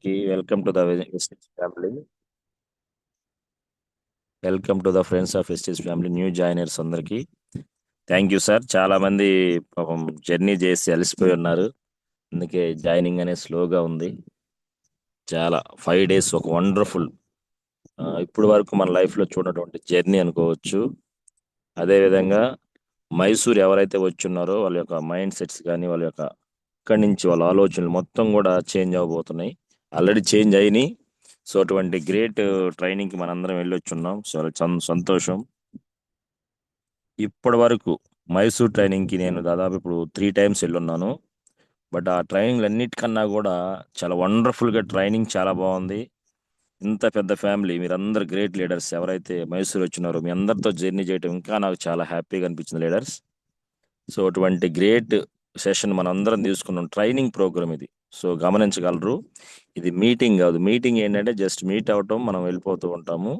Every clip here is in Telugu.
అందరికీ welcome to the Vestige family. Welcome to the friends of Vestige family new joiners అందరికీ థ్యాంక్ యూ సార్. చాలా మంది పాపం జర్నీ చేసి అలసిపోయి ఉన్నారు, అందుకే జాయినింగ్ అనేది స్లోగా ఉంది. చాలా 5 days ఒక వండర్ఫుల్ ఇప్పుడు వరకు మన లైఫ్లో చూడటువంటి జర్నీ అనుకోవచ్చు. అదేవిధంగా మైసూర్ ఎవరైతే వచ్చున్నారో వాళ్ళ యొక్క మైండ్ సెట్స్ కానీ వాళ్ళ యొక్క ఇక్కడి నుంచి వాళ్ళ ఆలోచనలు మొత్తం కూడా చేంజ్ అవబోతున్నాయి, ఆల్రెడీ చేంజ్ అయినాయి. సో అటువంటి గ్రేట్ ట్రైనింగ్కి మనందరం వెళ్ళొచ్చున్నాం. సో సంతోషం. ఇప్పటి వరకు మైసూర్ ట్రైనింగ్కి నేను దాదాపు ఇప్పుడు 3 times వెళ్ళున్నాను. బట్ ఆ ట్రైనింగ్లు అన్నిటికన్నా కూడా చాలా వండర్ఫుల్గా ట్రైనింగ్ చాలా బాగుంది. ఇంత పెద్ద ఫ్యామిలీ మీరందరు గ్రేట్ లీడర్స్ ఎవరైతే మైసూర్ వచ్చినారో మీ అందరితో జర్నీ చేయడం ఇంకా నాకు చాలా హ్యాపీగా అనిపించింది లీడర్స్. సో అటువంటి గ్రేట్ సెషన్ మనందరం తీసుకున్నాం. ట్రైనింగ్ ప్రోగ్రామ్ ఇది. సో గమనించగలరు, ఇది మీటింగ్ కాదు. మీటింగ్ ఏంటంటే జస్ట్ మీట్ అవటం, మనం వెళ్ళిపోతూ ఉంటాము.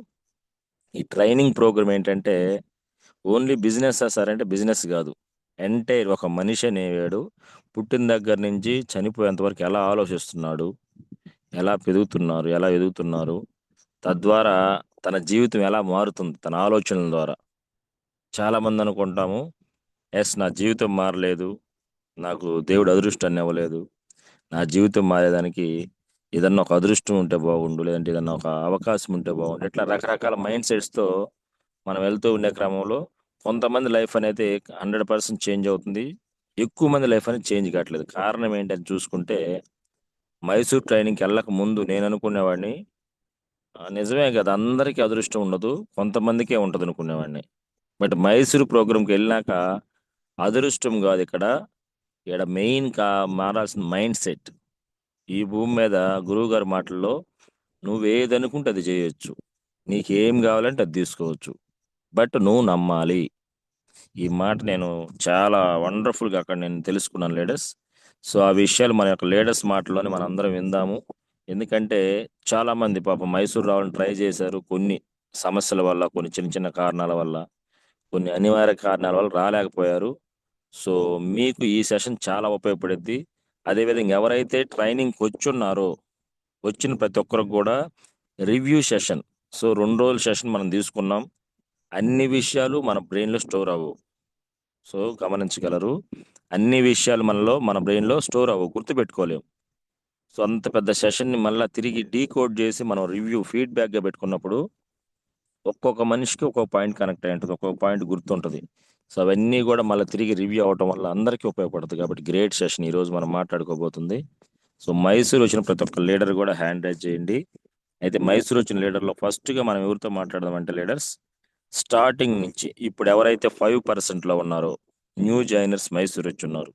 ఈ ట్రైనింగ్ ప్రోగ్రామ్ ఏంటంటే ఓన్లీ బిజినెస్ సార్ అంటే బిజినెస్ కాదు. ఎంటైర్ ఒక మనిషి అనేవాడు పుట్టిన దగ్గర నుంచి చనిపోయేంత వరకు ఎలా ఆలోచిస్తున్నాడు, ఎలా పెరుగుతున్నారు, ఎలా ఎదుగుతున్నారు, తద్వారా తన జీవితం ఎలా మారుతుంది తన ఆలోచనల ద్వారా. చాలామంది అనుకుంటాము, ఎస్ నా జీవితం మారలేదు, నాకు దేవుడు అదృష్టాన్ని ఇవ్వలేదు, నా జీవితం మారేదానికి ఏదన్నా ఒక అదృష్టం ఉంటే బాగుండు, లేదంటే ఏదన్నా ఒక అవకాశం ఉంటే బాగుండు, ఇట్లా రకరకాల మైండ్ సెట్స్తో మనం వెళ్తూ ఉండే క్రమంలో కొంతమంది లైఫ్ అనేది 100% చేంజ్ అవుతుంది, ఎక్కువ మంది లైఫ్ అనేది చేంజ్ కావట్లేదు. కారణం ఏంటని చూసుకుంటే మైసూర్ ట్రైనింగ్కి వెళ్ళక ముందు నేను అనుకునేవాడిని, నిజమే కదా అందరికీ అదృష్టం ఉండదు, కొంతమందికే ఉంటుంది అనుకునేవాడిని. బట్ మైసూర్ ప్రోగ్రామ్కి వెళ్ళినాక అదృష్టం కాదు ఇక్కడ, ఇక్కడ మెయిన్ మారాల్సిన మైండ్ సెట్. ఈ భూమి మీద గురువు గారి మాటల్లో నువ్వేది అనుకుంటే అది చేయొచ్చు, నీకేం కావాలంటే అది తీసుకోవచ్చు, బట్ నువ్వు నమ్మాలి. ఈ మాట నేను చాలా వండర్ఫుల్గా అక్కడ నేను తెలుసుకున్నాను లీడర్స్. సో ఆ విషయాలు మన యొక్క లీడర్స్ మాటల్లోనే మనం అందరం విందాము. ఎందుకంటే చాలా మంది పాపం మైసూర్ రావాలని ట్రై చేశారు, కొన్ని సమస్యల వల్ల, కొన్ని చిన్న చిన్న కారణాల వల్ల, కొన్ని అనివార్య కారణాల వల్ల రాలేకపోయారు. సో మీకు ఈ సెషన్ చాలా ఉపయోగపడుద్ది. అదేవిధంగా ఎవరైతే ట్రైనింగ్కి వచ్చున్నారో వచ్చిన ప్రతి ఒక్కరికి కూడా రివ్యూ సెషన్. సో 2 రోజుల సెషన్ మనం తీసుకున్నాం. అన్ని విషయాలు మన బ్రెయిన్లో స్టోర్ అవ్వవు. సో గమనించగలరు, అన్ని విషయాలు మన బ్రెయిన్లో స్టోర్ అవ్వవు, గుర్తుపెట్టుకోలేము. సో అంత పెద్ద సెషన్ని మళ్ళీ తిరిగి డీకోడ్ చేసి మనం రివ్యూ ఫీడ్బ్యాక్గా పెట్టుకున్నప్పుడు ఒక్కొక్క మనిషికి ఒక్కొక్క పాయింట్ కనెక్ట్ అయి ఉంటుంది, ఒక్కొక్క పాయింట్ గుర్తుంటుంది. సో అవన్నీ కూడా మళ్ళీ తిరిగి రివ్యూ అవటం వల్ల అందరికీ ఉపయోగపడుతుంది. కాబట్టి గ్రేట్ సెషన్ ఈరోజు మనం మాట్లాడుకోబోతుంది. సో మైసూర్ వచ్చిన ప్రతి ఒక్క లీడర్ కూడా హ్యాండ్ రైజ్ చేయండి. అయితే మైసూర్ వచ్చిన లీడర్లో ఫస్ట్గా మనం ఎవరితో మాట్లాడదామంటే లీడర్స్ స్టార్టింగ్ నుంచి ఇప్పుడు ఎవరైతే 5%లో ఉన్నారో న్యూ జాయినర్స్ మైసూర్ వచ్చి ఉన్నారు.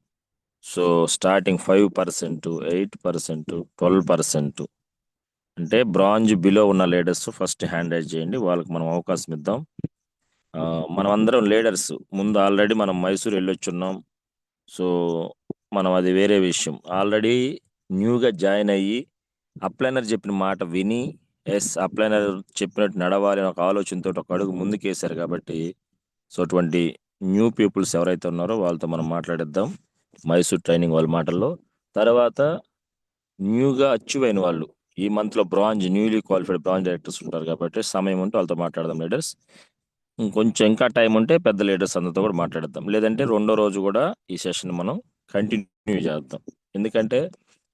సో స్టార్టింగ్ 5%, 8%, 12% అంటే బ్రాంజ్ బిలో ఉన్న లీడర్స్ ఫస్ట్ హ్యాండ్ రైజ్ చేయండి, వాళ్ళకి మనం అవకాశం ఇద్దాం. మనం అందరం లీడర్స్ ముందు ఆల్రెడీ మనం మైసూర్ వెళ్ళొచ్చున్నాం. సో మనం అది వేరే విషయం. ఆల్రెడీ న్యూగా జాయిన్ అయ్యి అప్లైనర్ చెప్పిన మాట విని ఎస్ అప్లైనర్ చెప్పినట్టు నడవాలి అని ఒక ఆలోచనతో ఒక అడుగు ముందుకేశారు. కాబట్టి సో అటువంటి న్యూ పీపుల్స్ ఎవరైతే ఉన్నారో వాళ్ళతో మనం మాట్లాడిద్దాం మైసూర్ ట్రైనింగ్ వాళ్ళ మాటల్లో. తర్వాత న్యూగా అచీవ్ అయిన వాళ్ళు ఈ మంత్లో bronze newly qualified bronze directors ఉంటారు, కాబట్టి సమయం ఉంటే వాళ్ళతో మాట్లాడదాం లీడర్స్. ఇంకొంచెం ఇంకా టైం ఉంటే పెద్ద లీడర్స్ అందరితో కూడా మాట్లాడదాం, లేదంటే 2వ రోజు కూడా ఈ సెషన్ మనం కంటిన్యూ చేద్దాం. ఎందుకంటే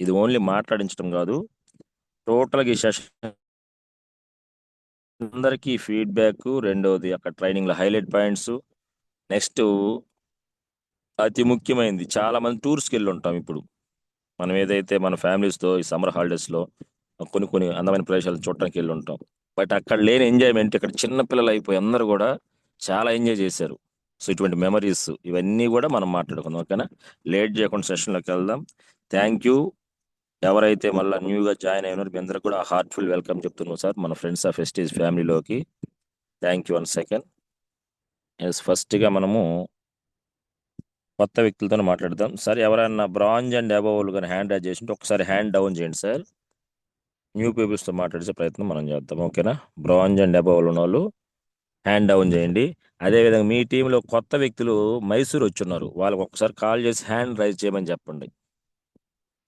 ఇది ఓన్లీ మాట్లాడించడం కాదు, టోటల్గా ఈ సెషన్ అందరికీ ఫీడ్బ్యాక్, రెండవది అక్కడ ట్రైనింగ్లో హైలైట్ పాయింట్స్, నెక్స్ట్ అతి ముఖ్యమైనది చాలా మంది టూర్స్కి వెళ్ళి ఉంటాం. ఇప్పుడు మనం ఏదైతే మన ఫ్యామిలీస్తో ఈ సమ్మర్ హాలిడేస్లో కొన్ని కొన్ని అందమైన ప్రదేశాలు చూడటానికి వెళ్ళి ఉంటాం. బట్ అక్కడ లేని ఎంజాయ్మెంట్ ఇక్కడ చిన్న పిల్లలు అయిపోయి అందరూ కూడా చాలా ఎంజాయ్ చేశారు. సో ఇటువంటి మెమరీస్ ఇవన్నీ కూడా మనం మాట్లాడుకుందాం, ఓకేనా? లేట్ చేయకుండా సెషన్లోకి వెళ్దాం. Thank you. ఎవరైతే మళ్ళీ న్యూగా జాయిన్ అయినారో మీ అందరికి కూడా హార్ట్ఫుల్ వెల్కమ్ చెప్తున్నాం సార్ మన ఫ్రెండ్స్ ఆఫ్ వెస్టీజ్ ఫ్యామిలీలోకి. Thank you. 1 సెకండ్. ఎస్ ఫస్ట్గా మనము కొత్త వ్యక్తులతో మాట్లాడదాం సార్. ఎవరైనా బ్రాంజ్ అండ్ అబోవ్ కానీ హ్యాండ్ రైజ్ చేసింటే ఒకసారి హ్యాండ్ డౌన్ చేయండి సార్. న్యూ పీపుల్స్తో మాట్లాడే ప్రయత్నం మనం చేద్దాం, ఓకేనా? బ్రాంజ్ అండ్ అబోవ్ ఉన్న వాళ్ళు హ్యాండ్ డౌన్ చేయండి. అదేవిధంగా మీ టీంలో కొత్త వ్యక్తులు మైసూర్ వచ్చున్నారు, వాళ్ళకి ఒకసారి కాల్ చేసి హ్యాండ్ రైజ్ చేయమని చెప్పండి.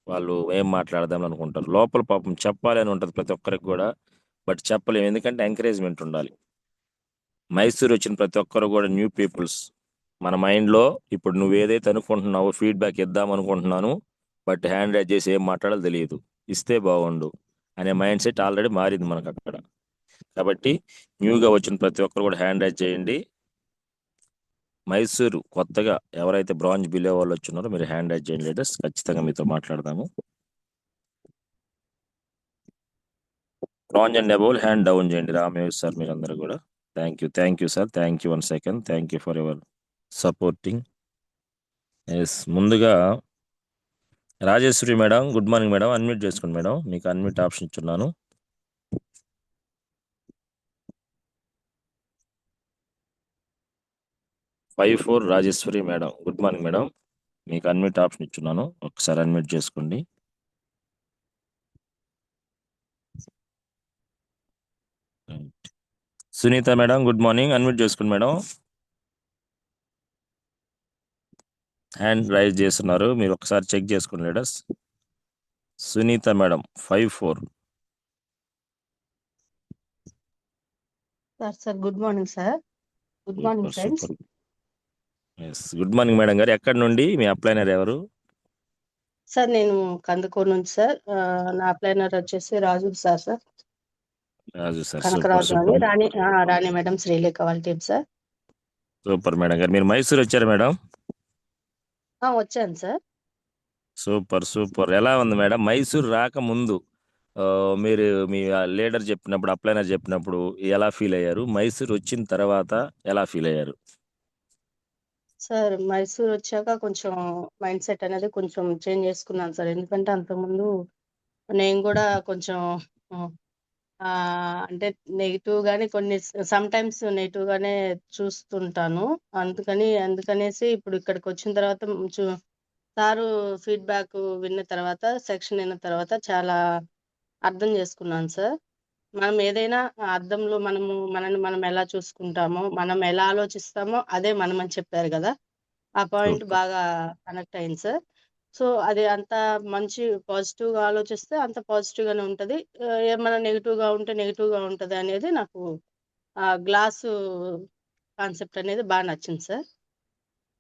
వాళ్ళు ఏం మాట్లాడదాం అనుకుంటారు. లోపల పాపం చెప్పాలి అని ఉంటది ప్రతి ఒక్కరికి గూడా. బట్ చెప్పలేము. ఎందుకంటే ఎంకరేజ్‌మెంట్ ఉండాలి. మైసూర్ వచ్చిన ప్రతి ఒక్కరు గూడా న్యూ పీపుల్స్. మన మైండ్‌లో ఇప్పుడు నువ్వేదైతే అనుకుంటున్నావో ఫీడ్‌బ్యాక్ ఇద్దాం అనుకుంటున్నాను. బట్ హ్యాండ్ రైజ్ చేసి ఏం మాట్లాడాలో తెలీదు. ఇస్తే బాగుండు అనే మైండ్ సెట్ ఆల్రెడీ మారింది మనకక్కడ. కాబట్టి న్యూగా వచ్చిన ప్రతి ఒక్కరు కూడా హ్యాండ్ రైజ్ చేయండి. మైసూరు కొత్తగా ఎవరైతే బ్రాంజ్ బిలో వాళ్ళు వచ్చున్నారో మీరు హ్యాండ్ రైజ్ చేయండి లీడర్స్. ఖచ్చితంగా మీతో మాట్లాడదాము. Bronze and above hand down చేయండి రామేష్ సార్ మీరందరూ కూడా. Thank you sir. Thank you 1 second. Thank you for your supporting. Yes ముందుగా Rajeshwari madam, good morning madam. Unmute చేసుకోండి మేడం, మీకు అన్మ్యూట్ ఆప్షన్ ఇచ్చున్నాను. Five four Rajeshwari madam, good morning madam. మీకు అన్మ్యూట్ ఆప్షన్ ఇచ్చున్నాను, ఒకసారి అన్మ్యూట్ చేసుకోండి. Sunitha madam, good morning. Unmute చేసుకోండి మేడం. హ్యాండ్ రైజ్ చేస్తున్నారు, మీరు ఒకసారి చెక్ చేసుకోండి leaders. Sunitha madam 54. Sir good morning sir. Good morning friends. Super. Yes good morning madam గారు. ఎక్కడి నుండి మీ అప్లైనర్ ఎవరు? సార్ నేను కందుకూరు నుంచి సార్. నా అప్లైనర్ వచ్చేసి రాజు సార్. రాజు సార్. సూపర్ కనకరాజు అని సూపర్ రాణి మేడం శ్రీలేఖ వాళ్ళ టీం సార్. సూపర్ మేడం గారు. మీరు మైసూర్ వచ్చారా మేడం? వచ్చాను సార్. Super super. ఎలా ఉంది మేడం మైసూర్ రాకముందు? మీరు మీ లీడర్ చెప్పినప్పుడు, అప్లైనర్ చెప్పినప్పుడు ఎలా ఫీల్ అయ్యారు? మైసూర్ వచ్చిన తర్వాత ఎలా ఫీల్ అయ్యారు? సార్ మైసూర్ వచ్చాక కొంచెం మైండ్ సెట్ అనేది కొంచెం చేంజ్ చేసుకున్నాను సార్. ఎందుకంటే అంతకుముందు నేను కూడా కొంచెం అంటే నెగిటివ్ గానే కొన్ని సమ్ టైమ్స్ నెగిటివ్ గానే చూస్తుంటాను. అందుకనేసి ఇప్పుడు ఇక్కడికి వచ్చిన తర్వాత సారు ఫీడ్బ్యాక్ విన్న తర్వాత, సెక్షన్ విన్న తర్వాత చాలా అర్థం చేసుకున్నాను సార్. మనం ఏదైనా అద్దంలో మనల్ని మనం ఎలా చూసుకుంటామో, మనం ఎలా ఆలోచిస్తామో అదే మనం అని చెప్పారు కదా. ఆ పాయింట్ సూపర్. బాగా కనెక్ట్ అయింది సార్. సో అది అంత మంచి పాజిటివ్గా ఆలోచిస్తే అంత పాజిటివ్గానే ఉంటుంది. ఏమైనా నెగిటివ్గా ఉంటే నెగిటివ్గా ఉంటుంది అనేది నాకు ఆ గ్లాసు కాన్సెప్ట్ అనేది బాగా నచ్చింది సార్.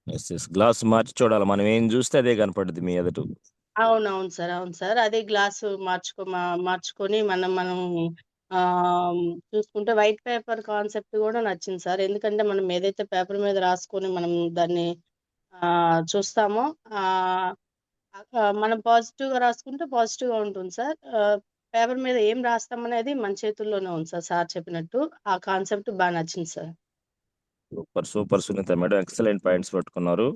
ఎస్ ఎస్, గ్లాస్ మార్చి చూడాలి, మనం ఏం చూస్తే అదే కనపడుద్ది మీ ఎదుట. అవునవును సార్. అవును సార్. అదే గ్లాసు మార్చుకొని మనం చూసుకుంటే వైట్ పేపర్ కాన్సెప్ట్ కూడా నచ్చింది సార్. ఎందుకంటే మనం ఏదైతే పేపర్ మీద రాసుకొని మనం దాన్ని చూస్తామో మనం పాజిటివ్గా రాసుకుంటే పాజిటివ్గా ఉంటుంది సార్. పేపర్ మీద ఏం రాస్తామనేది మన చేతుల్లోనే ఉంది సార్. సార్ చెప్పినట్టు ఆ కాన్సెప్ట్ బాగా నచ్చింది sir. Super super Sunitha madam, excellent points పట్టుకున్నారు.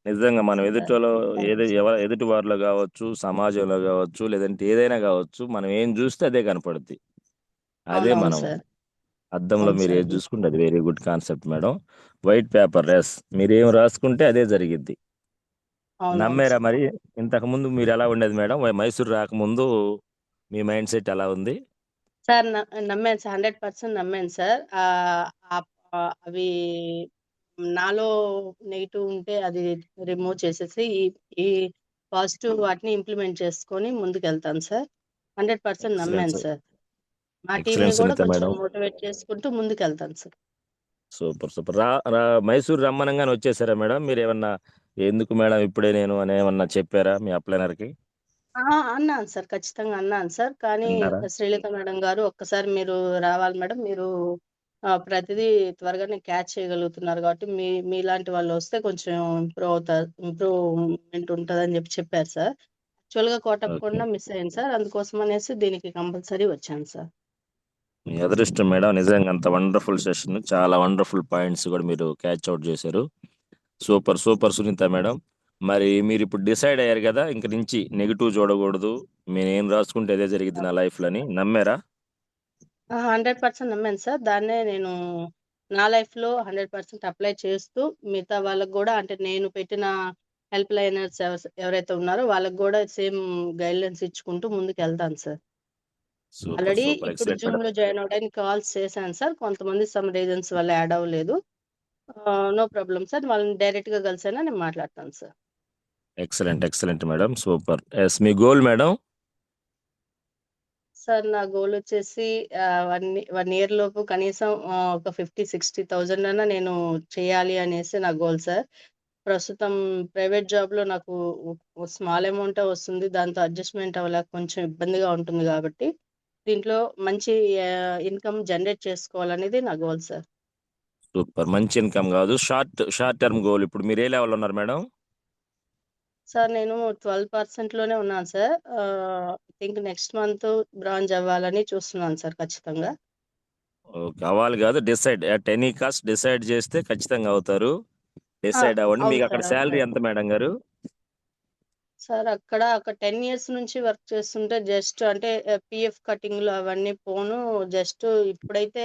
నిజంగా మనం సార్ ఎదుటిలో థ్యాంక్ యూ సార్. ఎదుటి వారిలో కావచ్చు, సమాజంలో కావచ్చు, లేదంటే ఏదైనా కావచ్చు, మనం ఏం చూస్తే అదే కనపడుద్ది. అదే అవునవును మనం. సార్. అద్దంలో అవును మీరు సార్. ఏది చూసుకుంటే అది very good concept madam. White paper రెస్, మీరు ఏం రాసుకుంటే అదే జరిగిద్ది. అవునవును నమ్మారా సార్. మరి? ఇంతకు ముందు మీరు ఎలా ఉండేది మేడం? మైసూర్ రాకముందు మీ మైండ్ సెట్ ఎలా ఉంది? సార్ నమ్మాను సార్. 100% నమ్మాను సార్. అవి నాలో నెగిటివ్ ఉంటే అది రిమూవ్ చేసేసి ఈ పాజిటివ్ వాటిని ఇంప్లిమెంట్ చేసుకొని ముందుకెళ్తాను సార్. 100% ఎక్సలెన్స్. నమ్మాను సార్. మా టీంని ఎక్సలెన్స్ కూడా సునీత కొంచెం మేడం. మోటివేట్ చేసుకుంటూ ముందుకెళ్తాను సార్. Super super. మైసూర్ రమ్మనంగానే వచ్చేసారా మేడం? మీరు ఏమన్నా ఎందుకు మేడం ఇప్పుడే నేను అని ఏమన్నా చెప్పారా మీ అప్లైనర్కి? అన్నాను సార్. ఖచ్చితంగా అన్నాను సార్. కానీ అన్నారా? శ్రీలేఖ మేడం గారు ఒక్కసారి మీరు రావాలి మేడం. మీరు ప్రతిదీ త్వరగానే క్యాచ్ చేయగలుగుతున్నారు కాబట్టి మీలాంటి వాళ్ళు వస్తే కొంచెం ఇంప్రూవ్మెంట్ ఉంటుందని చెప్పారు సార్. యాక్చువల్గా ఓకే. కోటప్పకొండ మిస్ అయింది సార్. అందుకోసం అనేసి దీనికి కంపల్సరీ వచ్చాను సార్. మీ అదృష్టం మేడం, నిజంగా అంత వండర్ఫుల్ సెషన్, చాలా వండర్ఫుల్ పాయింట్స్ కూడా మీరు క్యాచ్ అవుట్ చేశారు. Super super Sunitha madam. మరి మీరు ఇప్పుడు డిసైడ్ అయ్యారు కదా, ఇంక నుంచి నెగిటివ్ చూడకూడదు, నేను ఏం రాసుకుంటే అదే జరిగింది నా లైఫ్లో అని నమ్మారా? 100% నమ్మాను సార్. దాన్నే నేను నా లైఫ్‌లో 100% అప్లై చేస్తూ మిగతా వాళ్ళకి గూడా అంటే నేను పెట్టిన హెల్ప్ లైనర్స్ ఎవరైతే ఉన్నారో వాళ్ళకి గూడా సేమ్ గైడ్‌లైన్స్ ఇచ్చుకుంటూ ముందుకెళ్తాను సార్. సూపర్ ఆల్రెడీ సూపర్ ఇప్పుడు ఎక్సలెంట్ మేడం. జూమ్‌లో జాయిన్ అవ్వడానికి కాల్స్ చేశాను సార్. కొంతమంది సమ్ రీజన్స్ వల్ల యాడ్ అవ్వలేదు. No problem sir. వాళ్ళని డైరెక్ట్‌గా కలిసైనా నేను మాట్లాడతాను sir. Excellent, excellent madam, super. Yes, మీ గోల్ మేడం? సార్ నా గోల్ వచ్చేసి 1 ఇయర్ లోపు కనీసం ఒక 50-60,000 అన్నా నేను చేయాలి అనేసి నా గోల్ సార్. ప్రస్తుతం ప్రైవేట్ జాబ్ లో నాకు స్మాల్ అమౌంట్ వస్తుంది, దాంతో అడ్జస్ట్మెంట్ అవ్వలేక కొంచెం ఇబ్బందిగా ఉంటుంది కాబట్టి దీంట్లో మంచి ఇన్కమ్ జనరేట్ చేసుకోవాలనేది నా గోల్ సార్. సూపర్, మంచి ఇన్కమ్ కాదు, షార్ట్ టర్మ్ గోల్. ఇప్పుడు మీరు ఏ లెవెల్ ఉన్నారు మేడం? సార్ నేను 12% లోనే ఉన్నాను sir. Think next month bronze అవ్వాలని చూస్తున్నాను సార్ ఖచ్చితంగా. ఓకే, అవ్వాలి కాదు, decide at any cost decide చేస్తే ఖచ్చితంగా అవుతారు. ఆ, డిసైడ్ అవ్వండి. అవును మీకు అక్కడ సార్, అవును శాలరీ సార్. ఎంత మేడం గారు? సార్ అక్కడ ఒక 10 years నుంచి వర్క్ చేస్తుంటే జస్ట్ అంటే పిఎఫ్ కటింగ్లు అవన్నీ పోను, జస్ట్ ఇప్పుడైతే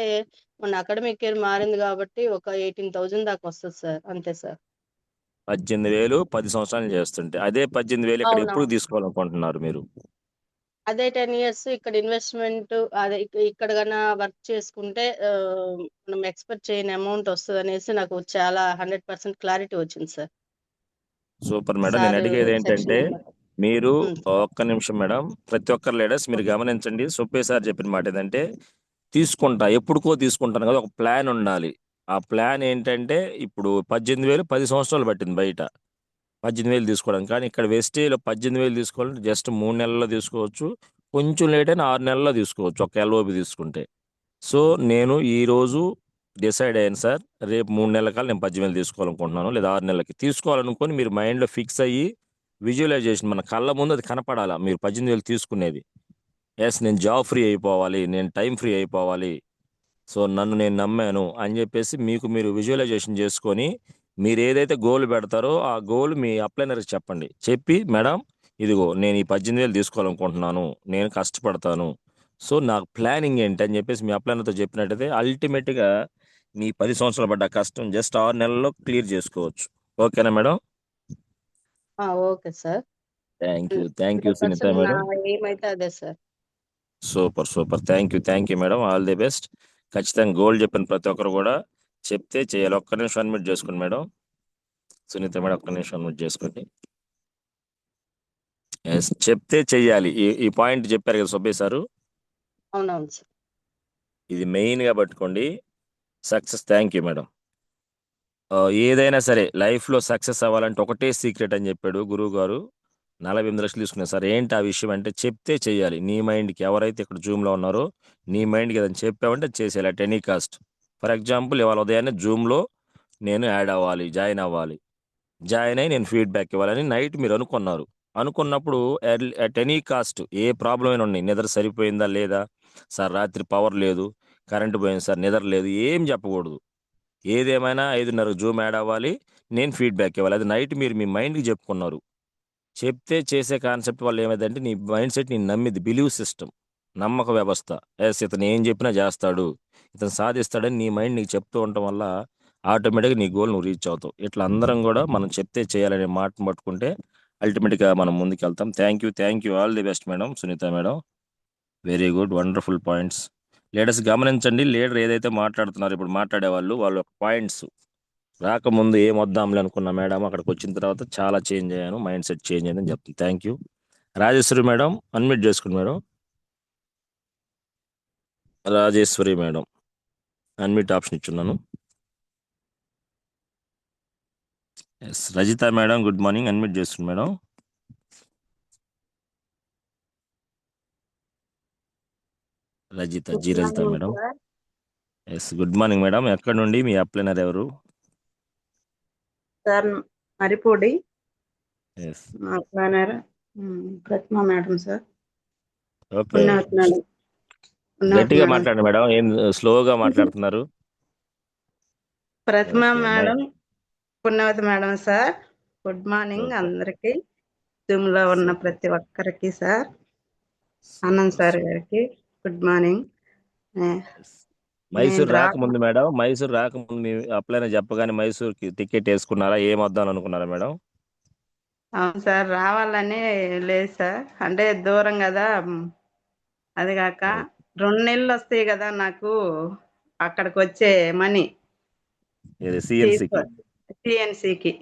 మన అకాడమిక్ ఇయర్ మారింది కాబట్టి ఒక 18,000 దాకా వస్తుంది సార్, అంతే సార్. 18,000 10 సంవత్సరాలు చేస్తుంటే, అదే 18,000 ఇక్కడ ఎప్పుడు అవునవును. తీసుకోవాలనుకుంటున్నారు మీరు? అదే 10 years ఇక్కడ ఇన్వెస్ట్మెంట్ అదే ఇక్కడ కన్నా వర్క్ చేసుకుంటే మనం ఎక్స్పెక్ట్ చేయని అమౌంట్ వస్తుంది అనేసి నాకు చాలా 100% క్లారిటీ వచ్చింది సార్. Super madam. నేను సార్ అడిగేది సెక్షన్ ఏంటంటే, నెంబర్. మీరు ఒక్క నిమిషం మేడం, ప్రతి ఒక్కరు లీడర్స్ మీరు ఓకే. గమనించండి. సుబ్బయ్య సార్ చెప్పిన మాట ఏంటంటే, తీసుకుంటా ఎప్పుడుకో తీసుకుంటాను కదా, ఒక ప్లాన్ ఉండాలి. ఆ ప్లాన్ ఏంటంటే, ఇప్పుడు 18,000 10 సంవత్సరాలు పట్టింది బయట 18,000 తీసుకోవడం. కానీ ఇక్కడ వెస్టేజ్లో 18,000 తీసుకోవాలంటే జస్ట్ 3 నెలల్లో తీసుకోవచ్చు, కొంచెం లేట్ అయినా 6 నెలల్లో తీసుకోవచ్చు ఒక ఎల్ఓపి తీసుకుంటే. సో నేను ఈరోజు డిసైడ్ అయ్యాను సార్, రేపు 3 నెలల కాలం నేను 18,000 తీసుకోవాలనుకుంటున్నాను, లేదా 6 నెలలకి తీసుకోవాలనుకొని మీరు మైండ్లో ఫిక్స్ అయ్యి విజువలైజేషన్ మన కళ్ళ ముందు అది కనపడాలా మీరు 18,000 తీసుకునేది. ఎస్, నేను జాబ్ ఫ్రీ అయిపోవాలి, నేను టైం ఫ్రీ అయిపోవాలి, సో నన్ను నేను నమ్మాను అని చెప్పేసి మీకు మీరు విజువలైజేషన్ చేసుకొని మీరు ఏదైతే గోల్ పెడతారో ఆ గోల్ మీ అప్లైనర్కి చెప్పండి. చెప్పి మేడం ఇదిగో నేను ఈ 18,000 తీసుకోవాలనుకుంటున్నాను, నేను కష్టపడతాను, సో నాకు ప్లానింగ్ ఏంటి అని చెప్పేసి మీ అప్లైనర్తో చెప్పినట్టయితే అల్టిమేట్గా మీ 10 సంవత్సరాలు పడ్డ కష్టం జస్ట్ 6 నెలల్లో క్లియర్ చేసుకోవచ్చు. ఓకేనా madam? Okay sir. Thank you Sunitha 100% నా మేడం. ఎయిమ్ అయితే అదే sir. Super, super, thank you madam, all the best. ఖచ్చితంగా గోల్ చెప్పిన ప్రతి ఒక్కరు కూడా చెప్తే చేయాలి. ఒక్క నిమిషం అడ్మిట్ చేసుకోండి మేడం. సునీత మేడం ఒక్క నిమిషం అడ్మిట్ చేసుకోండి. ఎస్, చెప్తే చెయ్యాలి. ఈ పాయింట్ చెప్పారు కదా సుబ్బయ్య సారు, అవునవును సార్. ఇది మెయిన్గా పట్టుకోండి. సక్సెస్. Thank you madam. ఏదైనా సరే లైఫ్లో సక్సెస్ అవ్వాలంటే ఒకటే సీక్రెట్ అని చెప్పాడు గురువు గారు. 48 లక్షలు తీసుకున్నారు సార్. ఏంటి ఆ విషయం అంటే, చెప్తే చెయ్యాలి. నీ మైండ్కి ఎవరైతే ఇక్కడ జూమ్లో ఉన్నారో నీ మైండ్కి ఏదైనా చెప్పావంటే చేసేయాలి at any cost. For example ఇవాళ ఉదయాన్నే జూమ్లో నేను యాడ్ అవ్వాలి, జాయిన్ అవ్వాలి, జాయిన్ అయ్యి నేను ఫీడ్బ్యాక్ ఇవ్వాలని నైట్ మీరు అనుకున్నారు. అనుకున్నప్పుడు at any cost A problem అయినా ఉన్నాయి, నిద్ర సరిపోయిందా లేదా సార్, రాత్రి పవర్ లేదు, కరెంట్ పోయింది సార్, నిద్ర లేదు, ఏం చెప్పకూడదు. ఏదేమైనా 5:30 జూమ్ యాడ్ అవ్వాలి, నేను ఫీడ్బ్యాక్ ఇవ్వాలి. అది నైట్ మీరు మీ మైండ్కి చెప్పుకున్నారు. చెప్తే చేసే కాన్సెప్ట్ వల్ల ఏమైందంటే నీ మైండ్ సెట్ నేను నమ్మిది, బిలీవ్ సిస్టమ్, నమ్మక వ్యవస్థ. ఎస్, ఇతను ఏం చెప్పినా చేస్తాడు, ఇతను సాధిస్తాడని నీ మైండ్ నీకు చెప్తూ ఉండటం వల్ల ఆటోమేటిక్గా నీ గోల్ నువ్వు రీచ్ అవుతావు. ఇట్లా అందరం కూడా మనం చెప్తే చేయాలనే మాటను పట్టుకుంటే అల్టిమేట్గా మనం ముందుకు వెళ్తాం. Thank you all the best madam, Sunitha madam. Very good, wonderful points. Leaders గమనించండి, లీడర్ ఏదైతే మాట్లాడుతున్నారో ఇప్పుడు మాట్లాడే వాళ్ళు వాళ్ళ పాయింట్స్ రాకముందు ఏం వద్దాంలే అనుకున్నా మేడం, అక్కడికి వచ్చిన తర్వాత చాలా చేంజ్ అయ్యాను, మైండ్ సెట్ చేంజ్ అయిందని చెప్తాను. Thank you. Rajeshwari madam unmute చేసుకోండి madam. Rajeshwari madam unmute option ఇచ్చున్నాను. Yes, Rajitha madam good morning, unmute చేస్తుంది madam. Good Rajitha morning madam. Sir. Yes, good morning madam. ఎక్కడ నుండి మీ అప్లైనర్ ఎవరు? Sir Maripudi yes. మా planner Pratima madam sir. Okay, madam. గట్టిగా మేడం. మాట్లాడండి మేడం, ఏం స్లోగా మాట్లాడుతున్నారు? Pratima okay madam, Punyavathi madam sir. Good morning super. అందరికి, జూమ్ లో ఉన్న సూపర్. ప్రతి ఒక్కరికి సార్. ఆనంద్ సార్ గారికి గుడ్ మార్నింగ్. నేను మైసూర్ రాక రాకముందు మేడం, మైసూర్ రాకముందు మీ అప్లైన చెప్పగానే మైసూర్కి టికెట్ వేసుకున్నారా, ఏం వద్దాం అనుకున్నారా మేడం? అవును సార్, రావాలని లేదు సార్, అంటే దూరం కదా. అది కాక 2 నెలలు వస్తాయి కదా నాకు అక్కడికి వచ్చే మనీ ఇది సిఎన్సికి. సిఎన్సికి.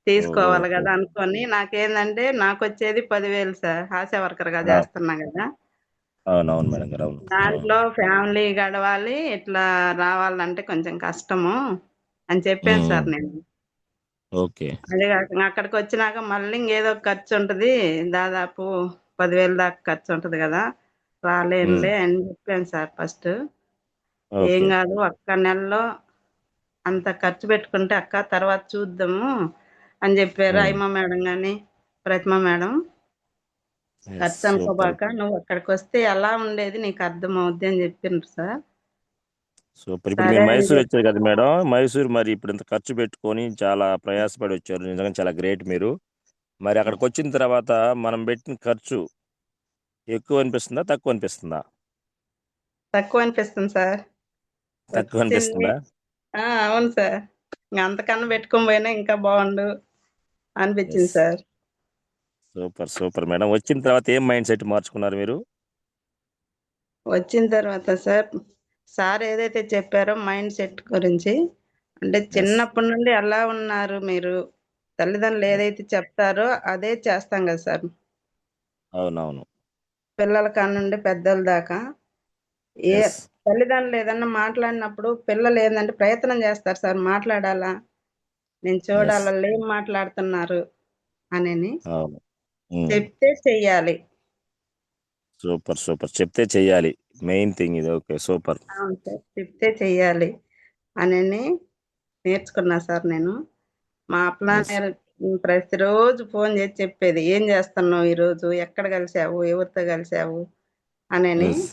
తీసుకోవాలి ఓకే. కదా అనుకొని నాకేందంటే నాకు వచ్చేది 10,000 సార్ ఆశా వర్కర్ గా ఆ, చేస్తున్నా కదా. అవునవును మేడం గారు, అవును. దాంట్లో ఫ్యామిలీ గడవాలి, ఇట్లా రావాలంటే కొంచెం కష్టము అని చెప్పాను సార్ నేను. ఓకే. అదే కాక అక్కడికి వచ్చినాక మళ్ళీ ఇంకేదో ఖర్చు ఉంటది, దాదాపు 10,000 దాకా ఖర్చు ఉంటది కదా, రాలేనులే అని చెప్పాను సార్ ఫస్ట్. ఏం ఓకే. కాదు ఒక్క నెలలో అంత ఖర్చు పెట్టుకుంటే అక్క తర్వాత చూద్దాము అని చెప్పారు అయ్యమ్మ మేడం గాని ప్రతిమ మేడం. ఖర్చు సూపర్. అనుకోబాక నువ్వు అక్కడికి వస్తే ఎలా ఉండేది నీకు అర్థం అవుద్ది అని చెప్పిండ్రు సార్. సూపర్. ఇప్పుడు సరే మీరు అని మైసూర్ చెప్పి వచ్చారు కదా మేడం, మైసూర్ మరి ఇప్పుడు ఇంత ఖర్చు పెట్టుకొని చాలా ప్రయాసపడి వచ్చారు, నిజంగా చాలా గ్రేట్ మీరు. మరి అక్కడికి వచ్చిన తర్వాత మనం పెట్టిన ఖర్చు ఎక్కువ అనిపిస్తుందా, తక్కువ అనిపిస్తుందా? తక్కువ అనిపిస్తుంది సార్. తక్కువ వచ్చింది. అనిపిస్తుందా? అవును సార్. ఇంక అంతకన్నా పెట్టుకొని పోయినా ఇంకా బాగుండు అనిపించింది yes. Sir. Super super madam. వచ్చిన తర్వాత ఏం మైండ్ సెట్ మార్చుకున్నారు మీరు? వచ్చిన తర్వాత సార్, సార్ ఏదైతే చెప్పారో మైండ్ సెట్ గురించి, అంటే ఎస్. చిన్నప్పటి నుండి అలా ఉన్నారు మీరు, తల్లిదండ్రులు ఏదైతే చెప్తారో అదే చేస్తాం కదా సార్. అవునవును. పిల్లల కాడ నుండి పెద్దల దాకా ఏ ఎస్. తల్లిదండ్రులు ఏదన్నా మాట్లాడినప్పుడు పిల్లలు ఏంటంటే ప్రయత్నం చేస్తారు సార్, మాట్లాడాలా, నేను ఎస్. చూడాలా, వాళ్ళు ఏం మాట్లాడుతున్నారు అని. అవును. చెప్తే చెయ్యాలి. సూపర్ సూపర్, చెప్తే చెయ్యాలి, మెయిన్ థింగ్ ఇది. Okay, super. అవును సార్, చెప్తే చెయ్యాలి అని నేర్చుకున్నా సార్ నేను. మా ఎస్. అప్పనాన్నగారు ప్రతిరోజు ఫోన్ చేసి చెప్పేది, ఏం చేస్తున్నావు ఈరోజు, ఎక్కడ కలిసావు, ఎవరితో కలిసావు అని. ఎస్. ఎస్.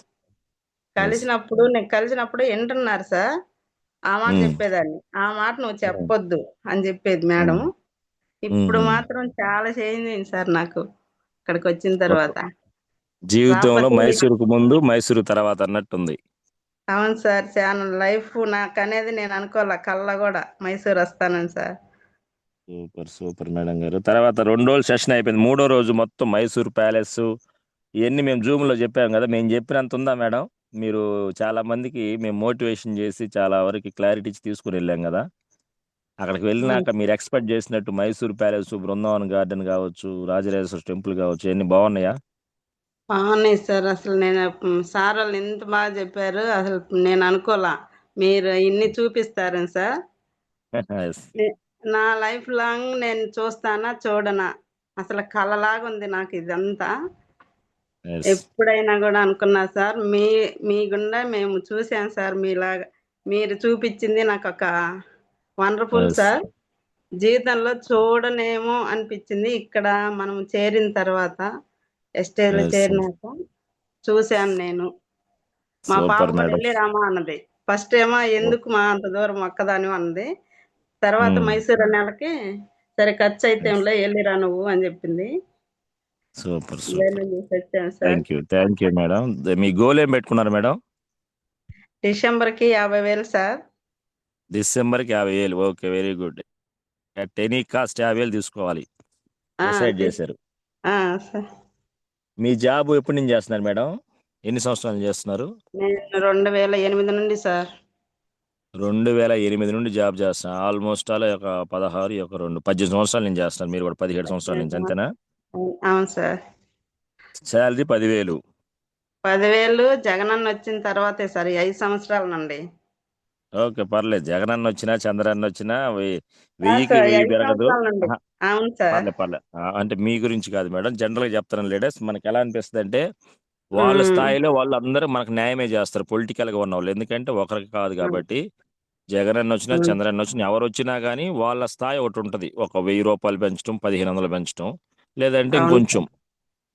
నేను కలిసినప్పుడు వింటున్నారు సార్, ఆ మాట చెప్పేదాన్ని, ఆ మాట నువ్వు చెప్పొద్దు అని చెప్పేది మేడం. ఇప్పుడు మాత్రం చాలా చేంజ్ అయింది సార్ నాకు ఇక్కడికి వచ్చిన తర్వాత. జీవితంలో రాకపోతే మైసూరుకు ముందు, మైసూరు తర్వాత అన్నట్టుంది. అవును సార్, చాలా లైఫ్ నాకు అనేది నేను అనుకోలే కళ్ళ కూడా మైసూర్ వస్తానని సార్. సూపర్ సూపర్ మేడం గారు. తర్వాత 2 రోజులు సెషన్ అయిపోయింది, 3వ రోజు మొత్తం మైసూర్ ప్యాలెస్ ఇవన్నీ మేము జూమ్లో చెప్పాం కదా, మేము చెప్పినంత ఉందా మేడం? మీరు చాలా మందికి మేము మోటివేషన్ చేసి చాలా వరకు క్లారిటీ ఇచ్చి తీసుకుని వెళ్ళాం కదా. అక్కడికి అవును వెళ్ళినాక సార్. మీరు ఎక్స్పెక్ట్ చేసినట్టు మైసూర్ ప్యాలెస్, బృందావన్ గార్డెన్ కావచ్చు, రాజరాజేశ్వర టెంపుల్ కావచ్చు, ఇవన్నీ బాగున్నాయా? బాగున్నాయి సార్. అసలు నేను సార్ వాళ్ళు ఎంత బాగా చెప్పారు, అసలు నేను అనుకోలా మీరు ఇన్ని చూపిస్తారని సార్. ఎస్. నే- నా లైఫ్ లాంగ్ నేను చూస్తానా చూడనా, అసలు కలలాగా ఉంది నాకు ఇదంతా. ఎస్. ఎప్పుడైనా కూడా అనుకున్నా సార్, మీ గుండా మేము చూసాం సార్, మీలాగా మీరు చూపించింది నాకు ఒక వండర్ఫుల్ ఎస్. సార్. జీవితంలో చూడనేమో అనిపించింది ఇక్కడ మనం చేరిన తర్వాత, ఎస్టేజ్లో ఎస్. చేరినాక చూశాను నేను. మా పాప సూపర్ కూడా మేడం. వెళ్ళి రామా అన్నది. ఫస్ట్ ఏమో ఎందుకు మా అంత దూరం ఒక్కదాని అన్నది. తర్వాత సూపర్. మైసూరు నెలకి సరే ఖర్చు అయితే ఏంలే వెళ్ళిరా నువ్వు అని చెప్పింది. Super super. ఇవన్నీ చూసి వచ్చాను సార్. Thank you madam. మీ గోల్ ఏం పెట్టుకున్నారు మేడం? డిసెంబర్కి 50,000 సార్. డిసెంబర్కి 50,000. Okay, very good. At any cost 50,000 తీసుకోవాలి ఆ, డిసైడ్ తీస్- చేశారు. ఆ, సార్. మీ జాబ్ ఎప్పటి నుంచి చేస్తున్నారు మేడం? ఎన్ని సంవత్సరాలు చేస్తున్నారు? నేను 2008 నుండి సార్. 2008 నుండి జాబ్ చేస్తున్నారు. ఆల్మోస్ట్ అలా ఒక 16, ఒక 18 సంవత్సరాల నుంచి చేస్తున్నారు. మీరు కూడా 17 సంవత్సరాల నుంచి, అంతేనా? అవును సార్. శాలరీ 10,000. 10,000 జగనన్న వచ్చిన తర్వాతే సార్, ఈ 5 సంవత్సరాల నుండి. ఓకే, పర్లేదు. జగనన్న వచ్చినా, చంద్రన్న వచ్చినా కాదు వెయ్యికి సార్, ఈ వెయ్యి 5 పెరగదు. సంవత్సరాల నుండి. ఆహా, అవును సార్. పర్లేదు పర్లేదు. అంటే మీ గురించి కాదు మేడం, జనరల్గా చెప్తాను. లీడర్స్ మనకి ఎలా అనిపిస్తుంది అంటే, వాళ్ళ ఉమ్, స్థాయిలో వాళ్ళందరూ మనకు న్యాయమే చేస్తారు, పొలిటికల్గా ఉన్న వాళ్ళు. ఎందుకంటే ఒకరికి కాదు అవును కాబట్టి. జగనన్న వచ్చినా, అవును చంద్రన్న వచ్చినా, ఎవరు వచ్చినా కానీ వాళ్ళ స్థాయి ఒకటి ఉంటుంది. ఒక రూపాయలు పెంచడం, 1,500 పెంచడం, లేదంటే అవును ఇంకొంచెం. సార్.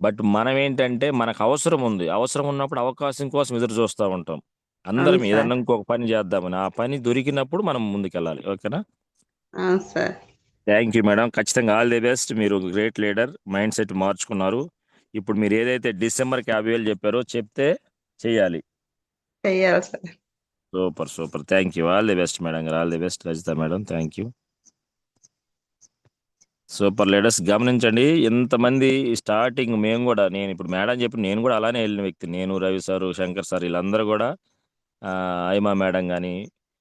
బట్ మనం ఏంటంటే మనకు అవసరం ఉంది, అవసరం ఉన్నప్పుడు అవకాశం కోసం ఎదురు చూస్తూ ఉంటాం. అవును అందరం సార్. ఏదన్నా ఇంకొక పని చేద్దామని, ఆ పని దొరికినప్పుడు మనం ముందుకెళ్ళాలి. ఓకేనా? అవును సార్. Thank you madam. ఖచ్చితంగా ఆల్ ది బెస్ట్. మీరు గ్రేట్ లీడర్, మైండ్ సెట్ మార్చుకున్నారు. ఇప్పుడు మీరు ఏదైతే డిసెంబర్కి 50,000 చెప్పారో చెప్తే చెయ్యాలి. చెయ్యాలి sir. Super super. Thank you. All the best madam గారు. All the best Rajitha madam. Thank you. Super leaders, గమనించండి ఎంతమంది స్టార్టింగ్. మేము కూడా, నేను ఇప్పుడు మేడం చెప్పి నేను కూడా అలానే వెళ్ళిన వ్యక్తి. నేను, రవి సారు, శంకర్ సార్, వీళ్ళందరూ కూడా, ఐమా మేడం కానీ,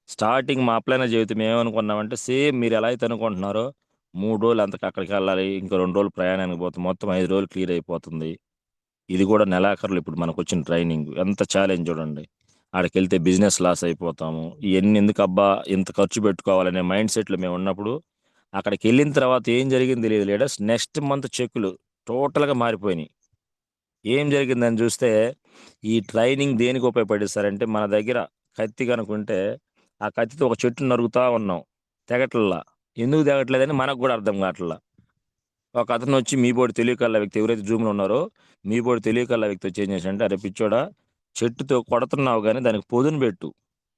స్టార్టింగ్ మా అప్లైన జీవితం ఏమనుకున్నామంటే సేమ్ మీరు ఎలా అయితే అనుకుంటున్నారో 3 రోజులు అంతకు అక్కడికి వెళ్ళాలి. ఇంకో 2 రోజులు ప్రయాణానికి పోతాం. మొత్తం 5 రోజులు క్లియర్ అయిపోతుంది. ఇది కూడా నెలాఖరులో ఇప్పుడు మనకొచ్చిన ట్రైనింగ్. ఎంత ఛాలెంజ్ చూడండి. ఆడికెళ్తే బిజినెస్ లాస్ అయిపోతాము. ఇయన్నీ ఎందుకబ్బా! ఇంత ఖర్చు పెట్టుకోవాలనే మైండ్ సెట్‌లో మేమున్నప్పుడు, అక్కడికెళ్ళిన తర్వాత ఏం జరిగిందో తెలీదు లీడర్స్. నెక్స్ట్ మంత్ చెక్కులు టోటల్‌గా మారిపోయినియి. ఏం జరిగిందని చూస్తే, ఈ ట్రైనింగ్ దేనికి ఉపయోగపడేది సార్ అంటే, మన దగ్గర కత్తి గనుకుంటే, ఆ కత్తితో ఒక చెట్టుని నరుకుతా ఉన్నాం. తెగట్లా. ఎందుకు తెగట్లేదని మనకు కూడా అర్థం కావట్లా. ఒక అతను వచ్చి మీ బోర్డు తెలియకల్లా వ్యక్తి ఎవరైతే జూమ్‌లో ఉన్నారో, మీ బోర్డు తెలియకల్లా వ్యక్తి వచ్చి ఏం చేశాడంటే, "అరే పిచ్చోడా! చెట్టుతో కొడుతున్నావు గానీ దానికి పొదును పెట్టు"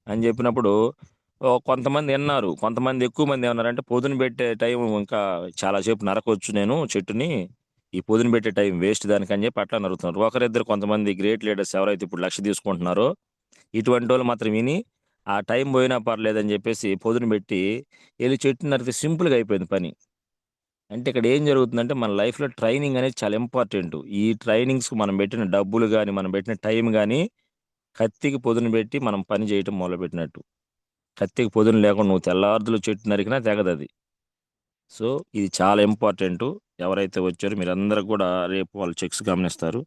అని చెప్పినప్పుడు కొంతమంది విన్నారు. కొంతమంది ఎక్కువ మంది ఏమన్నారంటే, "పొదును పెట్టే టైం ఇంకా చాలా సేపు నరకొచ్చు నేను చెట్టుని. ఈ పొదును పెట్టే టైం వేస్ట్ దానికి" అని చెప్పి అట్లా నరుకుతున్నారు. ఒకరిద్దరు కొంతమంది గ్రేట్ లీడర్స్ ఎవరైతే ఇప్పుడు 1,00,000 తీసుకుంటున్నారో, ఇటువంటోళ్ళు మాత్రం విని, ఆ టైం పోయినా పర్లేదని చెప్పేసి పొదును పెట్టి, ఎళ్లి చెట్టుని నరికితే సింపుల్‌గా అయిపోయింది పని. అంటే ఇక్కడ ఏం జరుగుతుందంటే మన లైఫ్‌లో ట్రైనింగ్ అనేది చాలా ఇంపార్టెంటు. ఈ ట్రైనింగ్స్‌కి మనం పెట్టిన డబ్బులు గాని, మనం పెట్టిన టైం గాని, కత్తికి పొదును పెట్టి మనం పని చేయటం మొదలుపెట్టినట్టు. కత్తికి పొదును లేకుండా నువ్వు తెల్లార్దులు చెట్టు నరికినా తెగదది. సో, ఇది చాలా ఇంపార్టెంటు. ఎవరైతే వచ్చారో మీరందరూ కూడా రేపు వాళ్ళు చెక్స్ గమనిస్తారు.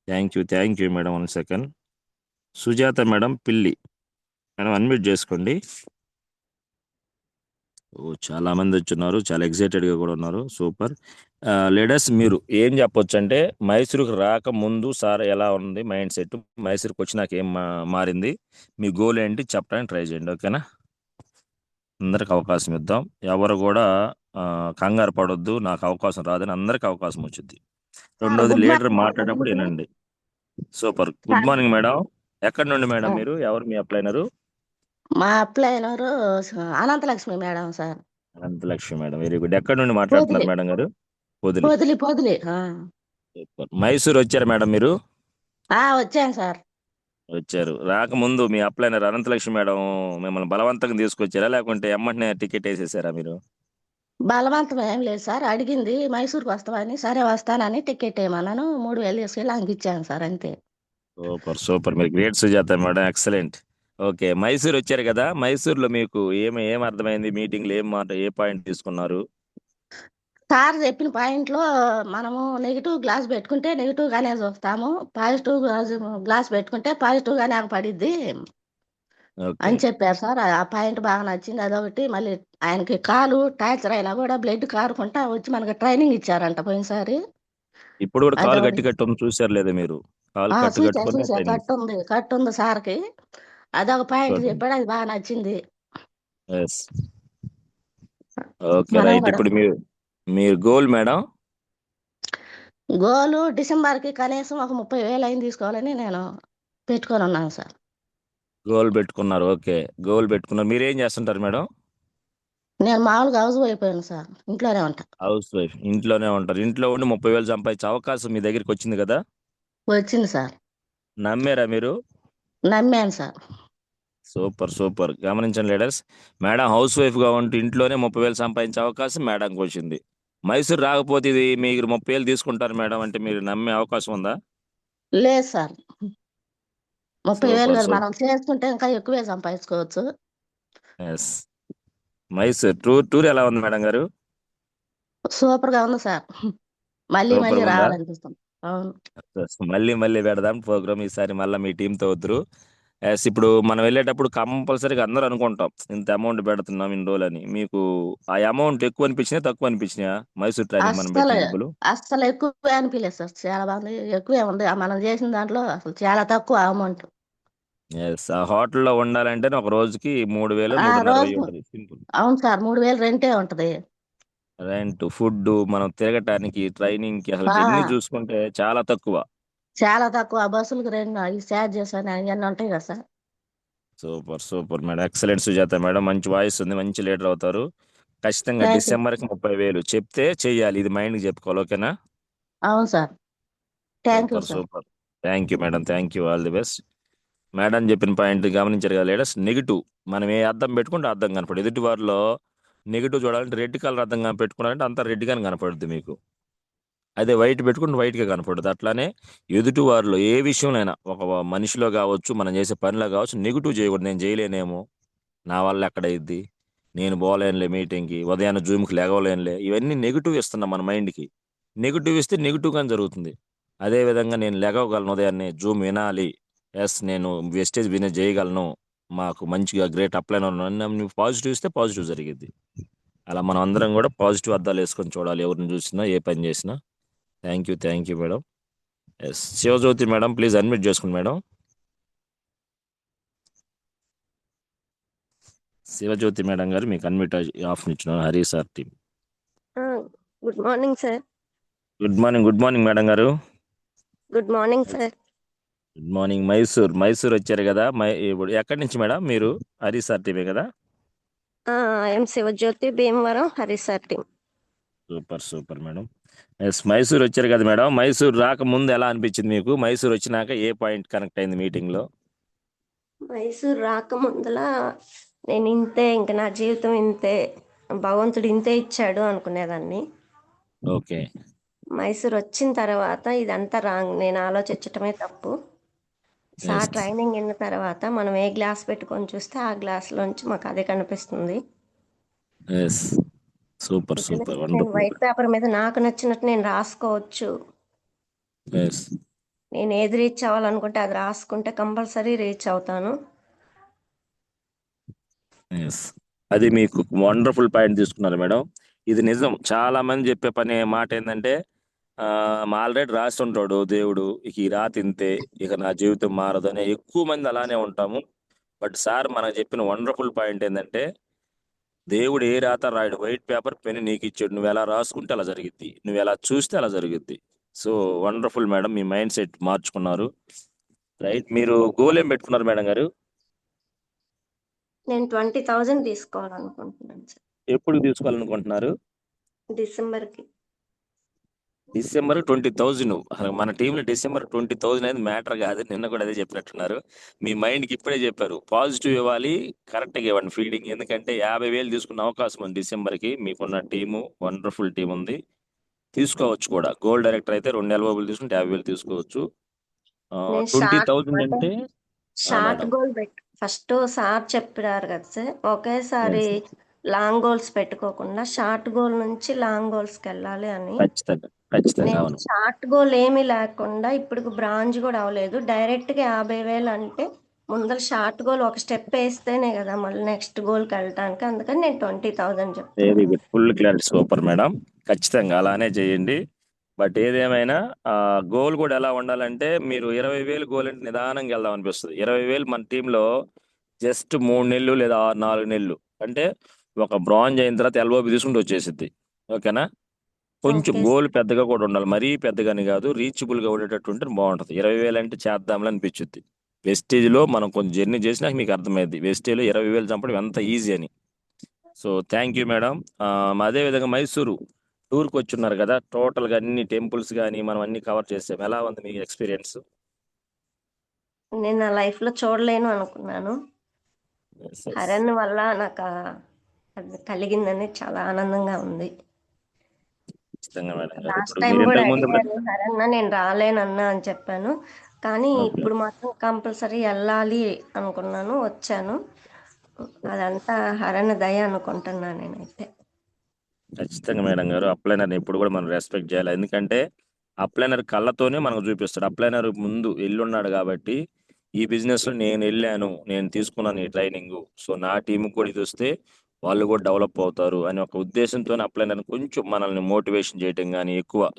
Thank you madam. 1 second. Sujatha madam పిల్లి. మేడం అన్‌మ్యూట్ చేసుకోండి. ఓహ్! చాలా మందొచ్చున్నారు. చాలా ఎక్సైటెడ్‌గా గూడా ఉన్నారు. సూపర్. లీడర్స్ మీరు ఏం జెప్పొచ్చంటే, మైసూరుకి రాకముందు సార్ ఎలా ఉంది మైండ్ సెట్? మైసూరుకొచ్చినాక ఏం మారింది? మీ గోల్ ఏంటి చెప్పడానికి ట్రై జేయండి. ఓకేనా? అందరికి అవకాశం ఇద్దాం. ఎవరు గూడా కంగారు పడొద్దు. నాకు అవకాశం రాదని అందరికి అవకాశం వచ్చిద్ది. సార్ రెండోది గుడ్ లీడర్ మార్నింగ్ మాట్లాడేటప్పుడు అందరికీ. ఇనండి. Super. Good sir morning madam. ఎక్కడి నుండి మేడం ఆ, మీరు? ఎవరు మీ అప్లైనరు? మా upliner Anantalakshmi madam sir. Anantalakshmi madam. Very good. ఎక్కడి నుండి పొదిలి మాట్లాడుతున్నారు మేడం గారు? పొదిలి. పొదిలి పొదిలి సూపర్. మైసూర్ వచ్చారా మేడం మీరు? వచ్చాను సార్. వచ్చారు. రాకముందు మీ అప్లైనర్ అనంతలక్ష్మి మేడం మిమ్మల్ని బలవంతంగా తీసుకొచ్చారా? లేకుంటే ఎమ్మటనే టికెట్ ఏసేసారా మీరు? బలవంతం ఏం లేదు సార్, అడిగింది మైసూర్కి వస్తామని, సరే వస్తానని టికెట్ వేయమన్నాను, 3,000 తీసుకెళ్ళి ఆమెకి ఇచ్చాను సార్ అంతే. సూపర్. మీరు great Sujatha madam. Excellent. Okay. Mysore వచ్చారు కదా! మైసూర్‌లో మీకు ఏం అర్థమైంది? మీటింగ్‌లో ఏ పాయింట్ తీసుకున్నారు? సార్ చెప్పిన పాయింట్లో మనము నెగిటివ్ గ్లాస్ పెట్టుకుంటే నెగిటివ్ గానే చూస్తాము, పాజిటివ్ గ్లాస్ పెట్టుకుంటే పాజిటివ్ గానే పడిద్ది ఓకే. అని చెప్పారు సార్. ఆ పాయింట్ బాగా నచ్చింది. అదొకటి. మళ్ళీ ఆయనకి కాలు టార్చర్ అయినా కూడా బ్లడ్ కారుకుంటా వచ్చి మనకి ట్రైనింగ్ ఇచ్చారంట పోయినసారి. ఇప్పుడు కూడా కాలు అదొకటి. గట్టి ఉంది చూసారు లేదా మీరు? కాలు కట్టు కట్టుకొని చూసా ట్రైనింగ్. కట్టుంది సార్కి. అదొక పాయింట్ చూడండి. చెప్పాడు, అది బాగా నచ్చింది. యెస్. ఓకే. మనం రైట్. కూడా ఇప్పుడు మీరు గోల్ మేడం? గోలు డిసెంబర్కి కనీసం ఒక 30,000 అయిన తీసుకోవాలని నేను పెట్టుకొని ఉన్నాను సార్. గోల్ పెట్టుకున్నారు. ఓకే. గోల్ పెట్టుకున్నారు. మీరేం చేస్తుంటారు మేడం? నేను మామూలుగా హౌస్ అయిపోయాను సార్, ఇంట్లోనే ఉంటా. House wife. ఇంట్లోనే ఉంటారు. ఇంట్లో ఉండి 30,000 సంపాదించే అవకాశం మీ దగ్గరికి వచ్చింది కదా! వచ్చింది సార్. నమ్మారా మీరు? నమ్మాను సార్. సూపర్. గమనించండి లీడర్స్. మేడం హౌస్ వైఫ్‌గా ఉంటూ ఇంట్లోనే 30,000 సంపాదించే అవకాశం మేడంకి వచ్చింది. మైసూర్ రాకపోతే ఇది మీరు 30,000 తీసుకుంటారు మేడం అంటే మీరు నమ్మే అవకాశం ఉందా? లేదు సార్, 30,000 కాదు, సూపర్. మనం చేసుకుంటే ఇంకా ఎక్కువే సంపాదించుకోవచ్చు. యెస్. మైసూర్ టూర్ ఎలా ఉంది మేడం గారు? సూపర్గా ఉంది సార్. మళ్ళీ మళ్ళీ సూపర్‌గా ఉందా? రావాలనిపిస్తుంది. అవును. మళ్ళీ పెడదాం ప్రోగ్రామ్. ఈసారి మళ్ళా మీ టీమ్‌తో వద్దురు. యెస్. ఇప్పుడు మనం వెళ్ళేటప్పుడు కంపల్సరీగా అందరూ అనుకుంటాం. ఇంత అమౌంట్ పెడుతున్నాం ఇన్ని రోజులని. మీకు ఆ అమౌంట్ ఎక్కువ అనిపించినాయా? తక్కువ అనిపించినాయా? మైసూర్ ట్రైనింగ్ మనం అస్సలు పెట్టిన డబ్బులు? అస్సలు ఎక్కువే అనిపించలేదు సార్, చాలా బాగుంది. ఎక్కువే ఉంది మనం చేసిన దాంట్లో, అసలు చాలా తక్కువ అమౌంట్. యెస్. ఆ హోటల్‌లో ఉండాలంటేనే ఒక రోజుకి 3,000, ఆ 3,500 రోజు ఉంటది. సింపుల్. అవును సార్, 3,000 రెంటే ఉంటది. రెంట్, ఫుడ్డు, మనం తిరగటానికి, ట్రైనింగ్‌కి అసలు ఇన్ని ఆ చూసుకుంటే చాలా తక్కువ. చాలా తక్కువ. బస్సులకు రెండు ఈ ఛార్జెస్ అని అవన్నీ ఉంటాయి కదా sir. Super madam. Excellent Sujatha madam. మంచి వాయిస్ ఉంది. మంచి లీడర్ అవుతారు. ఖచ్చితంగా థ్యాంక్ యూ. డిసెంబర్‌కి 30,000 చెప్తే చెయ్యాలి. ఇది మైండ్‌కి చెప్పుకోవాలి. ఓకేనా? అవును sir. Thank you sir. Super. Thank you madam. Thank you. All the best. Madam చెప్పిన పాయింట్ గమనించారు కదా లీడర్స్. నెగెటివ్ మనం ఏ అద్దం పెట్టుకుంటే అద్దం కనపడదు. ఎదుటి వారిలో నెగెటివ్ చూడాలంటే రెడ్ కలర్ అద్దం పెట్టుకున్నారంటే అంతా రెడ్‌గానే కనపడుద్ది మీకు. అదే వైట్ పెట్టుకుంటే వైట్‌గా కనపడదు. అట్లానే ఎదుటి వారిలో ఏ విషయంలోనైనా ఒక మనిషిలో కావచ్చు, మనం చేసే పనిలో కావచ్చు నెగెటివ్ చేయకూడదు. నేను చేయలేనేమో, నా వల్ల ఎక్కడైద్ది, నేను పోలేనులే మీటింగ్కి, ఉదయాన్నే జూమ్కి లేగలేనులే, ఇవన్నీ నెగిటివ్ ఇస్తున్నాం మన మైండ్కి. నెగిటివ్ ఇస్తే నెగిటివ్గానే జరుగుతుంది. అదేవిధంగా నేను లేగవగలను, ఉదయాన్నే జూమ్ వినాలి, ఎస్ నేను వెస్టేజ్ బిజినెస్ చేయగలను, మాకు మంచిగా గ్రేట్ అప్లైనర్ నువ్వు పాజిటివ్ ఇస్తే పాజిటివ్ జరిగిద్ది. అలా మనం అందరం కూడా పాజిటివ్ అద్దాలు వేసుకొని చూడాలి ఎవరిని చూసినా, ఏ పని చేసినా. Thank you madam. Yes, Sivajyothi madam please admit చేసుకోండి మేడం. శివజ్యోతి మేడం గారు మీకు అడ్మిట్ ఆఫ్ ఇచ్చినాను, Hari sir team. Good morning sir. Good morning madam గారు. Good morning sir. Good morning. Mysore వచ్చారు కదా, ఇప్పుడు ఎక్కడి నుంచి మేడం మీరు? హరి సార్ టీమే కదా? I'm Sivajyothi, Bhimavaram, Hari sir team. Super madam. Yes, Mysore వచ్చారు కదా మేడం, మైసూర్ రాకముందు ఎలా అనిపించింది మీకు? మైసూర్ వచ్చినాక ఏ పాయింట్ కనెక్ట్ అయింది మీటింగ్లో? మైసూర్ రాకముందల నేను ఇంతే, ఇంక నా జీవితం ఇంతే, భగవంతుడు ఇంతే ఇచ్చాడు అనుకునేదాన్ని. ఓకే. మైసూర్ వచ్చిన తర్వాత ఇదంతా రాంగ్, నేను ఆలోచించటమే తప్పు. Sir Yes. ట్రైనింగ్ అయిన తర్వాత మనం ఏ గ్లాస్ పెట్టుకొని చూస్తే ఆ గ్లాస్లోంచి మాకు అదే కనిపిస్తుంది. ఎస్, సూపర్ నేను వండర్ఫుల్. వైట్ పేపర్ మీద నాకు నచ్చినట్టు నేను రాసుకోవచ్చు. ఎస్, నేను ఏది రీచ్ అవ్వాలనుకుంటే అది రాసుకుంటే కంపల్సరీ రీచ్ అవుతాను. ఎస్, అది మీకు వండర్ఫుల్ పాయింట్ తీసుకున్నారు మేడం. ఇది నిజం, చాలా మంది చెప్పే మాట ఏంటంటే ఆల్రెడీ రాసి ఉంటాడు దేవుడు, ఇక ఈ రాత ఇంతే, ఇక నా జీవితం మారదు అనే ఎక్కువ మంది అలానే ఉంటాము. బట్ సార్ మనకు చెప్పిన వండర్ఫుల్ పాయింట్ ఏంటంటే దేవుడు ఏ రాత రాయడు, వైట్ పేపర్ పెన్ నీకు ఇచ్చాడు, నువ్వు ఎలా రాసుకుంటే అలా జరిగిద్ది, నువ్వు ఎలా చూస్తే అలా జరుగుద్ది. సో వండర్ఫుల్ మేడం, మీ మైండ్ సెట్ మార్చుకున్నారు. రైట్, మీరు గోల్ ఏం పెట్టుకున్నారు మేడం గారు? నేను 20,000 తీసుకోవాలనుకుంటున్నాను సార్. ఎప్పుడు తీసుకోవాలనుకుంటున్నారు? డిసెంబర్కి. డిసెంబర్ 20,000? అసలు మన టీంలో డిసెంబర్ 20,000 అనేది మ్యాటర్ కాదు, నిన్న కూడా అదే చెప్పినట్టున్నారు. మీ మైండ్కి ఇప్పుడే చెప్పారు, పాజిటివ్ ఇవ్వాలి, కరెక్ట్గా ఇవ్వండి ఫీడింగ్. ఎందుకంటే 50,000 తీసుకున్న అవకాశం ఉంది డిసెంబర్కి. మీకున్న టీము వండర్ఫుల్ టీం ఉంది, తీసుకోవచ్చు కూడా. గోల్డ్ డైరెక్టర్ అయితే 2 ఎల్ఓబులు తీసుకుంటే 50,000 తీసుకోవచ్చు. నేను 20,000 అంటే short madam. Goal first sir చెప్పారు కదా సార్, ఒకేసారి లాంగ్ గోల్స్ పెట్టుకోకుండా షార్ట్ గోల్ నుంచి లాంగ్ గోల్స్కి వెళ్ళాలి అని. ఖచ్చితంగా నేను అవును. షార్ట్ గోల్ ఏమీ లేకుండా ఇప్పుడు బ్రాంజ్ కూడా అవ్వలేదు, డైరెక్ట్గా 50,000 అంటే ముందర షార్ట్ గోల్ ఒక స్టెప్ వేస్తేనే కదా మళ్ళీ నెక్స్ట్ గోల్కి వెళ్ళటానికి. అందుకని నేను 20,000 చెప్తాను. Very good, full clarity, super madam. ఖచ్చితంగా అలానే చేయండి. బట్ ఏదేమైనా గోల్ కూడా ఎలా ఉండాలంటే, మీరు 20,000 గోల్ అంటే నిదానంగా వెళ్దాం అనిపిస్తుంది. 20,000 మన టీంలో జస్ట్ 3 నెలలు లేదా 4 నెలలు అంటే, ఒక బ్రాంజ్ అయిన తర్వాత ఎల్ఓబి తీసుకుంటూ వచ్చేసిద్ది. ఓకేనా? కొంచెం ఓకే గోల్ పెద్దగా కూడా ఉండాలి, మరీ పెద్దగాని కాదు, రీచబుల్గా ఉండేటట్టు ఉంటే బాగుంటుంది. 20,000 అంటే చేద్దాంలే అనిపించుద్ది. వెస్టేజ్లో మనం కొంచెం జర్నీ చేసినాక మీకు అర్థమైంది వెస్టేజ్లో 20,000 చంపడం ఎంత ఈజీ అని. So thank you madam. అదేవిధంగా మైసూరు టూర్కి వచ్చి ఉన్నారు కదా, టోటల్గా అన్ని టెంపుల్స్ కానీ మనం అన్ని కవర్ చేసాం. ఎలా ఉంది మీ ఎక్స్పీరియన్స్? నేను నా లైఫ్లో చూడలేను అనుకున్నాను, హరణ్ వల్ల నాకు అది కలిగిందని చాలా ఆనందంగా ఉంది. ఖచ్చితంగా మేడం గారు. లాస్ట్ ఇప్పుడు టైం మీరు కూడా ఇంతకు ముందు అడిగారు హరన్న, నేను రాలేనన్నా అని చెప్పాను, కానీ Okay. ఇప్పుడు మాత్రం కంపల్సరీ వెళ్ళాలి అనుకున్నాను, వచ్చాను. అదంతా హరణ దయ అనుకుంటున్నాను నేనైతే. ఖచ్చితంగా మేడం గారు, అప్లైనర్ ఎప్పుడు కూడా మనం రెస్పెక్ట్ చేయాలి. ఎందుకంటే అప్లైనర్ కళ్ళతోనే మనకు చూపిస్తాడు. అప్లైనర్ ముందు వెళ్ళున్నాడు కాబట్టి, ఈ బిజినెస్లో నేను వెళ్ళాను, నేను తీసుకున్నాను ఈ ట్రైనింగ్, సో నా టీంకి కూడా ఇది వస్తే వాళ్ళు కూడా డెవలప్ అవుతారు అనే ఒక ఉద్దేశంతో అప్లైనర్ కొంచెం మనల్ని మోటివేషన్ చేయడం కానీ,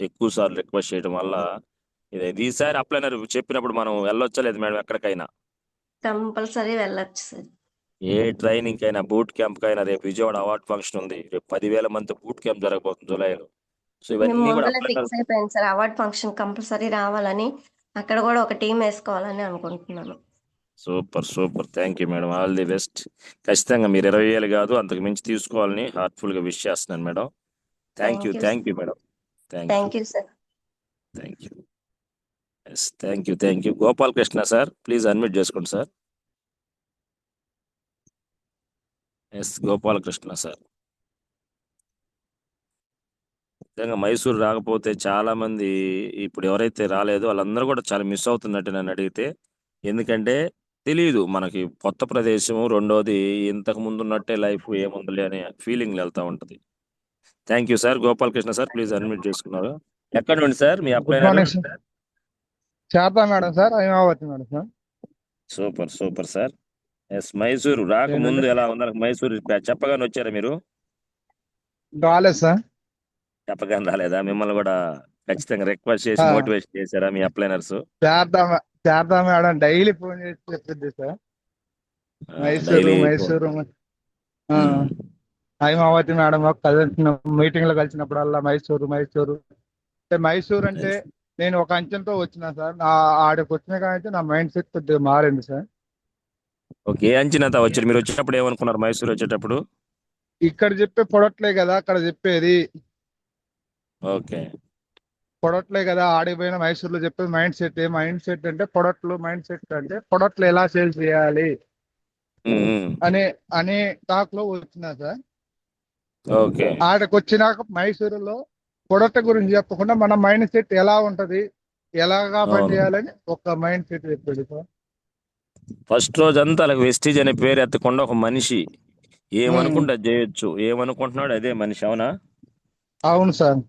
ఎక్కువ సార్లు రిక్వెస్ట్ చేయడం వల్ల ఇది. ఈసారి అప్లైనర్ చెప్పినప్పుడు మనం వెళ్ళొచ్చా లేదు మేడం ఎక్కడికైనా? కంపల్సరీ వెళ్ళొచ్చు సార్. ఏ ట్రైనింగ్ అయినా, బూట్ క్యాంప్ అయినా, రేపు విజయవాడ అవార్డ్ ఫంక్షన్ ఉంది, రేపు 10,000 మంది బూట్ క్యాంప్ జరగబోతుంది జూలైలో. సో మేము ఇవన్నీ కూడా ముందర అప్లైనర్. ఫిక్స్ అయిపోయాను సార్, అవార్డ్ ఫంక్షన్ కంపల్సరీ రావాలని, అక్కడ కూడా ఒక టీం వేసుకోవాలని అనుకుంటున్నాను. Super thank you madam, all the best. ఖచ్చితంగా మీరు 20,000 కాదు అంతకు మించి తీసుకోవాలని హార్ట్ఫుల్గా విష్ చేస్తున్నాను madam. Thank you madam. Thank you sir. Thank you. Gopalakrishna sir please admit చేసుకోండి సార్. Yes, Gopalakrishna sir. నిజంగా మైసూర్ రాకపోతే చాలా మంది, ఇప్పుడు ఎవరైతే రాలేదో వాళ్ళందరూ కూడా చాలా మిస్ అవుతున్నట్టు నన్ను అడిగితే. ఎందుకంటే తెలీదు. మనకి కొత్త ప్రదేశము. రెండోది ఇంతకు ముందున్నట్టే లైఫ్ ఏముందిలే అనే ఫీలింగ్‌లో ఎళ్తా ఉంటది. Thank you sir. Gopalakrishna sir please unmute చేసుకున్నారు. ఎక్కడి నుండి సార్ మీ good upliner? Morning sir. Sharada madam sir, Haimavathi madam sir. Super. Super sir. Yes. Mysuru ఏంటంటే రాకముందు ఎలా ఉందో మైసూరు చెప్పగానే వచ్చారా మీరు? రాలేదు సార్. చెప్పగానే రాలేదా? మిమ్మల్ని గూడా ఖచ్చితంగా రిక్వెస్ట్ చేసి ఆ, మోటివేషన్ చేశారా మీ upliners? Sharada madam daily phone చేసి చెప్పింది సార్. డైలీ మైసూరు ఆ, హైమావతి మేడం కలిసిన మీటింగ్ లో కలిసినప్పుడల్లా మైసూరు మైసూరు అంటే మైసూరు అంటే నేను ఒక అంచెంతో వచ్చిన సార్. ఆడికి వచ్చిన కానీ నా మైండ్ సెట్ కొద్దిగా మారింది సార్. ఓకే. ఏ అంచనాతో వచ్చారు? మీరు వచ్చేటప్పుడు ఏమనుకున్నారు మైసూరు వచ్చేటప్పుడు? ఇక్కడ చెప్పే పొడట్లే కదా అక్కడ చెప్పేది, ఓకే. పొడట్లే కదా ఆడిపోయిన మైసూరులో చెప్పేది. మైండ్ సెట్ అంటే పొడట్లు, మైండ్ సెట్ అంటే పొడట్లు ఎలా సేల్ చేయాలి అనే అనే టాక్ లో వచ్చినా సార్. ఓకే. ఆడకు వచ్చినాక మైసూరులో పొడట గురించి చెప్పకుండా మన మైండ్ సెట్ ఎలా ఉంటది, ఎలాగా పని అవును. చేయాలని ఒక మైండ్ సెట్ చెప్పాడు సార్. ఫస్ట్ రోజంతా అలాగ వెస్టీజ్ అనే పేరు ఎత్తకుండా ఒక మనిషి ఏమనుకుంటే అది చేయొచ్చు, ఏమనుకుంటున్నాడు అదే మనిషి. అవునా? అవును సార్.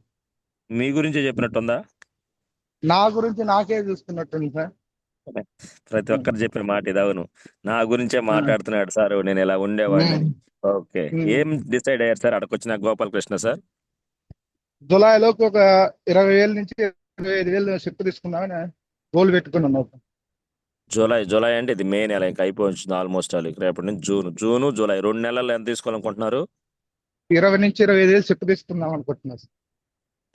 మీ గురించే చెప్పినట్టుందా? నా గురించి నాకే చూస్తున్నట్టుంది సార్. ప్రతి ఒక్కరు చెప్పిన మాట ఇది. అవును, నా గురించే మాట్లాడుతున్నాడు సార్, నేను ఇలా ఉండేవాడిని అని. ఓకే. ఏం డిసైడ్ అయ్యారు సార్ అక్కడికొచ్చిన గోపాలకృష్ణ సార్? జులైలోకి ఒక 20,000 నుంచి 25,000 షిఫ్ట్ తీసుకుందామని గోల్ పెట్టుకున్నాను. జూలై అంటే ఇది మే నెల ఇంకా అయిపోయింది ఆల్మోస్ట్. ఆల్ రేపటి నుంచి జూను జూలై 2 నెలల్లో ఎంత తీసుకోవాలనుకుంటున్నారు? 20 నుంచి 25,000 షిఫ్ట్ తీసుకుందాం అనుకుంటున్నా సార్.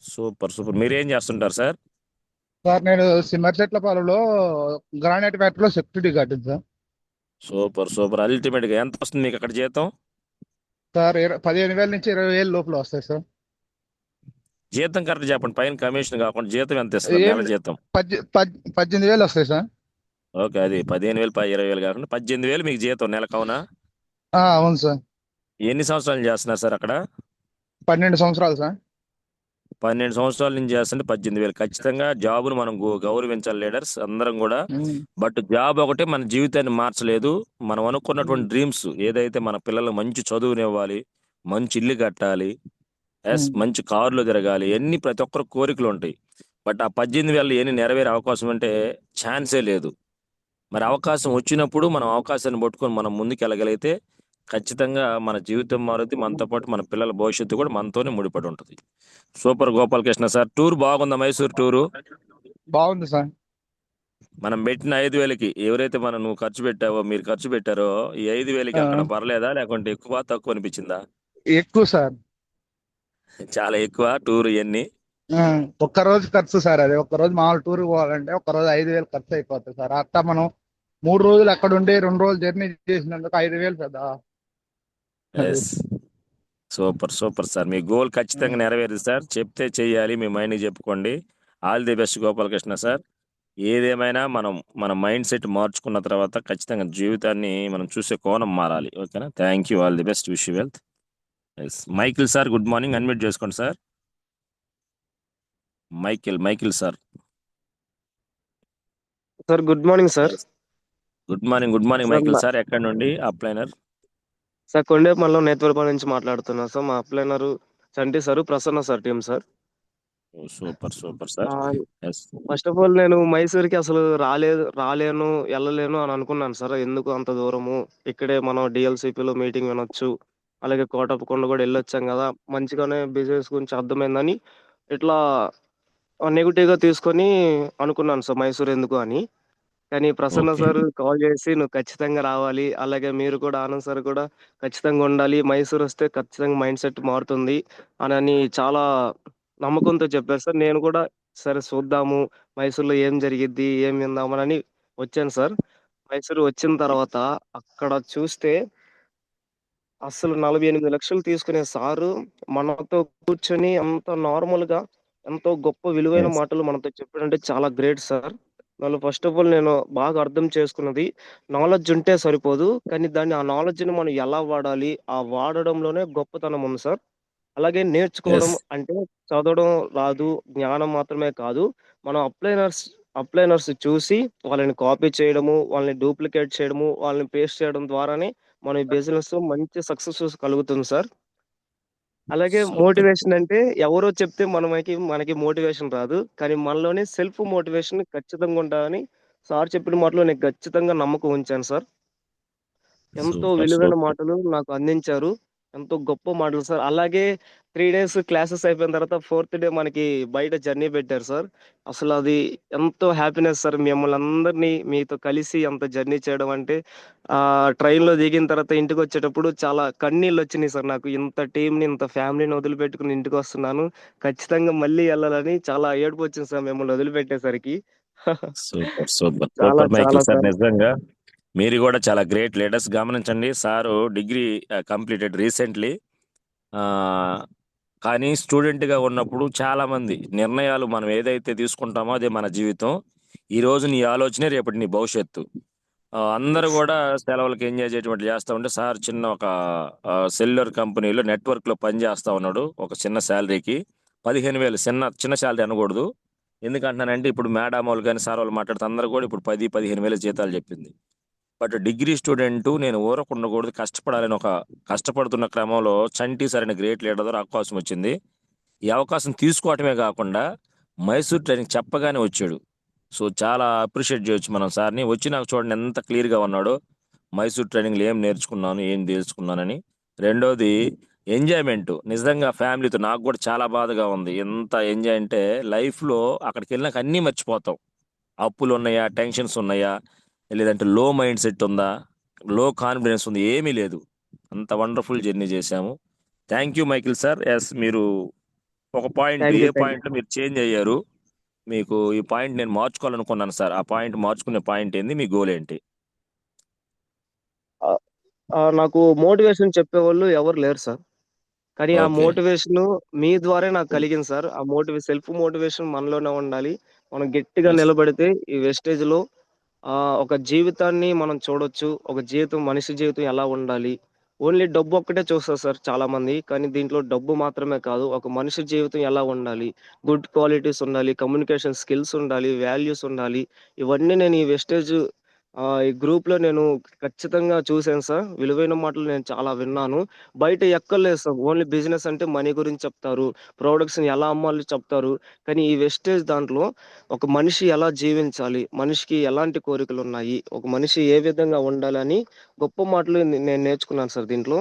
సూపర్. మీరేం చేస్తుంటారు సార్? సార్ నేను సిమ్మర్చెట్లపాలెంలో గ్రానైట్ ఫ్యాక్టరీలో security guard sir. Super. Ultimate గా ఎంత వస్తుంది మీకు అక్కడ జీతం? సార్ 15,000 నుంచి 20,000 లోపల వస్తాయి సార్. జీతం కరెక్ట్ చెప్పండి, పైన కమిషన్ కాకుండా జీతం ఎంత ఇస్తారు ఏం నెల జీతం? 18,000 వస్తాయి సార్. ఓకే, అది 15,000 20,000 కాకుండా 18,000 మీకు జీతం నెలకు. అవునా? అవును సార్. ఎన్ని సంవత్సరాలు చేస్తున్నారు సార్ అక్కడ? 12 సంవత్సరాలు సార్. 12 సంవత్సరాల నుంచి చేస్తుంటే 18,000. ఖచ్చితంగా జాబ్ను మనం గౌరవించాలి లీడర్స్ అందరం కూడా. బట్ జాబ్ ఒకటే మన జీవితాన్ని మార్చలేదు. మనం అనుకున్నటువంటి డ్రీమ్స్ ఏదైతే మన పిల్లలకు మంచి చదువునివ్వాలి, మంచి ఇల్లు కట్టాలి, మంచి కారులో తిరగాలి, ఎన్ని ప్రతి ఒక్కరు కోరికలు ఉంటాయి. బట్ ఆ 18,000 ఎన్ని నెరవేరే అవకాశం అంటే ఛాన్సే లేదు. మరి అవకాశం వచ్చినప్పుడు మనం అవకాశాన్ని పట్టుకొని మనం ముందుకు వెళ్ళగలిగితే ఖచ్చితంగా మన జీవితం మారుతుంది. మనతో పాటు మన పిల్లల భవిష్యత్తు కూడా మనతోనే ముడిపడి ఉంటుంది. Super Gopalakrishna sir. టూర్ బాగుందా? మైసూర్ టూరు బాగుంది సార్. మనం పెట్టిన 5,000కి ఎవరైతే నువ్వు ఖర్చు పెట్టావో, మీరు ఖర్చు పెట్టారో, ఈ 5,000కి అక్కడ పర్లేదా లేకుంటే ఎక్కువ తక్కువ అనిపించిందా? ఎక్కువ సార్. చాలా ఎక్కువ టూర్ ఇవన్నీ. ఒక్కరోజు ఖర్చు సార్. అది ఒక్కరోజు మామూలు టూర్ పోవాలంటే ఒక్కరోజు 5,000 ఖర్చు అయిపోతుంది సార్. అట్లా మనం 3 రోజులు అక్కడ ఉండి 2 రోజులు జర్నీ చేసినందుకు 5,000 పెద్ద. Super sir. మీ గోల్ ఖచ్చితంగా నెరవేరుది సార్. చెప్తే చెయ్యాలి, మీ మైండ్కి చెప్పుకోండి. All the best Gopalakrishna sir. ఏదేమైనా మన మైండ్ సెట్ మార్చుకున్న తర్వాత ఖచ్చితంగా జీవితాన్ని మనం చూసే కోణం మారాలి. ఓకేనా? Thank you. All the best. Wish you wealth. Michael sir good morning. Unmute చేసుకోండి sir. Michael sir. Sir good morning sir. Good morning Michael sir. ఎక్కడి నుండి అప్లైనర్? సార్ కొండేపల్లిలో నేత్వరపాలెం నుంచి మాట్లాడుతున్నా సార్. మా upliner Chanti sir, Prasanna sir team sir. Super sir. First of all నేను మైసూర్కి అసలు రాలేను వెళ్ళలేను అని అనుకున్నాను సార్. ఎందుకు అంత దూరము, ఇక్కడే మనం డిఎల్సిపిలో మీటింగ్ వినొచ్చు, అలాగే కోటప్పకొండ కూడా వెళ్ళొచ్చాం కదా, మంచిగానే బిజినెస్ గురించి అర్థమైందని ఇట్లా నెగిటివ్గా తీసుకొని అనుకున్నాను సార్ మైసూర్ ఎందుకు అని. కానీ ప్రసన్న సార్ కాల్ చేసి నువ్వు ఖచ్చితంగా రావాలి, అలాగే మీరు కూడా ఆనంద్ సార్ కూడా ఖచ్చితంగా ఉండాలి, మైసూర్ వస్తే ఖచ్చితంగా మైండ్ సెట్ మారుతుంది అని చాలా నమ్మకంతో చెప్పారు సార్. నేను కూడా సరే చూద్దాము మైసూర్లో ఏం జరిగిద్ది, ఏం విందామని వచ్చాను సార్. మైసూర్ వచ్చిన తర్వాత అక్కడ చూస్తే అసలు 48 లక్షలు తీసుకునే సారు మనతో కూర్చొని అంత నార్మల్గా ఎంతో గొప్ప విలువైన మాటలు మనతో చెప్పాడంటే చాలా గ్రేట్ సార్. వాళ్ళు ఫస్ట్ ఆఫ్ ఆల్ నేను బాగా అర్థం చేసుకున్నది, నాలెడ్జ్ ఉంటే సరిపోదు, కానీ ఆ నాలెడ్జ్ని మనం ఎలా వాడాలి, ఆ వాడడంలోనే గొప్పతనం ఉంది సార్. అలాగే నేర్చుకోవడం అంటే చదవడం రాదు, జ్ఞానం మాత్రమే కాదు, మనం అప్లైనర్స్ చూసి వాళ్ళని కాపీ చేయడము, వాళ్ళని డూప్లికేట్ చేయడము, వాళ్ళని పేస్ట్ చేయడం ద్వారానే మన ఈ బిజినెస్ మంచి సక్సెస్ కలుగుతుంది సార్. అలాగే సూపర్. మోటివేషన్ అంటే ఎవరో చెప్తే మనకి మోటివేషన్ రాదు. కానీ మనలోనే సెల్ఫ్ మోటివేషన్ ఖచ్చితంగా ఉండాలని సార్ చెప్పిన మాటలో నేను ఖచ్చితంగా నమ్మకం ఉంచాను సార్. ఎంతో సూపర్. విలువైన సూపర్. మాటలు నాకు అందించారు. ఎంతో గొప్ప మాటలు సార్. అలాగే 3 డేస్ క్లాసెస్ అయిపోయిన తర్వాత ఫోర్త్ డే మనకి బయట జర్నీ పెట్టారు సార్. అసలది ఎంతో హ్యాపీనెస్ సార్. మిమ్మల్ని అందరినీ మీతో కలిసి అంత జర్నీ చేయడం అంటే ట్రైన్‌లో దిగిన తర్వాత ఇంటికొచ్చేటప్పుడు చాలా కన్నీళ్లొచ్చినియి సార్ నాకు. ఇంత టీమ్‌ని, ఇంత ఫ్యామిలీని వదిలిపెట్టుకొని ఇంటికొస్తున్నాను. ఖచ్చితంగా మళ్ళీ ఎళ్ళాలని చాలా ఏడుపొచ్చింది సార్ మిమ్మల్ని వదిలిపెట్టేసరికి. సూపర్. సూపర్. చాలా సూపర్ మైకిల్ చాలా సార్. సార్. నిజంగా మీరు కూడా చాలా గ్రేట్ లీడర్స్. గమనించండి, సారు డిగ్రీ కంప్లీటెడ్ రీసెంట్లీ. కానీ స్టూడెంట్గా ఉన్నప్పుడు చాలా మంది నిర్ణయాలు మనం ఏదైతే తీసుకుంటామో అదే మన జీవితం. ఈ రోజు నీ ఆలోచనే రేపటి నీ భవిష్యత్తు. అందరూ కూడా సెలవులకి ఎంజాయ్ చేయటం చేస్తూ ఉంటే, సార్ చిన్న ఒక సెల్యులర్ కంపెనీలో నెట్వర్క్లో పని చేస్తూ ఉన్నాడు ఒక చిన్న శాలరీకి. 15,000 చిన్న శాలరీ అనకూడదు. ఎందుకంటున్నానంటే ఇప్పుడు మేడం వాళ్ళు కానీ సార్ వాళ్ళు మాట్లాడితే అందరూ కూడా ఇప్పుడు 10,000-15,000 జీతాలు చెప్పింది. బట్ డిగ్రీ స్టూడెంట్ నేను ఊరకుండకూడదు, కష్టపడాలని ఒక కష్టపడుతున్న క్రమంలో చంటి సార్ అనే గ్రేట్ లీడర్ ద్వారా అవకాశం వచ్చింది. ఈ అవకాశం తీసుకోవటమే కాకుండా మైసూర్ ట్రైనింగ్ చెప్పగానే వచ్చాడు. సో చాలా అప్రిషియేట్ చేయొచ్చు మనం సార్ని. వచ్చి నాకు చూడండి ఎంత క్లియర్గా ఉన్నాడో, మైసూర్ ట్రైనింగ్లో ఏం నేర్చుకున్నాను, ఏం తెలుసుకున్నానని. రెండోది ఎంజాయ్మెంట్. నిజంగా ఫ్యామిలీతో నాకు కూడా చాలా బాధగా ఉంది. ఎంత ఎంజాయ్ అంటే లైఫ్లో అక్కడికి వెళ్ళినాక అన్నీ మర్చిపోతాం. అప్పులు ఉన్నాయా, టెన్షన్స్ ఉన్నాయా, లేదంటే లో మైండ్ సెట్ ఉందా, లో కాన్ఫిడెన్స్ ఉంది, ఏమీ లేదు. అంత వండర్ఫుల్ జర్నీ చేశాము. Thank you Michael sir. Yes, మీరు ఒక point, thank uh you. Thank you. పాయింట్లో మీరు చేంజ్ అయ్యారు, మీకు ఈ పాయింట్ నేను మార్చుకోవాలనుకున్నాను సార్, ఆ పాయింట్ మార్చుకునే పాయింట్ ఏంది, మీ గోల్ ఏంటి? నాకు మోటివేషన్ చెప్పేవాళ్ళు ఎవరు లేరు సార్. కానీ ఆ ఓకే. మోటివేషన్ మీ ద్వారా నాకు కలిగింది సార్. ఆ సెల్ఫ్ మోటివేషన్ మనలోనే ఉండాలి. మనం గట్టిగా ఎస్. నిలబడితే ఈ వెస్టేజ్‌లో ఒక జీవితాన్ని మనం చూడొచ్చు. ఒక మనిషి జీవితం ఎలా ఉండాలి? ఓన్లీ డబ్బు ఒక్కటే చూస్తారు సార్ చాలామంది. కానీ దీంట్లో డబ్బు మాత్రమే కాదు. ఒక మనిషి జీవితం ఎలా ఉండాలి? గుడ్ క్వాలిటీస్ ఉండాలి. కమ్యూనికేషన్ స్కిల్స్ ఉండాలి. వాల్యూస్ ఉండాలి. ఇవన్నీ నేను ఈ ఈ గ్రూప్‌లో నేను ఖచ్చితంగా చూసాను సార్. విలువైన మాటలు నేను చాలా విన్నాను. బయట ఎక్కడలేదు సార్. ఓన్లీ బిజినెస్ అంటే మనీ గురించి చెప్తారు. ప్రొడక్ట్స్‌ని ఎలా అమ్మాలో చెప్తారు. కానీ ఈ వెస్టేజ్ దాంట్లో ఒక మనిషి ఎలా జీవించాలి? మనిషికి ఎలాంటి కోరికలున్నాయి? ఒక మనిషి ఏ విధంగా ఉండాలని గొప్ప మాటలు నేను నేర్చుకున్నాను సార్ దీంట్లో.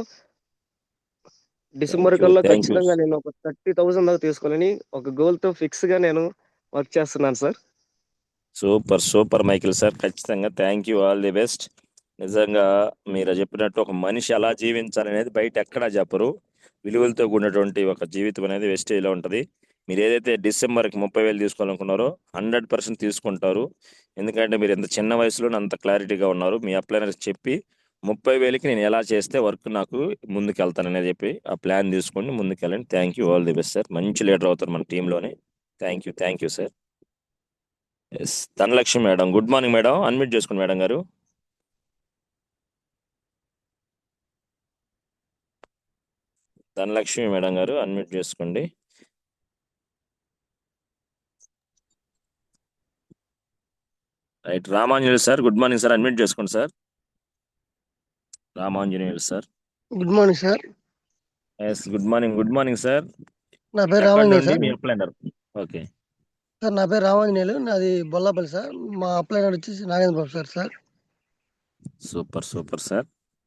డిసెంబర్ కల్లా థ్యాంక్ యూ. ఖచ్చితంగా నేను ఒక 30,000 దాకా తీసుకోవాలని ఒక గోల్‌తో ఫిక్స్‌గా నేను వర్క్ చేస్తున్నాను sir. Super. Super Michael sir. ఖచ్చితంగా thank you. All the best. నిజంగా మీరు చెప్పినట్టు ఒక మనిషి ఎలా జీవించాలనేది బయట ఎక్కడా చెప్పరు. విలువలతో కూడినటువంటి ఒక జీవితం అనేది వెస్టేజ్లో ఉంటుంది. మీరు ఏదైతే డిసెంబర్కి 30,000 తీసుకోవాలనుకున్నారో 100% తీసుకుంటారు. ఎందుకంటే మీరు ఇంత చిన్న వయసులోనే అంత క్లారిటీగా ఉన్నారు. మీ అప్లైనర్కి చెప్పి 30,000కి నేను ఎలా చేస్తే వర్క్ నాకు ముందుకెళ్తాననేది చెప్పి ఆ ప్లాన్ తీసుకొని ముందుకెళ్ళండి. Thank you. All the best sir. మంచి లీడర్ అవుతారు మన టీంలోనే. Thank you. Thank you sir. Yes, Dhanalakshmi madam. Good morning madam. Unmute చేసుకోండి మేడం గారు. ధనలక్ష్మి మేడం గారు అన్మ్యూట్ చేసుకోండి. Right. Ramanjaneyulu sir, good morning sir. Unmute చేసుకోండి sir. Ramanjaneyulu sir. Good morning sir. Yes, good morning. Good morning sir. నా పేరు ఎక్కడ రామాంజనేయులు నుండి సార్. మీ అప్లైనర్? ఓకే సార్ నా పేరు రామాంజనేయులు, నాది బొల్లాపల్లి సార్. మా అప్లైనర్ వచ్చేసి Nagendra Babu sir. Super. Super sir.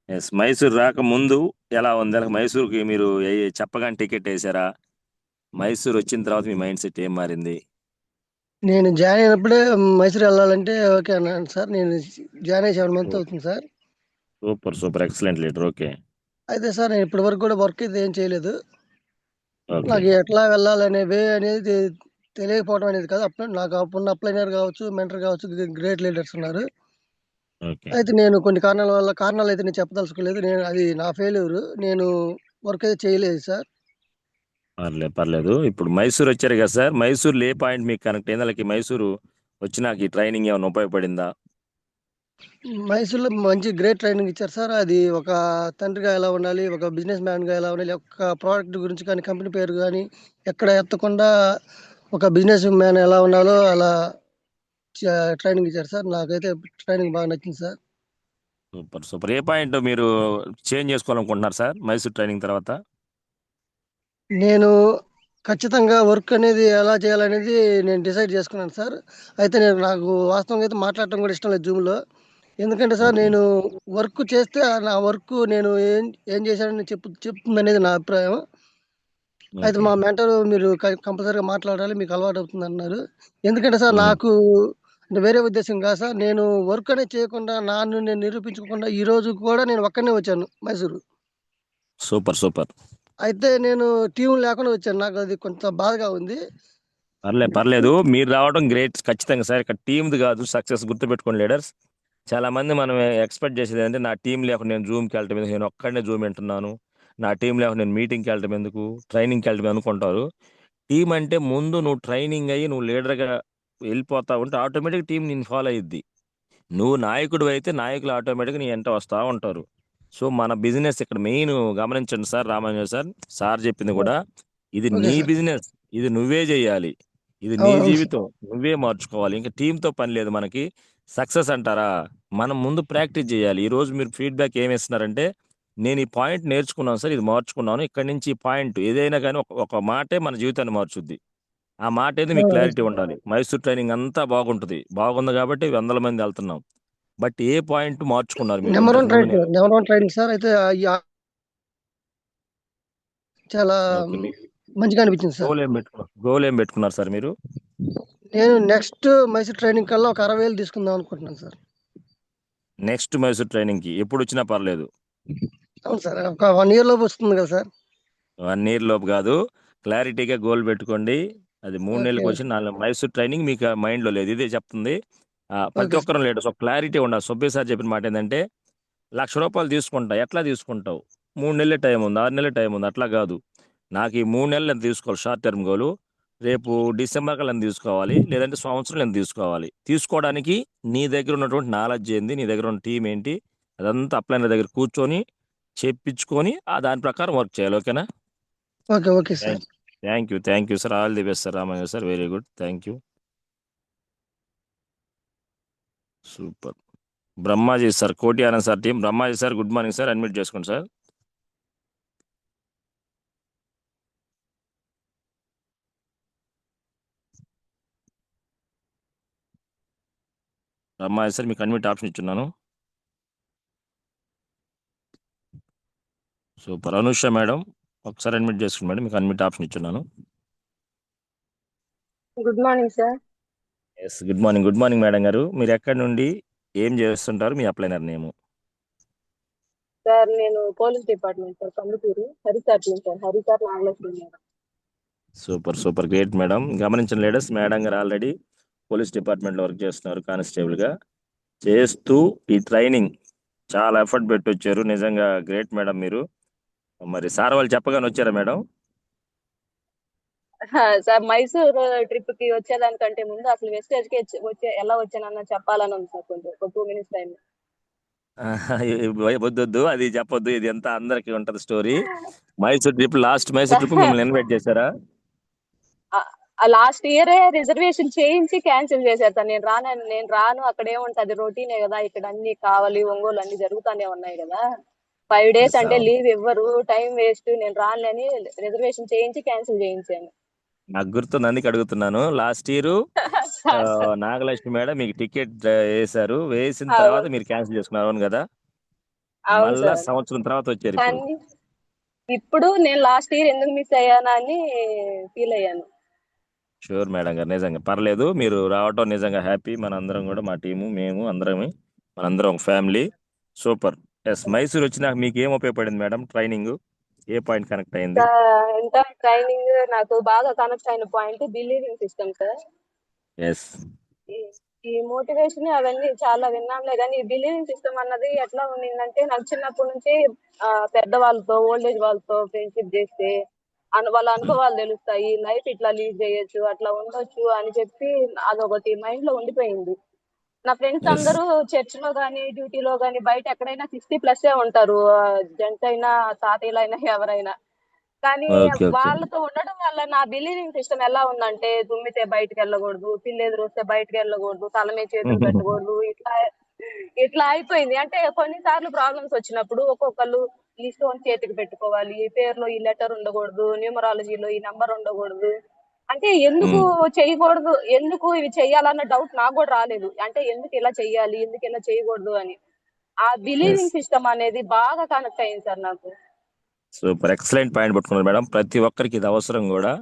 Yes, Mysore రాకముందు ఎలా ఉంది? అలాగే మైసూర్కి మీరు చెప్పగానే టికెట్ వేసారా? మైసూర్ వచ్చిన తర్వాత మీ మైండ్ సెట్ ఏం మారింది? నేను జాయిన్ అయినప్పుడే మైసూర్ వెళ్ళాలంటే ఓకే అన్నాను సార్. నేను జాయిన్ అయ్యి 7 మంత్ అవుతుంది sir. Super. Super. Excellent leader. Okay. అయితే సార్ నేను ఇప్పటి వరకు కూడా వర్క్ అయితే ఏం చేయలేదు. ఓకే. నాకు ఎట్లా వెళ్ళాలనే వే అనేది తెలియకపోవడం అనేది కాదు. నాకు అప్పుడున్న అప్లైనర్ కావచ్చు, మెంటర్ కావచ్చు, గ్రేట్ లీడర్స్ ఉన్నారు. ఓకే. అయితే నేను కొన్ని కారణాలు అయితే నేను చెప్పదలుచుకోలేదు. అది నా ఫెయిల్యూర్. నేను వర్క్ అయితే చేయలేదు సార్. పర్లేదు. ఇప్పుడు మైసూర్ వచ్చారు కదా సార్, మైసూర్లో ఏ పాయింట్ మీకు కనెక్ట్ అయింది? అలాగే మైసూరు వచ్చినాక ఈ ట్రైనింగ్ ఏమైనా ఉపయోగపడిందా? మైసూర్‌లో మంచి గ్రేట్ ట్రైనింగ్ ఇచ్చారు సార్. అది ఒక తండ్రిగా ఎలా ఉండాలి, ఒక బిజినెస్ మ్యాన్‌గా ఎలా ఉండాలి, ఒక ప్రోడక్ట్ గురించి కానీ, కంపెనీ పేరు గానీ, ఎక్కడ ఎత్తకుండా ఒక బిజినెస్ మ్యాన్ ఎలా ఉండాలో అలా ట్రైనింగ్ ఇచ్చారు సార్. నాకైతే ట్రైనింగ్ బాగా నచ్చింది సార్. Super super. ఏ పాయింట్ మీరు చేంజ్ చేసుకోవాలనుకుంటున్నారు సార్ మైసూర్ ట్రైనింగ్ తర్వాత? నేను ఖచ్చితంగా వర్క్ అనేది ఎలా చేయాలనేది నేను డిసైడ్ చేసుకున్నాను సార్. అయితే నాకు వాస్తవంగా అయితే మాట్లాడటం కూడా ఇష్టం లేదు జూమ్లో. ఎందుకంటే సార్ ఓకే నేను వర్క్ చేస్తే నా వర్క్ నేను ఏం ఏం చేశానని చెప్తుంది అనేది నా అభిప్రాయం. అయితే ఓకే మా మెంటర్ మీరు కంపల్సరీగా మాట్లాడాలి, మీకు అలవాటు అవుతుంది అన్నారు. ఎందుకంటే సార్ ఉమ్. నాకు అంటే వేరే ఉద్దేశం కాదు సార్. నేను వర్క్ అనేది చేయకుండా నన్ను నేను నిరూపించుకోకుండా ఈ రోజు కూడా నేను ఒక్కనే వచ్చాను మైసూరు. Super super. అయితే నేను టీం లేకుండా వచ్చాను. నాకు అది కొంత బాధగా ఉంది. పర్లేదు మీరు రావడం గ్రేట్ ఖచ్చితంగా సార్. ఇక్కడ టీమ్ది కాదు సక్సెస్, గుర్తుపెట్టుకోండి లీడర్స్. చాలా మంది మనం ఎక్స్పెక్ట్ చేసేది ఏంటంటే నా టీం లేకుండా నేను జూమ్కి వెళ్ళటం ఎందుకు, నేను ఒక్కడనే జూమ్ వింటున్నాను, నా టీం లేకుండా నేను మీటింగ్కి వెళ్ళటం ఎందుకు, ట్రైనింగ్కి వెళ్ళటం అనుకుంటారు. టీం అంటే ముందు నువ్వు ట్రైనింగ్ అయ్యి నువ్వు లీడర్గా వెళ్ళిపోతా ఉంటే ఆటోమేటిక్ టీం నేను ఫాలో అయ్యిద్ది. నువ్వు నాయకుడు అయితే నాయకులు ఆటోమేటిక్గా నీ వెంట వస్తూ ఉంటారు. సో మన బిజినెస్ ఇక్కడ మెయిన్ గమనించండి సార్. రామాంజన్ సార్ చెప్పింది కూడా, ఇది ఓకే నీ సార్. బిజినెస్, ఇది నువ్వే చేయాలి, ఇది నీ అవును సార్. జీవితం, నువ్వే మార్చుకోవాలి. ఇంకా టీంతో పని లేదు మనకి. సక్సెస్ అంటారా, మనం ముందు ప్రాక్టీస్ చేయాలి. ఈ రోజు మీరు ఫీడ్బ్యాక్ ఏమి ఇస్తున్నారంటే, నేను ఈ పాయింట్ నేర్చుకున్నాను సార్, ఇది మార్చుకున్నాను, ఇక్కడి నుంచి ఈ పాయింట్ ఏదైనా కానీ ఒక మాటే మన జీవితాన్ని మార్చుద్ది. ఆ మాట ఏది మీకు క్లారిటీ ఉండాలి. మైసూర్ ట్రైనింగ్ అంతా బాగుంటుంది, బాగుంది కాబట్టి వందల మంది వెళ్తున్నాం. బట్ ఏ పాయింట్ మార్చుకున్నారు మీరు నెంబర్ వన్ ఇంతకు ముందు? Training, number one training sir. అయితే చాలా ఓకే, మీ మంచిగా అనిపించింది సార్. గోల్ ఏం పెట్టుకున్నారు సార్ మీరు? నేను నెక్స్ట్ మైసూర్ ట్రైనింగ్ కల్లా ఒక 60,000 తీసుకుందాం అనుకుంటున్నాను సార్. నెక్స్ట్ మైసూర్ ట్రైనింగ్కి ఎప్పుడు వచ్చినా పర్లేదు. అవును సార్. ఒక 1 year లోపు వస్తుంది కదా సార్. 1 year లోపు కాదు, క్లారిటీగా గోల్ పెట్టుకోండి. అది 3 ఓకే. నెలలకు వచ్చి 4 మైసూర్ ట్రైనింగ్ మీకు మైండ్లో లేదు, ఇదే చెప్తుంది. ప్రతి ఓకే సార్. ఒక్కరు లేడు. సో క్లారిటీ ఉండాలి. సుబ్బయ్య సార్ చెప్పిన మాట ఏంటంటే, ₹1,00,000 తీసుకుంటా, ఎట్లా తీసుకుంటావు? 3 నెలల టైం ఉంది, 6 నెలల టైం ఉంది, అట్లా కాదు. నాకు ఈ 3 నెలలు ఎంత తీసుకోవాలి షార్ట్ టర్మ్ గోలు, రేపు డిసెంబర్ కల్లా ఎంత తీసుకోవాలి, లేదంటే సంవత్సరం ఎంత తీసుకోవాలి. తీసుకోవడానికి నీ దగ్గర ఉన్నటువంటి నాలెడ్జ్ ఏంది, నీ దగ్గర ఉన్న టీం ఏంటి, అదంతా అప్లైనర్ దగ్గర కూర్చొని చెప్పించుకొని దాని ప్రకారం వర్క్ చేయాలి. ఓకేనా? Okay sir. Thank you sir. All the best sir. Ramayya sir, very good, thank you. Super. Brahmaji sir, Koti Anand sir team. Brahmaji sir good morning sir, admit చేసుకోండి సార్. బ్రహ్మాజీ సార్ మీకు అడ్మిట్ ఆప్షన్ ఇచ్చున్నాను. సూపర్. అనుష మేడం ఒకసారి అడ్మిట్ చేసుకోండి మేడం, మీకు అడ్మిట్ ఆప్షన్ ఇచ్చున్నాను. Good morning sir. Yes, good morning madam గారు. మీరు ఎక్కడి నుండి ఏం చేస్తుంటారు, మీ అప్లైనర్ నేము? సార్ నేను police department sir, Kandukur Hari sir team sir, Hari sir Nagalakshmi madam. Super great madam. గమనించిన లేడర్స్, మేడం గారు ఆల్రెడీ పోలీస్ డిపార్ట్మెంట్లో వర్క్ చేస్తున్నారు కానిస్టేబుల్గా. చేస్తూ ఈ ట్రైనింగ్ చాలా ఎఫర్ట్ పెట్టి వచ్చారు. నిజంగా గ్రేట్ మేడం మీరు. మరి సార్ వాళ్ళు చెప్పగానే వచ్చారా మేడం? సార్ మైసూర్ ట్రిప్ కి వచ్చేదానికంటే ముందు అసలు వెస్టేజ్ కి ఎలా వచ్చానన్న చెప్పాలని ఉంది సార్, కొంచెం ఒక 2 minutes టైం. వద్దొద్దు, అది చెప్పొద్దు, ఇది ఎంత అందరికి ఉంటది story. Mysore trip, last Mysore trip మిమ్మల్ని ఇన్వైట్ చేశారా? లాస్ట్ ఇయరే రిజర్వేషన్ చేయించి క్యాన్సిల్ చేశారు సార్. నేను రాను, అక్కడ ఏముంటది, రొటీనే కదా, ఇక్కడ అన్ని కావాలి, ఒంగోలు అన్ని జరుగుతానే ఉన్నాయి కదా, 5 days అంటే లీవ్ ఇవ్వరు, టైం వేస్ట్, నేను రానులేని రిజర్వేషన్ చేయించి క్యాన్సిల్ చేయించాను. నాకు గుర్తుంది, అందుకే అడుగుతున్నాను. లాస్ట్ ఇయర్ నాగలక్ష్మి మేడం మీకు టికెట్ వేశారు, వేసిన తర్వాత మీరు క్యాన్సిల్ చేసుకున్నారు, అవును కదా? అవును మళ్ళా సార్. సంవత్సరం తర్వాత వచ్చారు. ఇప్పుడు కానీ ఇప్పుడు నేను లాస్ట్ ఇయర్ ఎందుకు మిస్ అయ్యానా అని ఫీల్ అయ్యాను. షూర్ మేడం గారు, నిజంగా పర్లేదు, మీరు రావటం నిజంగా హ్యాపీ. మనందరం కూడా, మా టీము, మేము మనందరం ఒక ఫ్యామిలీ. సూపర్. ఎస్, మైసూర్ వచ్చినాక మీకు ఏం ఉపయోగపడింది మేడం ట్రైనింగ్? ఏ పాయింట్ కనెక్ట్ అయింది? ఎంత ట్రైనింగ్ నాకు బాగా కనెక్ట్ అయిన point believing system sir. Yes, ఈ మోటివేషన్ అవన్నీ చాలా విన్నాంలే, కానీ ఈ బిలీవింగ్ సిస్టమ్ అన్నది ఎట్లా ఉండిందంటే, నాకు చిన్నప్పటి నుంచి పెద్దవాళ్ళతో, ఓల్డేజ్ వాళ్ళతో ఫ్రెండ్షిప్ చేస్తే వాళ్ళ అనుభవాలు తెలుస్తాయి, లైఫ్ ఇట్లా లీడ్ చేయొచ్చు, అట్లా ఉండొచ్చు అని చెప్పి అదొకటి మైండ్ లో ఉండిపోయింది. నా ఫ్రెండ్స్ ఎస్, అందరూ చర్చ్ లో గానీ, డ్యూటీలో గానీ, బయట ఎక్కడైనా 60+ ఉంటారు, జెంట్స్ అయినా, తాతయ్యలైనా, ఎవరైనా. కానీ ఓకే ఓకే వాళ్ళతో ఉండడం వల్ల నా బిలీవింగ్ సిస్టమ్ ఎలా ఉందంటే, తుమ్మితే బయటికి వెళ్ళకూడదు, పిల్లి వస్తే బయటికి వెళ్ళకూడదు, తల మీద చేతులు పెట్టకూడదు, ఇట్లా ఇట్లా అయిపోయింది. అంటే కొన్నిసార్లు ప్రాబ్లమ్స్ వచ్చినప్పుడు ఒక్కొక్కళ్ళు ఈ స్టోన్ చేతికి పెట్టుకోవాలి, పేరులో ఈ లెటర్ ఉండకూడదు, న్యూమరాలజీలో ఈ నంబర్ ఉండకూడదు. అంటే ఎందుకు చేయకూడదు, ఎందుకు ఇవి చెయ్యాలన్న డౌట్ నాకు కూడా రాలేదు. అంటే ఎందుకు ఇలా చెయ్యాలి, ఎందుకు ఇలా చేయకూడదు అని. ఆ ఎస్ బిలీవింగ్ సిస్టమ్ అనేది బాగా కనెక్ట్ అయింది సార్ నాకు. సూపర్ ఎక్సలెంట్ పాయింట్ పట్టుకున్నారు మేడం. ప్రతి ఒక్కరికి ఇది అవసరం కూడా.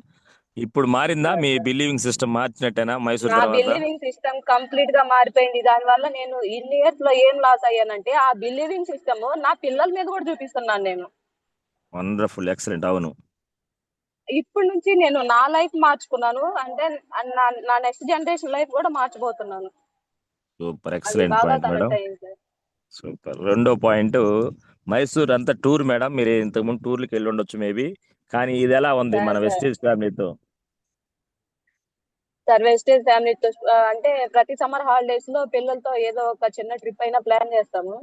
ఇప్పుడు మారిందా మీ సార్ బిలీవింగ్ సిస్టమ్ మార్చినట్టేనా మైసూర్ నా తర్వాత? బిలీవింగ్ సిస్టమ్ కంప్లీట్ గా మారిపోయింది. దానివల్ల నేను ఇన్ని ఇయర్స్ లో ఏం లాస్ అయ్యానంటే, ఆ బిలీవింగ్ సిస్టమ్ నా పిల్లల మీద కూడా చూపిస్తున్నాను నేను. Wonderful excellent. అవును. ఇప్పటి నుంచి నేను నా లైఫ్ మార్చుకున్నాను అంటే, నా నెక్స్ట్ జనరేషన్ లైఫ్ కూడా మార్చబోతున్నాను. సూపర్ అది ఎక్సలెంట్ బాగా పాయింట్ మేడం. కనెక్ట్ అయింది సార్. సూపర్. రెండో పాయింట్, మైసూర్ అంతా టూర్ మేడం. మీరు ఇంతకుముందు టూర్లకు వెళ్ళి ఉండొచ్చు మేబీ. కానీ ఇది ఎలా ఉంది మన సార్ వెస్టేజ్ ఫ్యామిలీతో? సార్ వెస్టేజ్ ఫ్యామిలీతో అంటే ప్రతి సమ్మర్ హాలిడేస్ లో పిల్లలతో ఏదో ఒక చిన్న ట్రిప్ అయినా ప్లాన్ చేస్తాము.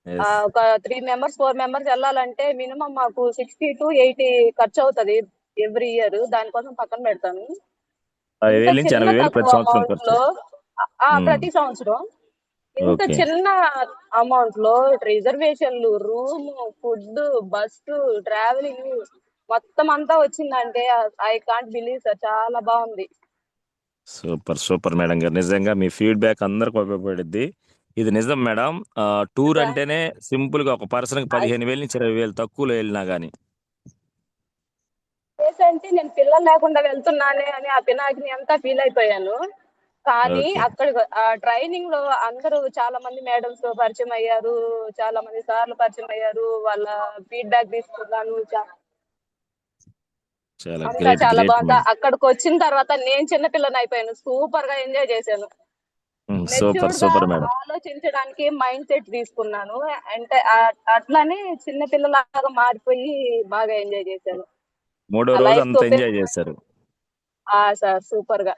ఎస్. ఒక 3 మెంబర్స్ 4 మెంబర్స్ వెళ్ళాలంటే మినిమం మాకు 60 to 80 ఖర్చు అవుతుంది ఎవ్రీ ఇయర్. దానికోసం పక్కన పెడతాను. ఇంత 10,000 నుంచి చిన్న 80,000 ప్రతి తక్కువ సంవత్సరం అమౌంట్ ఖర్చు. లో ప్రతి సంవత్సరం ఇంత ఓకే. చిన్న అమౌంట్ లో రిజర్వేషన్లు, రూమ్, ఫుడ్, బస్సు, ట్రావెలింగ్ మొత్తం అంతా వచ్చిందంటే ఐ కాంట్ బిలీవ్ సార్. చాలా బాగుంది. సూపర్ సూపర్ మేడం గారు. నిజంగా మీ ఫీడ్బ్యాక్ అందరికి ఉపయోగపడుద్ది. ఇది నిజం మేడం. టూర్ సార్ అంటేనే సింపుల్ గా ఒక పర్సన్కి 15,000 నుంచి 20,000 తక్కువలో వెళ్ళినా కానీ. అంటే నేను పిల్లలు లేకుండా వెళ్తున్నానే అని ఆ పినాకిని అంతా ఫీల్ అయిపోయాను. కానీ ఓకే. అక్కడ ట్రైనింగ్ లో అందరూ చాలా మంది మేడమ్స్ తో పరిచయం అయ్యారు, చాలా మంది సార్లు పరిచయం అయ్యారు, వాళ్ళ ఫీడ్బ్యాక్ తీసుకున్నాను. చాలా అంతా గ్రేట్ చాలా గ్రేట్ బాగుంది. మేడం. అక్కడికి వచ్చిన తర్వాత నేను చిన్న పిల్లని అయిపోయాను. సూపర్ గా ఎంజాయ్ చేశాను. సూపర్ మెచ్యూర్డ్ గా సూపర్ మేడం. ఆలోచించడానికి మైండ్ సెట్ తీసుకున్నాను. అంటే అట్లానే చిన్న పిల్లలాగా మారిపోయి బాగా ఎంజాయ్ చేశాను. మూడో ఆ రోజు లైఫ్ అంత తో ఎంజాయ్ చేశారు. సార్ సూపర్ గా.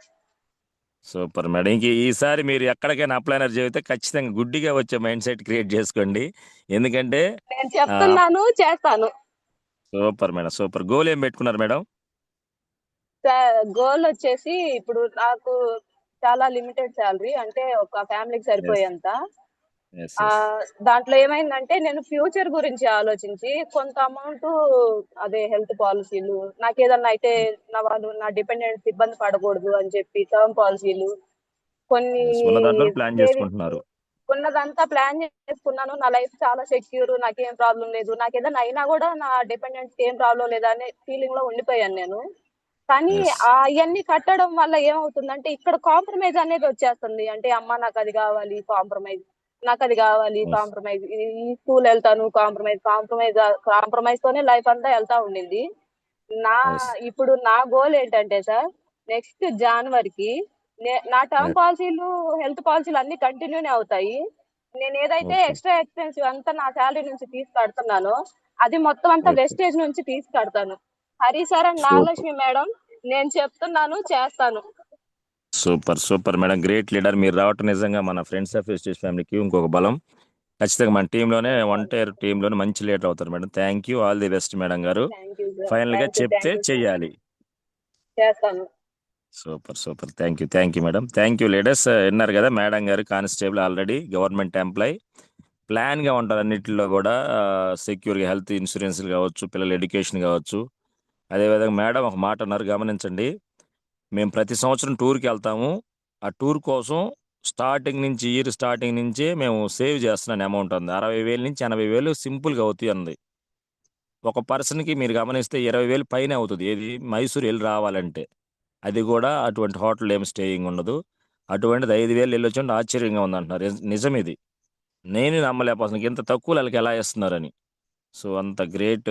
Super madam. ఇంక ఈసారి మీరు ఎక్కడికైనా అప్లైనర్ చెబితే ఖచ్చితంగా గుడ్డిగా వచ్చే మైండ్ సెట్ క్రియేట్ చేసుకోండి. ఎందుకంటే నేను చెప్తున్నాను, చేస్తాను. Super madam. సూపర్. గోల్ ఏం పెట్టుకున్నారు మేడం? గోల్ వచ్చేసి ఇప్పుడు నాకు చాలా లిమిటెడ్ శాలరీ, అంటే ఒక ఫ్యామిలీకి ఎస్ సరిపోయేంత. Yes yes. దాంట్లో ఏమైందంటే నేను ఫ్యూచర్ గురించి ఆలోచించి కొంత అమౌంట్ అదే హెల్త్ పాలసీలు, నాకు ఏదన్నా అయితే నా డిపెండెంట్స్ ఇబ్బంది పడకూడదు అని చెప్పి టర్మ్ పాలసీలు, కొన్ని ఉన్న దాంట్లో ప్లాన్ సేవింగ్స్ చేసుకుంటున్నారు. ఉన్నదంతా ప్లాన్ చేసుకున్నాను. నా లైఫ్ చాలా సెక్యూర్, నాకేం ప్రాబ్లం లేదు, నాకు ఏదైనా అయినా కూడా నా డిపెండెంట్స్ ఏం ప్రాబ్లం లేదా అనే ఫీలింగ్ లో ఉండిపోయాను నేను. కానీ ఎస్ అవన్నీ కట్టడం వల్ల ఏమవుతుందంటే ఇక్కడ కాంప్రమైజ్ అనేది వచ్చేస్తుంది. అంటే అమ్మ నాకు అది కావాలి కాంప్రమైజ్, నాకు అది కావాలి ఎస్ కాంప్రమైజ్, ఈ స్కూల్ వెళ్తాను కాంప్రమైజ్, కాంప్రమైజ్ తోనే లైఫ్ అంతా వెళ్తా ఉండింది. నా ఎస్ ఇప్పుడు నా గోల్ ఏంటంటే సార్, నెక్స్ట్ జనవరికి నా టర్మ్ ఎస్. పాలసీలు, హెల్త్ పాలసీలు అన్ని కంటిన్యూనే అవుతాయి. నేను ఏదైతే ఓకే. ఎక్స్ట్రా ఎక్స్పెన్సివ్ అంతా నా శాలరీ నుంచి తీసి కడుతున్నానో అది మొత్తం అంతా ఓకే. వెస్టేజ్ నుంచి తీసి కడతాను. హరిసార్ అండ్ సూపర్ నాగలక్ష్మి మేడం, నేను చెప్తున్నాను, చేస్తాను. Super super madam. Great leader. మీరు రావటం నిజంగా మన ఫ్రెండ్స్ ఆఫ్ వెస్టేజ్ ఫ్యామిలీకి ఇంకొక బలం. ఖచ్చితంగా మన టీంలోనే ఒంటరి టీంలోనే మంచి లీడర్ అవుతారు madam. Thank you. All the best madam గారు. Thank you sir. ఫైనల్గా చెప్తే థ్యాంక్ యూ సార్. చెయ్యాలి. చేస్తాను. Super super. Thank you madam. Thank you leaders. విన్నారు కదా మేడం గారు, కానిస్టేబుల్, ఆల్రెడీ గవర్నమెంట్ ఎంప్లాయ్. ప్లాన్గా ఉంటారు అన్నిటిలో కూడా. సెక్యూర్గా హెల్త్ ఇన్సూరెన్స్లు కావచ్చు, పిల్లల ఎడ్యుకేషన్ కావచ్చు. అదేవిధంగా మేడం ఒక మాట అన్నారు, గమనించండి. మేము ప్రతి సంవత్సరం టూర్కి వెళ్తాము. ఆ టూర్ కోసం ఇయర్ స్టార్టింగ్ నుంచే మేము సేవ్ చేస్తున్నాను అమౌంట్ ఉంది. 60,000 నుంచి 80,000 సింపుల్గా అవుతాయి అంది. ఒక పర్సన్కి మీరు గమనిస్తే 20,000 పైన అవుతుంది. ఏది మైసూర్ వెళ్ళి రావాలంటే. అది కూడా అటువంటి హోటల్ ఏం స్టేయింగ్ ఉండదు. అటువంటిది 5,000 వెళ్ళొచ్చి ఆశ్చర్యంగా ఉందంటున్నారు. నిజం ఇది. నేను నమ్మలేకపోతున్నాను ఇంత తక్కువ వాళ్ళకి ఎలా ఇస్తున్నారని. సో అంత great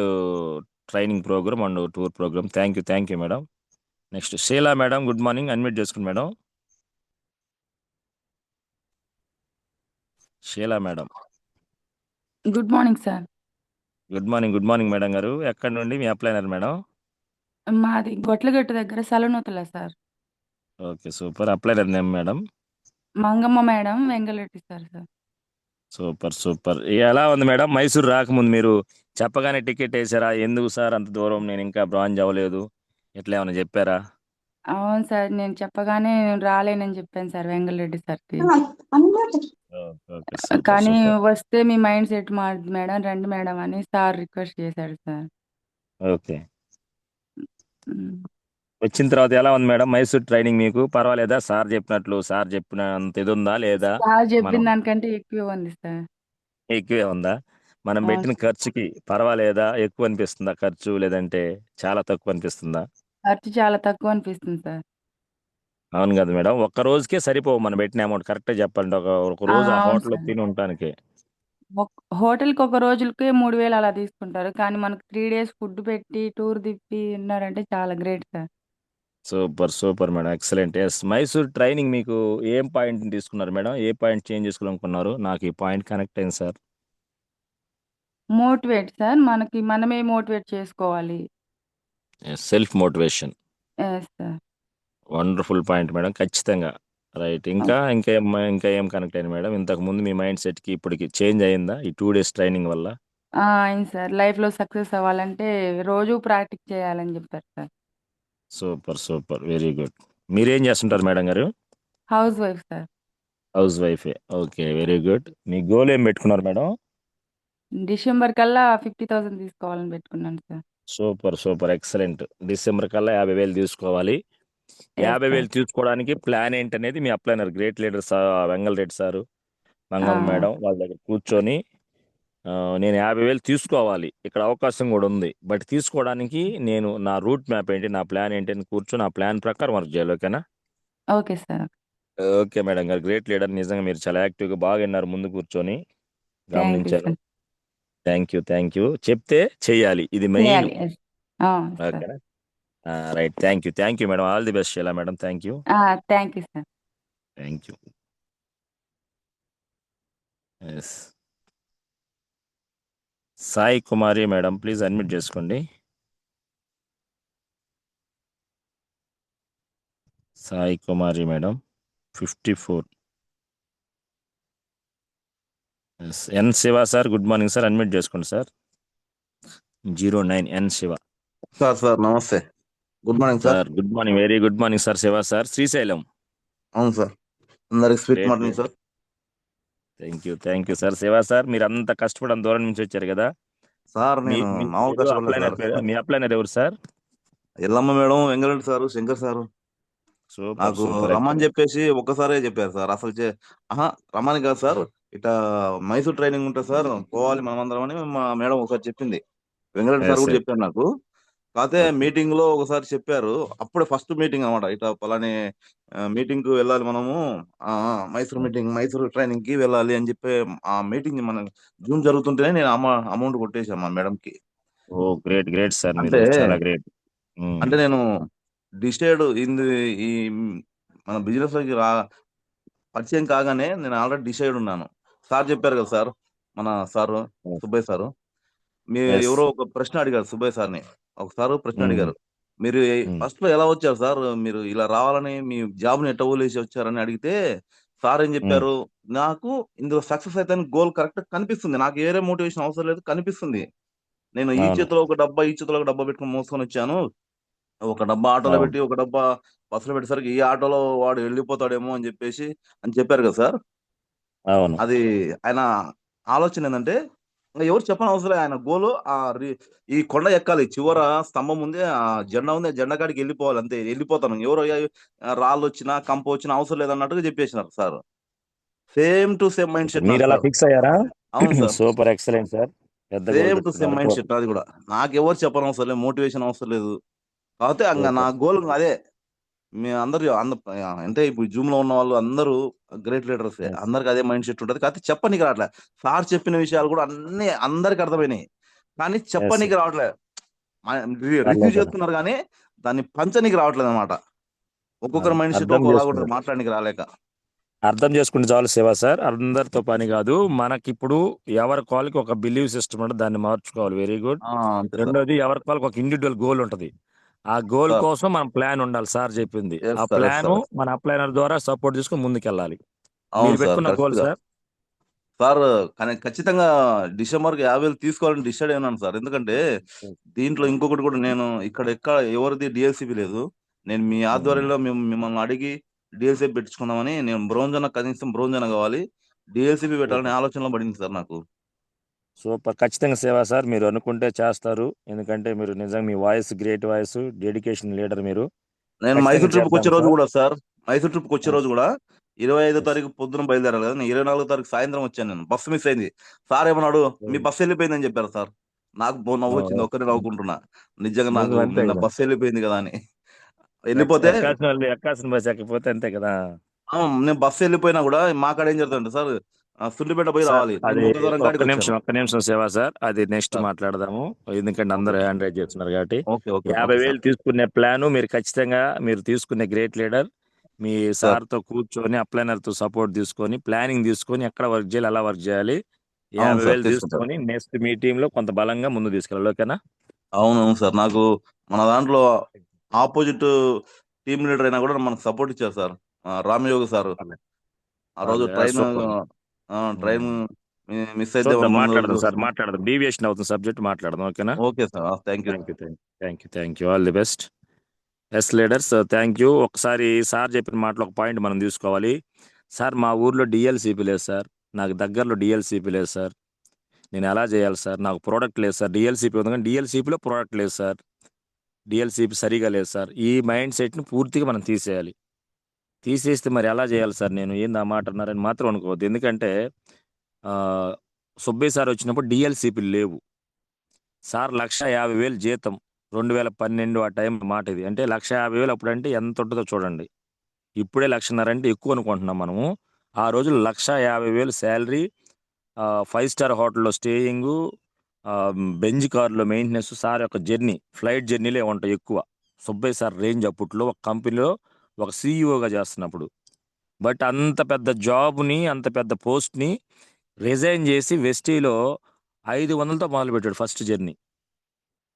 training program and tour program. Thank you madam. Next Sheela madam, good morning. Unmute చేసుకోండి madam. Sheela madam. Good morning sir. Good morning madam గారు. ఎక్కడి నుండి మీ అప్లైనర్ మేడం? మాది గొట్లగట్టు దగ్గర Salanuthala sir. Okay super. Upliner name madam? Mangamma madam Vengalreddy sir. Super super. ఎలా ఉంది మేడం మైసూర్ రాకముందు మీరు చెప్పగానే టికెట్ వేసారా? ఎందుకు సార్ అంత దూరం, నేను ఇంకా బ్రాంజ్ అవ్వలేదు, ఎట్లా ఏమైనా చెప్పారా? అవును సార్. నేను చెప్పగానే నేను రాలేనని చెప్పాను సార్ వెంగళరెడ్డి సార్‌కి. ఓకే సూపర్ కానీ సూపర్. వస్తే మీ మైండ్ సెట్ మారుద్ది మేడం, రండి మేడం అని సార్ రిక్వెస్ట్ చేశాడు సార్. ఓకే. హ్మ్. వచ్చిన తర్వాత ఎలా ఉంది మేడం మైసూర్ ట్రైనింగ్? మీకు పర్వాలేదా? సార్ చెప్పినట్లు, సార్ చెప్పినంత ఇది ఉందా లేదా? సార్ చెప్పిన మనం దానికంటే ఎక్కువే ఉంది సార్. ఎక్కువే ఉందా? మనం అవును పెట్టిన సార్. ఖర్చుకి పర్వాలేదా? ఎక్కువ అనిపిస్తుందా ఖర్చు, లేదంటే చాలా తక్కువ అనిపిస్తుందా? ఖర్చు చాలా తక్కువ అనిపిస్తుంది సార్. అవును కదా మేడం. ఒక్క రోజుకే సరిపోవు మనం పెట్టిన అమౌంట్. కరెక్టే చెప్పండి. ఒక రోజు ఆ అవును హోటల్లో సార్. తిని ఉండటానికి. హోటల్‌కి ఒక రోజులకే 3000 అలా తీసుకుంటారు. కానీ మనకు 3 డేస్ ఫుడ్ పెట్టి, టూర్ తిప్పి ఉన్నారంటే చాలా great sir. Super super madam, excellent. Yes, Mysore training మీకు ఏం పాయింట్ తీసుకున్నారు మేడం? ఏ పాయింట్ చేంజ్ చేసుకోవాలనుకున్నారు? నాకు ఈ పాయింట్ కనెక్ట్ అయింది సార్. Motivate sir. మనకి మనమే మోటివేట్ చేసుకోవాలి. Self motivation. Yes sir. Wonderful point madam, ఖచ్చితంగా. రైట్. ఇంకా ఏం కనెక్ట్ అయింది మేడం? ఇంతకు ముందు మీ మైండ్ సెట్కి ఇప్పటికి చేంజ్ అయిందా ఈ 2 డేస్ ట్రైనింగ్ వల్ల? అయింది సార్. లైఫ్‌లో సక్సెస్ అవ్వాలంటే రోజు ప్రాక్టీస్ చేయాలని చెప్పారు sir. Super super, very good. మీరేం చేస్తుంటారు మేడం గారు? House wife sir. హౌస్ వైఫే. Okay, very good. మీ గోల్ ఏం పెట్టుకున్నారు మేడం? డిసెంబర్ కల్లా 50,000 తీసుకోవాలని పెట్టుకున్నాను sir. Super super, excellent. December కల్లా 50,000 తీసుకోవాలి. Yes sir. 50,000 తీసుకోవడానికి ప్లాన్ ఏంటనేది మీ upliner great leader sir Vengal Reddy sir, ఆ! మంగమ్మ మేడం వాళ్ళ దగ్గర కూర్చొని నేను 50,000 తీసుకోవాలి, ఇక్కడ అవకాశం కూడా ఉంది, బట్ తీసుకోవడానికి నేను నా రూట్ మ్యాప్ ఏంటి, నా ప్లాన్ ఏంటి అని కూర్చొని ఆ ప్లాన్ ప్రకారం వర్క్ చేయాలి. ఓకేనా? Okay sir. ఓకే మేడం గారు, గ్రేట్ లీడర్. నిజంగా మీరు చాలా యాక్టివ్గా బాగా విన్నారు, ముందు కూర్చొని థ్యాంక్ యూ గమనించాను. సార్. Thank you. చెప్తే చెయ్యాలి, ఇది మెయిన్. చేయాలి. యెస్. సార్. ఓకేనా? Right. Thank you madam. All the best Shaila madam. Thank you. Thank you sir. Thank you. Yes. Sai Kumari madam, please admit చేసుకోండి. Sai Kumari madam 54. S. N Shiva sir, good morning sir, admit చేసుకోండి సార్. 09 ఎన్ శివ సార్ నమస్తే. Good morning sir. Sir. Good morning, very good morning sir. Shiva sir, Srisailam. అవును సార్, అందరికి sweet great morning sir. Thank you sir. Shiva sir, మీరు అంత కష్టపడి అంత దూరం నుంచి వచ్చారు కదా సార్ మీ నేను మీ- మామూలు కష్టపడలేదు సార్. మీ అప్లైనర్ ఎవరు sir? Yellamma madam, Vengalreddy sir, Shankar sir super నాకు సూపర్, రమ్మని చెప్పేసి ఒక్కసారే చెప్పారు సార్. అసలు రమ్మని కాదు సార్, ఇట్లా మైసూర్ ట్రైనింగ్ ఉంటుంది సార్, పోవాలి మనమందరం అని మా మేడం ఒకసారి చెప్పింది. వెంగళరెడ్డి సార్ కూడా చెప్పారు నాకు. కాకపోతే మీటింగ్ లో ఒకసారి చెప్పారు, అప్పుడే ఫస్ట్ మీటింగ్ అనమాట. ఇట్లా పలాని మీటింగ్ కు వెళ్ళాలి మనము, మైసూర్ ట్రైనింగ్ కి వెళ్ళాలి అని చెప్పి ఆ మీటింగ్ మన జూమ్ జరుగుతుంటేనే నేను అమౌంట్ కొట్టేశాను మా మేడం కి. ఓ గ్రేట్ సార్, మీరు అంటే చాలా గ్రేట్. అంటే నేను డిసైడ్ ఈ మన బిజినెస్ లోకి పరిచయం కాగానే నేను ఆల్రెడీ డిసైడ్ ఉన్నాను. సార్ చెప్పారు కదా సార్, మన సారు సుబ్బయ్య సారు, ఎవరో ఒక ప్రశ్న అడిగారు సుబ్బయ్య సార్ని. ఒకసారి ప్రశ్న అడిగారు, మీరు ఫస్ట్ లో ఎలా వచ్చారు సార్, మీరు ఇలా రావాలని మీ జాబ్ ని ఎట్ట వదిలేసి వచ్చారని అడిగితే సార్ ఏం చెప్పారు, నాకు ఇందులో సక్సెస్ అయితే గోల్ కరెక్ట్ కనిపిస్తుంది, నాకు వేరే మోటివేషన్ అవసరం లేదు, కనిపిస్తుంది. నేను ఈ చేతిలో ఒక డబ్బా, ఈ చేతిలో ఒక డబ్బా పెట్టుకుని మోసుకొని వచ్చాను. ఒక డబ్బా ఆటోలో పెట్టి, ఒక డబ్బా బస్సులో పెట్టేసరికి ఈ ఆటోలో వాడు వెళ్ళిపోతాడేమో అని చెప్పారు కదా సార్. అవును. అది ఆయన ఆలోచన ఏంటంటే, ఇంకా ఎవరు చెప్పని అవసరం లేదు. ఆయన గోలు ఈ కొండ ఎక్కాలి, చివర స్తంభం ఉంది, ఆ జెండా ఉంది, ఆ జెండా కాడికి వెళ్ళిపోవాలి, అంతే. వెళ్ళిపోతాను, ఎవరు రాళ్ళు వచ్చినా కంప వచ్చినా అవసరం లేదన్నట్టుగా చెప్పేసినారు సార్. Same to same mind set మీరు నాకు అలా సార్. ఫిక్స్ అయ్యారా? అవును సార్, సూపర్, ఎక్సలెంట్ సార్. పెద్ద గోల్ సేమ్ టు సేమ్ పెట్టుకున్నారు. మైండ్ సెట్ నాది కూడా. నాకు ఎవరు చెప్పని అవసరం లేదు, మోటివేషన్ అవసరం లేదు. కాకపోతే నా గోల్ అదే. మీ అందరు అంటే ఇప్పుడు జూమ్ లో ఉన్న వాళ్ళు అందరూ గ్రేట్ లీడర్స్, అందరికి అదే మైండ్ సెట్ ఉంటది. కాకపోతే చెప్పనీకి రావట్లే. సార్ చెప్పిన విషయాలు కూడా అన్ని అందరికి అర్థమైనాయి, కానీ చెప్పనీకి రావట్లే. రిసీవ్ చేస్తున్నారు కానీ దాన్ని పంచనీకి రావట్లేదు అనమాట. ఒక్కొక్కరి మైండ్ సెట్ ఒక్కొక్కలాగా ఉంటుంది, మాట్లాడడానికి రాలేక. అర్థం చేసుకుంటే చాలు శివ సార్, అందరితో పని కాదు. మనకిప్పుడు ఎవరి కాల్కి ఒక బిలీవ్ సిస్టమ్ ఉంటుంది, దాన్ని మార్చుకోవాలి. Very good. రెండోది, ఎవరి కాల్కి ఒక ఇండివిజువల్ గోల్ ఉంటుంది. ఆ గోల్ కోసం మనం ప్లాన్ ఉండాలి. సార్ చెప్పింది, ఆ ప్లాన్ మన అప్లైనర్ ద్వారా సపోర్ట్ తీసుకుని ముందుకెళ్ళాలి. మీరు పెట్టుకున్న గోల్ సార్ సార్ కానీ ఖచ్చితంగా డిసెంబర్కి 50,000 తీసుకోవాలని డిసైడ్ అయినాను సార్. ఎందుకంటే దీంట్లో ఇంకొకటి కూడా నేను ఎక్కడ ఎవరిది డిఎల్సిపి లేదు. నేను మీ ఆధ్వర్యంలో మిమ్మల్ని అడిగి డిఎల్సిపి పెట్టించుకుందామని నేను కనీసం బ్రోంజ్ అన్న కావాలి, డిఎల్సిపి పెట్టాలనే ఆలోచనలో పడింది సార్ నాకు. సూపర్, ఖచ్చితంగా సేవ సార్. మీరు అనుకుంటే చేస్తారు. ఎందుకంటే మీరు నిజంగా మీ voice great voice, dedication leader మీరు. నేను ఖచ్చితంగా మైసూర్ ట్రిప్కి వచ్చే చేద్దాం రోజు సార్. కూడా సార్, మైసూర్ ట్రిప్కి వచ్చే రోజు కూడా 25వ ఎస్ తారీఖు పొద్దున బయలుదేరాలి కదా, నేను 24వ తారీఖు సాయంత్రం వచ్చాను. నేను బస్సు మిస్ అయింది. సార్ ఏమన్నాడు, మీ బస్సు వెళ్ళిపోయిందని చెప్పారు సార్. నాకు నవ్వు వచ్చింది, ఒక్కరే నవ్వుకుంటున్నా. నిజంగా నాకు నిజం అంతే నా కదా. బస్సు వెళ్ళిపోయింది కదా అని. వెళ్ళిపోతే ఎక్కాల్సిన వాళ్ళు ఎక్కాల్సిన బస్ ఎక్కపోతే అంతే కదా. నేను బస్సు వెళ్ళిపోయినా కూడా మా కాడ ఏం జరుగుతుందంటే సార్, సుండిపేట పోయి సార్ రావాలి. నేను అది మూతదూరం కాడికి వచ్చాను ఒక్క నిమిషం సేవ సార్. అది నెక్స్ట్ సార్. మాట్లాడదాము. ఎందుకంటే ఓకే అందరూ హ్యాండ్ రైజ్ చేస్తున్నారు కాబట్టి. Okay okay okay 50,000 sir. తీసుకునే ప్లాను మీరు ఖచ్చితంగా మీరు తీసుకునే గ్రేట్ లీడర్. మీ సార్ సార్తో కూర్చొని అప్లైనర్తో సపోర్ట్ తీసుకొని ప్లానింగ్ తీసుకొని ఎక్కడ వర్క్ చేయాలి, ఎలా వర్క్ చేయాలి, అవును సార్ 50,000 తీసుకుంటారు. తీసుకొని నెక్స్ట్ మీ టీంలో కొంత బలంగా ముందు తీసుకెళ్ళాలి. ఓకేనా? అవును సార్. నాకు మన దాంట్లో ఆపోజిట్ టీమ్ లీడర్ అయినా కూడా మనకు సపోర్ట్ ఇచ్చారు సార్. రామయోగి సార్ ఆ రోజు సూపర్. ట్రైన్ మిస్ అయితే చూద్దాం, ముందు మాట్లాడదాం సార్, మాట్లాడదాం. డీవియేషన్ అవుతుంది సబ్జెక్ట్, మాట్లాడదాం. ఓకేనా? Okay sir. Thank you. Thank you. All the best. Yes leaders, thank you. ఒకసారి సార్ చెప్పిన మాటలో ఒక పాయింట్ మనం తీసుకోవాలి. సార్ మా ఊర్లో డిఎల్సిపి లేదు సార్, నాకు దగ్గరలో డిఎల్సిపి లేదు సార్, నేను ఎలా చేయాలి సార్, నాకు ప్రోడక్ట్ లేదు సార్. డిఎల్సిపి ఉంది కానీ డిఎల్సిపిలో ప్రోడక్ట్ లేదు సార్, డిఎల్సిపి సరిగా లేదు సార్. ఈ మైండ్ సెట్ని పూర్తిగా మనం తీసేయాలి. తీసేస్తే మరి ఎలా చేయాలి సార్, నేను ఏంది ఆ మాట అన్నారని మాత్రం అనుకోవద్దు. ఎందుకంటే సుబ్బయ్య సార్ వచ్చినప్పుడు డిఎల్సిపిలు లేవు సార్. 150,000 జీతం 2012 ఆ టైం మాట ఇది. అంటే 150,000 అప్పుడు అంటే ఎంత ఉంటుందో చూడండి. ఇప్పుడే 1,50,000 అంటే ఎక్కువ అనుకుంటున్నాం మనము. ఆ రోజులు 150,000 శాలరీ, 5 స్టార్ హోటల్లో స్టేయింగు, బెంజ్ కార్లో మెయింటెనెన్స్. సార్ యొక్క జర్నీ ఫ్లైట్ జర్నీలే ఉంటాయి ఎక్కువ. సుబ్బయ్య సార్ రేంజ్ అప్పట్లో ఒక కంపెనీలో ఒక సీఈఓగా చేస్తున్నప్పుడు. బట్ అంత పెద్ద జాబ్ని, అంత పెద్ద పోస్ట్ని రిజైన్ చేసి వెస్టీలో 500తో మొదలుపెట్టాడు ఫస్ట్ జర్నీ.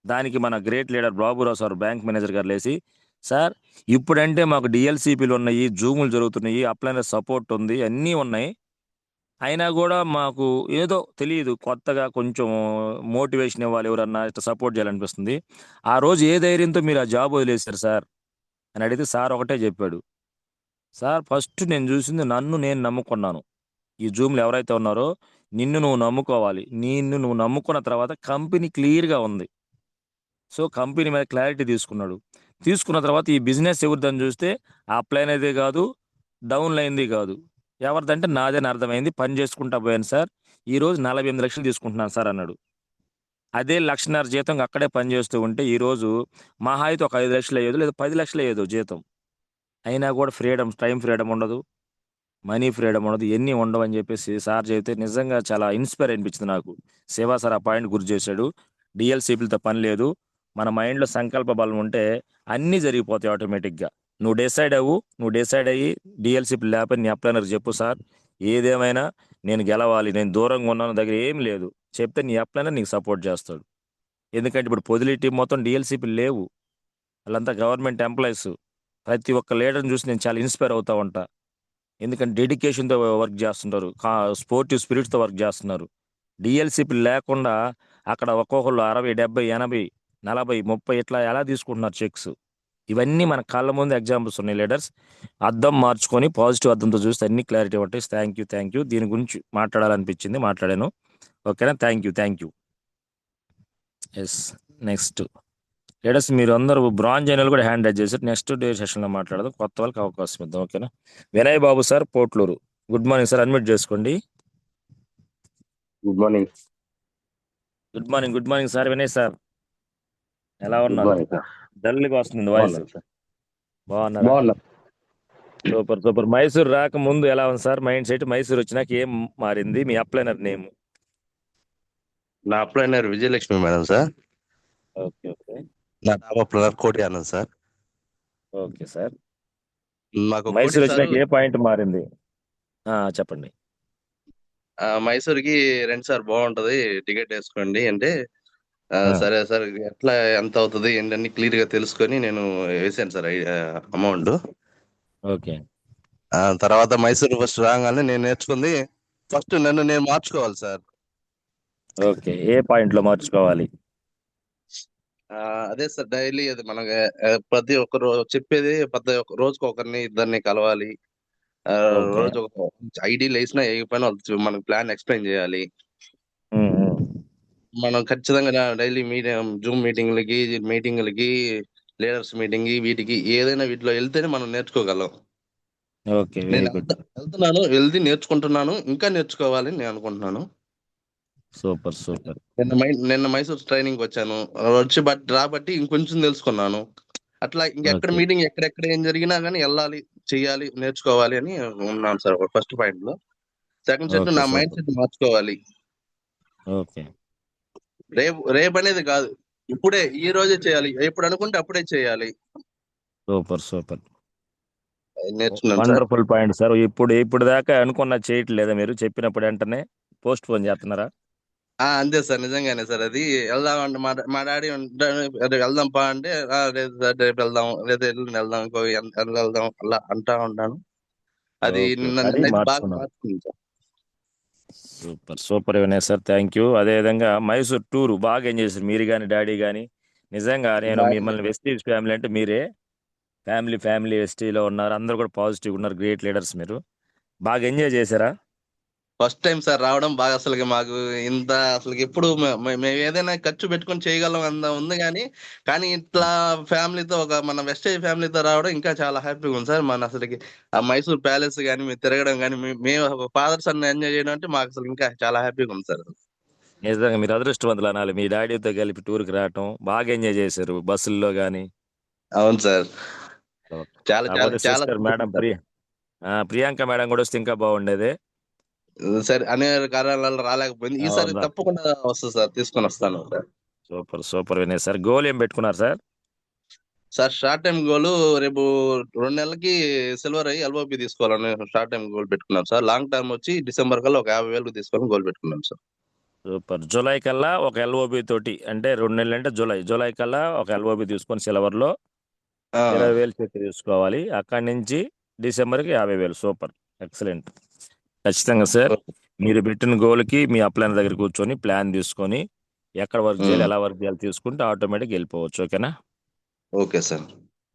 దానికి మన great leader Baburao sir bank manager గారు లేసి, సార్ ఇప్పుడంటే మాకు డిఎల్సిపిలు ఉన్నాయి, జూములు జరుగుతున్నాయి, అప్లైనర్ సపోర్ట్ ఉంది, అన్నీ ఉన్నాయి, అయినా కూడా మాకు ఏదో తెలియదు, కొత్తగా కొంచెం మోటివేషన్ ఇవ్వాలి, ఎవరన్నా ఇట్లా సపోర్ట్ చేయాలనిపిస్తుంది. ఆ రోజు ఏ ధైర్యంతో మీరు ఆ జాబ్ వదిలేశారు సార్ అని అడిగితే సార్ ఒకటే చెప్పాడు, సార్ ఫస్ట్ నేను చూసింది నన్ను నేను నమ్ముకున్నాను. ఈ జూమ్లో ఎవరైతే ఉన్నారో నిన్ను నువ్వు నమ్ముకోవాలి, నిన్ను నువ్వు నమ్ముకున్న తర్వాత కంపెనీ క్లియర్గా ఉంది. సో కంపెనీ మీద క్లారిటీ తీసుకున్నాడు. తీసుకున్న తర్వాత ఈ బిజినెస్ ఎవరిదని చూస్తే అప్లైన్ అయితే కాదు, డౌన్ లైన్ది కాదు, ఎవరిదంటే నాదే అర్థమైంది. పని చేసుకుంటా పోయాను సార్, ఈరోజు 48 లక్షలు తీసుకుంటున్నాను సార్ అన్నాడు. అదే 1,50,000 జీతం అక్కడే పని చేస్తూ ఉంటే ఈరోజు మహా అయితే ఒక 5 లక్షలు అయ్యేది, లేదా 10 లక్షలు అయ్యేది జీతం. అయినా కూడా ఫ్రీడమ్, టైం ఫ్రీడమ్ ఉండదు, మనీ ఫ్రీడమ్ ఉండదు, ఎన్ని ఉండవు అని చెప్పేసి సార్ చెబితే నిజంగా చాలా ఇన్స్పైర్ అనిపించింది నాకు. సేవా సార్ ఆ పాయింట్ గుర్తు చేశాడు. డిఎల్సిపిలతో పని లేదు, మన మైండ్లో సంకల్ప బలం ఉంటే అన్నీ జరిగిపోతాయి ఆటోమేటిక్గా. నువ్వు డిసైడ్ అయ్యి డిఎల్సిపి లేకపోతే నీ అప్లైనర్ చెప్పు, సార్ ఏదేమైనా నేను గెలవాలి, నేను దూరంగా ఉన్నాను, దగ్గర ఏం లేదు చెప్తే నీ అప్లైనర్ నీకు సపోర్ట్ చేస్తాడు. ఎందుకంటే ఇప్పుడు పొదిలి టీం మొత్తం డిఎల్సిపి లేవు, వాళ్ళంతా గవర్నమెంట్ ఎంప్లాయీస్. ప్రతి ఒక్క లీడర్ని చూసి నేను చాలా ఇన్స్పైర్ అవుతా ఉంటా. ఎందుకంటే డెడికేషన్తో వర్క్ చేస్తుంటారు, స్పోర్టివ్ స్పిరిట్తో వర్క్ చేస్తున్నారు. డిఎల్సిపి లేకుండా అక్కడ ఒక్కొక్కళ్ళు 60, 70, 80, 40, 30 ఇట్లా ఎలా తీసుకుంటున్నారు చెక్స్. ఇవన్నీ మన కళ్ళ ముందు ఎగ్జాంపుల్స్ ఉన్నాయి లీడర్స్. అద్దం మార్చుకొని పాజిటివ్ అద్దంతో చూస్తే అన్ని క్లారిటీ ఉంటాయి. Thank you. దీని గురించి మాట్లాడాలనిపించింది, మాట్లాడాను. ఓకేనా? Thank you. Yes, next leaders మీరు అందరూ బ్రాంజ్ అయిన కూడా హ్యాండ్ రైజ్ చేశారు. నెక్స్ట్ డే సెషన్లో మాట్లాడదాం, కొత్త వాళ్ళకి అవకాశం ఇద్దాం. ఓకేనా? Vinay Babu sir, Potluru. Good morning sir, admit చేసుకోండి. Good morning. Good morning sir. Vinay sir ఎలా ఉన్నారు? డల్గా వస్తుంది వాయిస్. బాగున్నారా? సూపర్. మైసూర్ రాక ముందు ఎలా ఉంది సార్ మైండ్ సెట్? మైసూర్ వచ్చినాక ఏం మారింది? మీ అప్లైనర్ నేమ్? నా అప్లైనర్ విజయలక్ష్మి మేడం సార్. ఓకే. నా డాబా అప్లైనర్ కోటి ఆనంద్ సార్. Okay sir. మాకు మైసూర్ వచ్చినాక ఏ పాయింట్ మారింది చెప్పండి. మైసూర్కి రండి సార్, బాగుంటది, టికెట్ వేసుకోండి అంటే సరే సార్ ఎట్లా ఎంత అవుతుంది ఏంటన్నీ క్లియర్ గా తెలుసుకొని నేను వేసాను సార్ అమౌంట్. ఓకే. తర్వాత మైసూర్ ఫస్ట్ రాగానే నేను నేర్చుకుంది ఫస్ట్ నన్ను నేను మార్చుకోవాలి సార్. ఓకే. ఏ పాయింట్‌లో మార్చుకోవాలి? అదే సార్ డైలీ అది మనకి ప్రతి ఒక్కరు చెప్పేది ప్రతి ఒక్క రోజుకి ఒకరిని ఇద్దరిని కలవాలి. ఓకే. రోజు ఒక ఐడీలు వేసినా వేయకపోయినా మనకి ప్లాన్ ఎక్స్ప్లెయిన్ చేయాలి. మనం ఖచ్చితంగా డైలీ జూమ్ మీటింగ్లకి లీడర్స్ మీటింగ్ వీటికి ఏదైనా వీటిలో వెళ్తేనే మనం నేర్చుకోగలం. ఓకే. వెరీ నేను గుడ్. వెళ్తున్నాను, వెళ్తే నేర్చుకుంటున్నాను, ఇంకా నేర్చుకోవాలని నేను అనుకుంటున్నాను. సూపర్. సూపర్. నిన్న మైసూర్ ట్రైనింగ్ వచ్చాను. వచ్చి రాబట్టి ఇంకొంచెం తెలుసుకున్నాను. అట్లా ఇంకెక్కడ ఓకే. మీటింగ్ ఎక్కడెక్కడ ఏం జరిగినా గానీ వెళ్ళాలి, చెయ్యాలి, నేర్చుకోవాలి అని ఉన్నాను సార్ ఫస్ట్ పాయింట్ లో. Second set okay. నా మైండ్ సూపర్. సెట్ మార్చుకోవాలి. ఓకే. రేపు అనేది కాదు, ఇప్పుడే ఈ రోజే చేయాలి. ఎప్పుడు అనుకుంటే అప్పుడే చేయాలి. సూపర్. సూపర్. నేర్చుకున్నాను సార్. Wonderful point sir. ఇప్పుడు దాకా అనుకున్నది చేయట్లేదా మీరు? చెప్పినప్పుడు వెంటనే పోస్ట్ పోన్ చేస్తున్నారా? అంతే సార్, నిజంగానే సార్. అది వెళ్దాం అంటే మా డాడీ వెళ్దాం పా అంటే లేదు సార్ రేపు వెళ్దాం, లేదా ఎల్లుండి వెళ్దాం, ఇంకో వెళ్దాం అలా అంటా ఉంటాను. అది ఓకే. కానీ నిన్నైతే బాగా మార్చుకున్నారు. మార్చుకుంది sir. Super. Super Vinay sir. Thank you. అదేవిధంగా మైసూర్ టూర్ బాగా ఎంజాయ్ చేశారు మీరు కానీ డాడీ కానీ. నిజంగా నేను బాగా మిమ్మల్ని వెస్టీజ్ ఫ్యామిలీ అంటే మీరే. ఫ్యామిలీ వెస్టీలో ఉన్నారు. అందరూ కూడా పాజిటివ్ ఉన్నారు. గ్రేట్ లీడర్స్ మీరు. బాగా ఎంజాయ్ చేశారా? ఫస్ట్ టైం సార్ రావడం బాగా. అసలు మాకు ఇంత అసలు ఎప్పుడు మేము ఏదైనా ఖర్చు పెట్టుకొని చేయగలం అంత ఉంది, కానీ ఇట్లా ఫ్యామిలీతో మన వెస్టేజ్ ఫ్యామిలీతో రావడం ఇంకా చాలా హ్యాపీగా ఉంది సార్. మన అసలుకి ఆ మైసూర్ ప్యాలెస్ కానీ మీరు తిరగడం కానీ మేము ఫాదర్స్ అన్న ఎంజాయ్ చేయడం అంటే మాకు అసలు ఇంకా చాలా హ్యాపీగా ఉంది సార్. నిజంగా మీరు అదృష్టవంతులు అనాలి. మీ డాడీతో కలిపి టూర్కి రావటం బాగా ఎంజాయ్ చేశారు బస్సుల్లో కానీ. అవును సార్. చాలా చాలా కాకపోతే చాలా సిస్టర్ మేడం ప్రియాంక మేడం కూడా వస్తే ఇంకా బాగుండేది. సరే, అనేక కారణాల రాలేకపోయింది. ఈసారి అవునా? తప్పకుండా వస్తుంది సార్, తీసుకొని వస్తాను sir. Super. Super Vinay sir. Goal ఏం పెట్టుకున్నారు sir? Sir short time goal రేపు 2 నెలలకి సిల్వర్ అయ్యి ఎల్ఓపి తీసుకోవాలని షార్ట్ టైం గోల్ పెట్టుకున్నాం సార్. లాంగ్ టర్మ్ వచ్చి డిసెంబర్ కల్లా ఒక 50,000 తీసుకోవాలని గోల్ పెట్టుకున్నాం సార్. సూపర్. జూలై కల్లా ఒక ఎల్ఓబి తోటి, అంటే 2 నెలలు అంటే జూలై కల్లా ఒక ఎల్ఓబి తీసుకొని సిల్వర్లో 20,000 చెక్ తీసుకోవాలి. అక్కడి నుంచి డిసెంబర్కి 50,000. సూపర్. ఎక్సలెంట్. ఖచ్చితంగా సార్. మీరు పెట్టిన గోల్కి మీ అప్లైన్ దగ్గర కూర్చొని ప్లాన్ తీసుకొని ఎక్కడ వర్క్ చేయాలి, ఎలా వర్క్ చేయాలి తీసుకుంటే ఆటోమేటిక్ వెళ్ళిపోవచ్చు. ఓకేనా? Okay sir.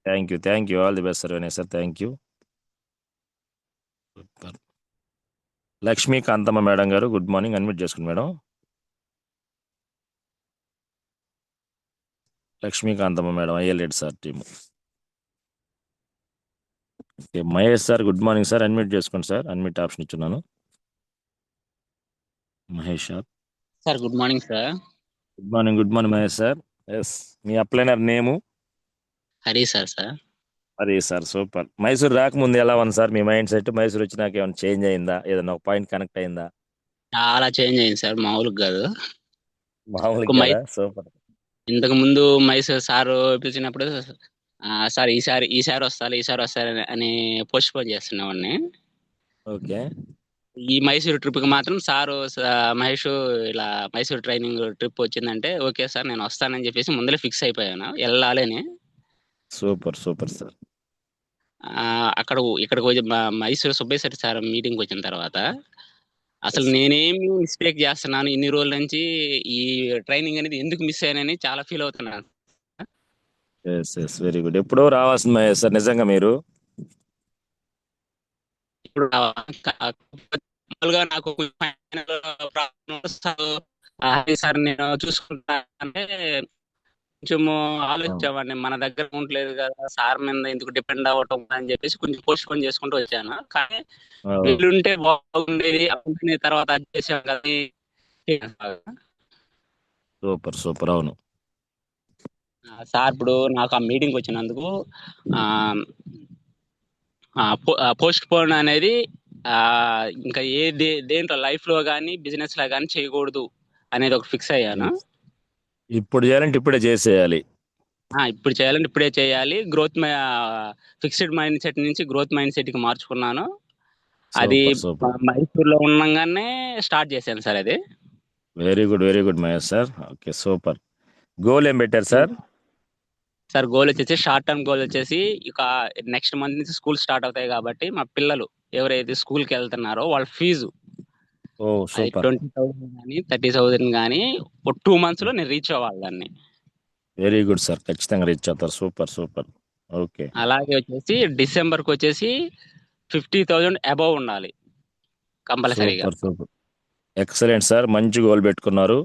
Thank you. All the best sir Vinay sir. Thank you. Super. Lakshmikanthamma madam గారు గుడ్ మార్నింగ్. అన్మ్యూట్ చేసుకోండి మేడం. లక్ష్మీకాంతమ్మ మేడం అయ్యలేడు sir team. Okay. Mahesh sir good morning sir. Unmute చేసుకోండి సార్. అన్మ్యూట్ ఆప్షన్ ఇచ్చున్నాను. Mahesh sir good morning sir. Good morning Mahesh sir. Yes, మీ అప్లైనర్ నేము? హరి సార్. అరే సార్ సూపర్. మైసూర్ రాకముందు ఎలా ఉంది సార్ మీ మైండ్ సెట్? మైసూర్ వచ్చినాక ఏమైనా చేంజ్ అయిందా? ఏదైనా ఒక పాయింట్ కనెక్ట్ అయిందా? చాలా చేంజ్ అయింది సార్, మామూలుగా కాదు. మామూలుగా కదా? సూపర్. ఇంతకు ముందు మైసూర్ సార్ పిలిచినప్పుడు సార్ ఈసారి వస్తారు అని పోస్ట్ పోన్ చేస్తున్నావాడిని. ఓకే. ఈ మైసూర్ ట్రిప్ కి మాత్రం సారు మహేష్ ఇలా మైసూర్ ట్రైనింగ్ ట్రిప్ వచ్చిందంటే ఓకే సార్ నేను వస్తానని చెప్పేసి ముందరే ఫిక్స్ అయిపోయాను వెళ్ళాలని. Super sir. ఇక్కడికి వచ్చి మైసూర్ సుబ్బయ్య శెట్టి సార్ మీటింగ్ వచ్చిన తర్వాత అసలు నేనేమి మిస్టేక్ చేస్తున్నాను ఇన్ని రోజుల నుంచి, ఈ ట్రైనింగ్ అనేది ఎందుకు మిస్ అయ్యానని చాలా ఫీల్ అవుతున్నాను. Very good. ఎప్పుడో రావాల్సింది మహేష్ సార్ నిజంగా మీరు. ఇప్పుడు మామూలుగా నాకు సార్ నేను చూసుకుంటా అంటే కొంచెము ఆలోచించేవాడిని, మన దగ్గర ఉండలేదు కదా సార్ మీద ఎందుకు డిపెండ్ అవ్వటం అని చెప్పేసి కొంచెం పోస్ట్ పోన్ చేసుకుంటూ వచ్చాను. కానీ వీళ్ళుంటే బాగుండేది అనుకునే తర్వాత అది చేసాం కదా. సూపర్. అవును సార్ ఇప్పుడు నాకు ఆ మీటింగ్ వచ్చినందుకు పోస్ట్ పోన్ అనేది ఇంకా దేంట్లో లైఫ్ లో కానీ బిజినెస్ లో కానీ చేయకూడదు అనేది ఒక ఫిక్స్ అయ్యాను. ఇప్పుడు చేయాలంటే ఇప్పుడే చేసేయాలి. ఇప్పుడు చేయాలంటే ఇప్పుడే చేయాలి. గ్రోత్ ఫిక్స్డ్ మైండ్ సెట్ నుంచి గ్రోత్ మైండ్ సెట్ కి మార్చుకున్నాను. అది మైసూర్ లో ఉండగానే స్టార్ట్ చేశాను సార్. అది very good Mahesh sir. Okay super. Goal ఏం పెట్టారు సార్? సార్ గోల్ వచ్చేసి షార్ట్ టర్మ్ గోల్ వచ్చేసి ఇక నెక్స్ట్ మంత్ నుంచి స్కూల్ స్టార్ట్ అవుతాయి కాబట్టి మా పిల్లలు ఎవరైతే స్కూల్కి వెళ్తున్నారో వాళ్ళ ఫీజు ఓ అది సూపర్ 20,000 కానీ 30,000 కానీ 2 మంత్స్లో నేను రీచ్ అవ్వాలి దాన్ని. వెరీ గుడ్ సార్, ఖచ్చితంగా రీచ్ అవుతారు. Super super. ఓకే అలాగే వచ్చేసి డిసెంబర్కి వచ్చేసి 50,000 అబవ్ ఉండాలి కంపల్సరీగా. సూపర్ సూపర్ ఎక్సలెంట్ సార్, మంచి గోల్ పెట్టుకున్నారు.